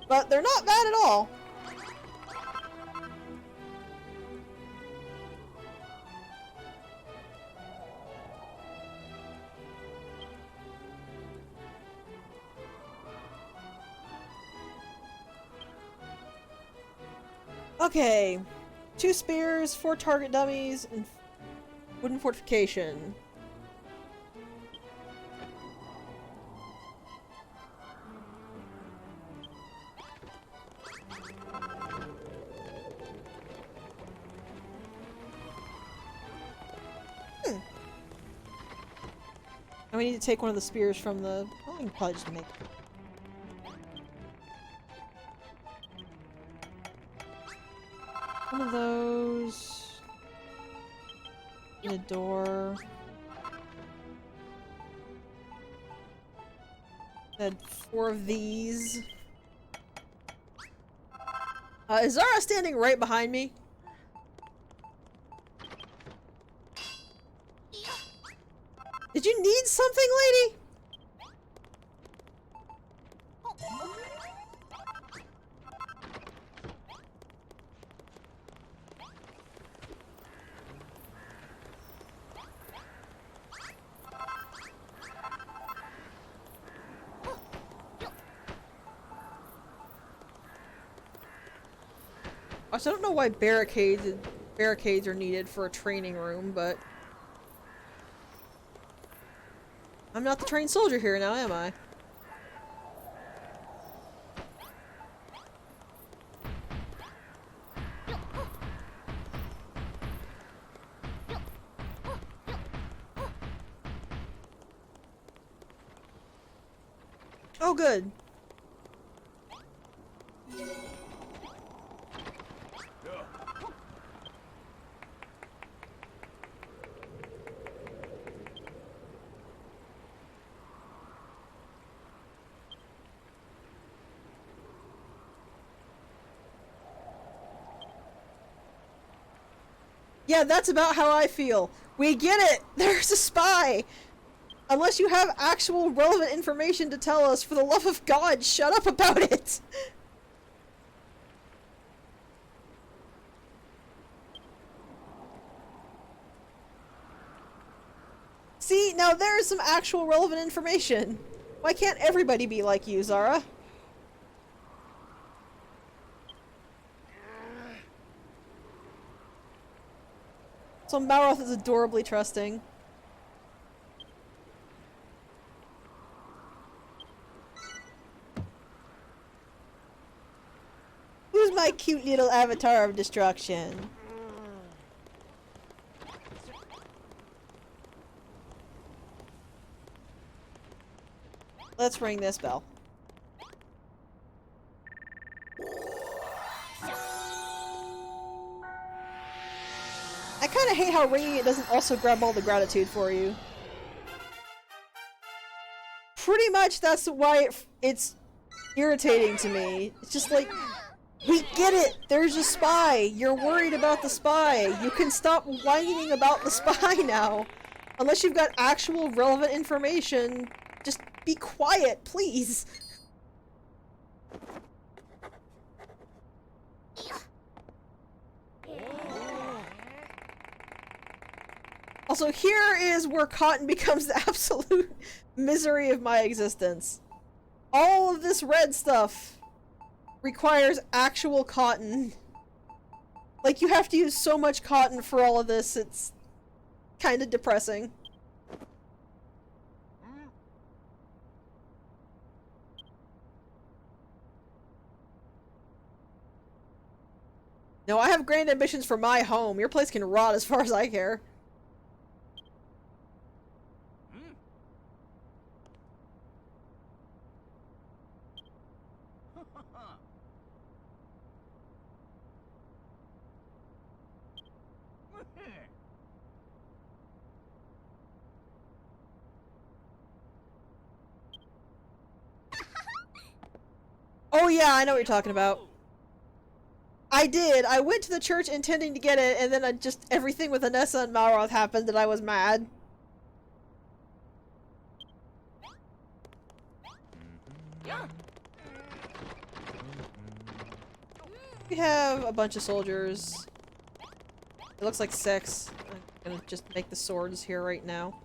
S1: But they're not bad at all. Okay, 2 spears, 4 target dummies, and wooden fortification. And we need to take one of the spears from the... Well, I can probably just make... One of those... And a door... Had 4 of these... is Zara standing right behind me? Did you need something, lady? I don't know why barricades are needed for a training room, but I'm not the trained soldier here now, am I? Oh, good. Yeah, that's about how I feel. We get it! There's a spy! Unless you have actual relevant information to tell us, for the love of God, shut up about it! See, now there's some actual relevant information. Why can't everybody be like you, Zara? So Malroth is adorably trusting. Who's my cute little avatar of destruction? Let's ring this bell. I kinda hate how ringing it doesn't also grab all the gratitude for you. Pretty much that's why it's irritating to me. It's just like, we get it! There's a spy! You're worried about the spy! You can stop whining about the spy now! Unless you've got actual relevant information, just be quiet, please! Also, here is where cotton becomes the absolute misery of my existence. All of this red stuff requires actual cotton. Like, you have to use so much cotton for all of this, it's kind of depressing. No, I have grand ambitions for my home. Your place can rot as far as I care. Oh yeah, I know what you're talking about. I did. I went to the church intending to get it, and then everything with Anessa and Malroth happened, and I was mad. We have a bunch of soldiers. It looks like 6. I'm gonna just make the swords here right now.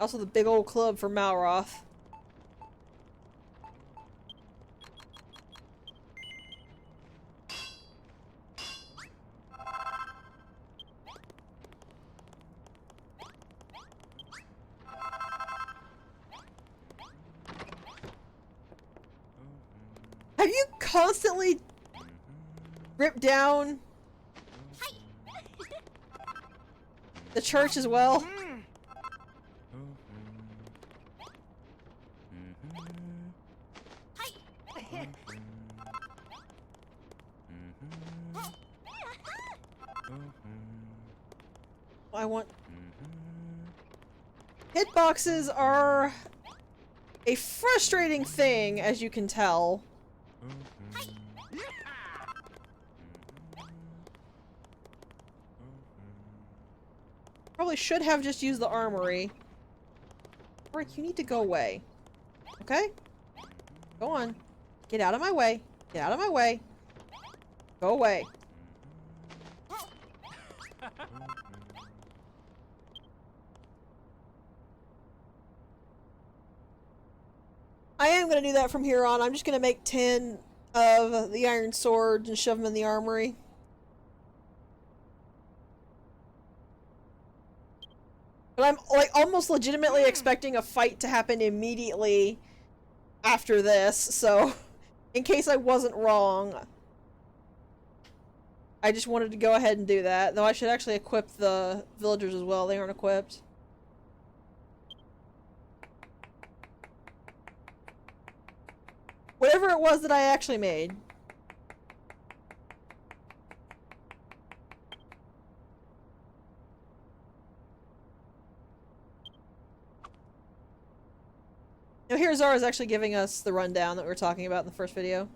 S1: Also the big old club for Malroth. Have you constantly ripped down the church as well? I want... Hitboxes are a frustrating thing, as you can tell. Probably should have just used the armory. Rick, you need to go away. Okay? Go on. Get out of my way. Get out of my way. Go away. I am going to do that from here on. I'm just going to make 10 of the iron swords and shove them in the armory. But I'm like almost legitimately expecting a fight to happen immediately after this, so in case I wasn't wrong, I just wanted to go ahead and do that. Though I should actually equip the villagers as well. They aren't equipped. Whatever it was that I actually made. Now here Zara's actually giving us the rundown that we were talking about in the first video.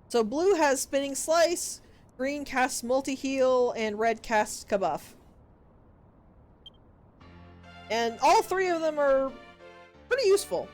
S1: So blue has Spinning Slice, green casts Multi-Heal, and red casts Kabuff. And all 3 of them are pretty useful.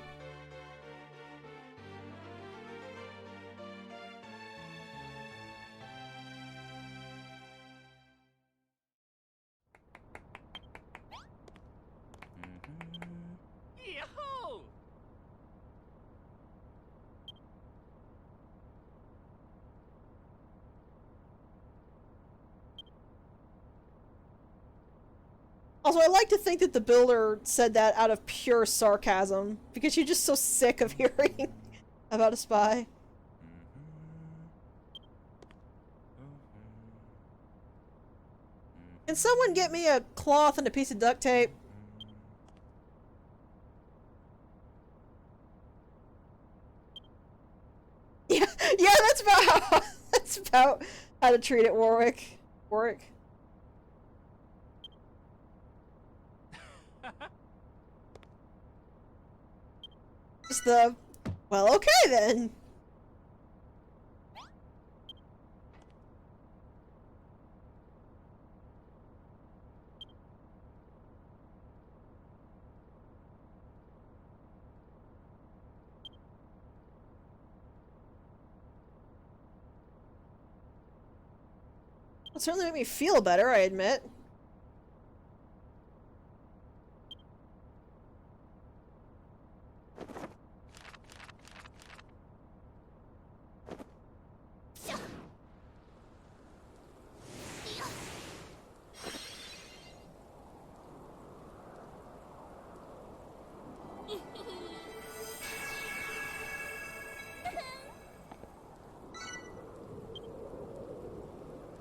S1: Also, I like to think that the builder said that out of pure sarcasm, because you're just so sick of hearing about a spy. Can someone get me a cloth and a piece of duct tape? Yeah, yeah, that's about how to treat it, Warwick. Warwick. Just the, well, okay then. It certainly made me feel better, I admit.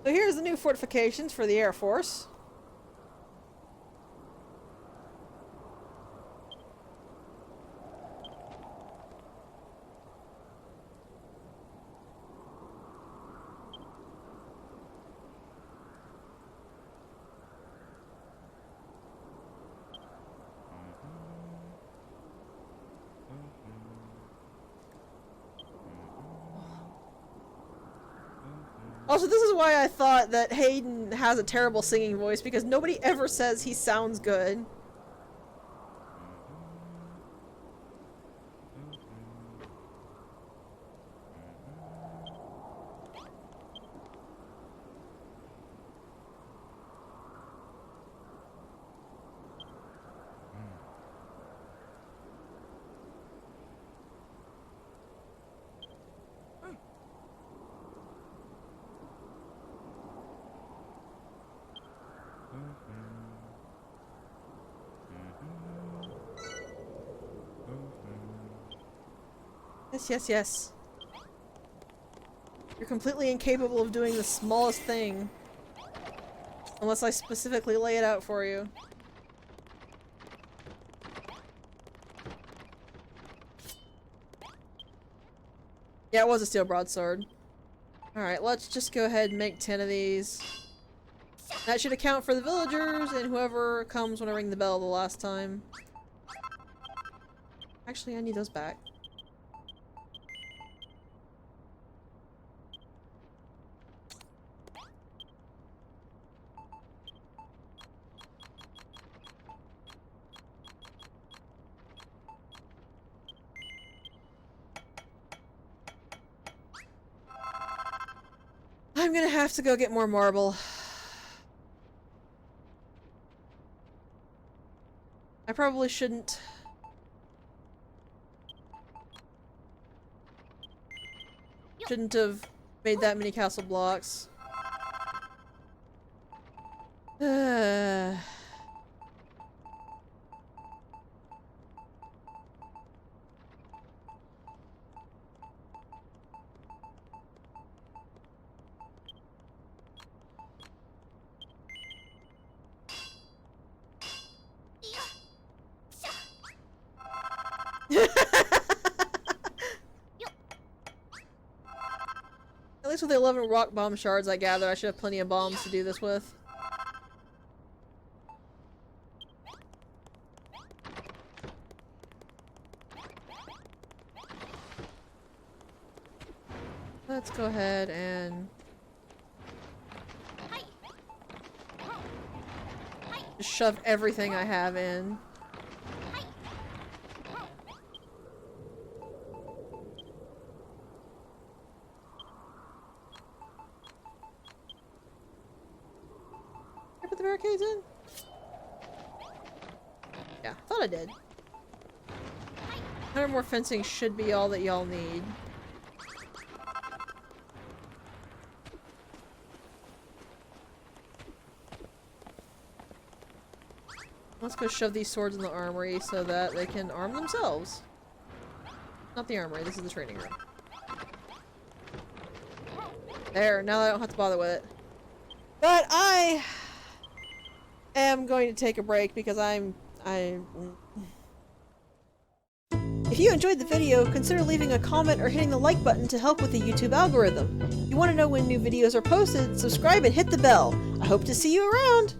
S1: So here's the new fortifications for the Air Force. Also, this is why I thought that Hayden has a terrible singing voice, because nobody ever says he sounds good. Yes, yes, yes. You're completely incapable of doing the smallest thing. Unless I specifically lay it out for you. Yeah, it was a steel broadsword. Alright, let's just go ahead and make 10 of these. That should account for the villagers and whoever comes when I ring the bell the last time. Actually, I need those back. I'm gonna have to go get more marble. I probably shouldn't. Shouldn't have made that many castle blocks. At least with the 11 rock bomb shards I gather, I should have plenty of bombs to do this with. Let's go ahead and just shove everything I have in. Did I put the barricades in? Yeah, thought I did. 100 more fencing should be all that y'all need. Let's go shove these swords in the armory so that they can arm themselves. Not the armory, this is the training room. There, now I don't have to bother with it. But I am going to take a break because If you enjoyed the video, consider leaving a comment or hitting the like button to help with the YouTube algorithm. If you want to know when new videos are posted, subscribe and hit the bell. I hope to see you around!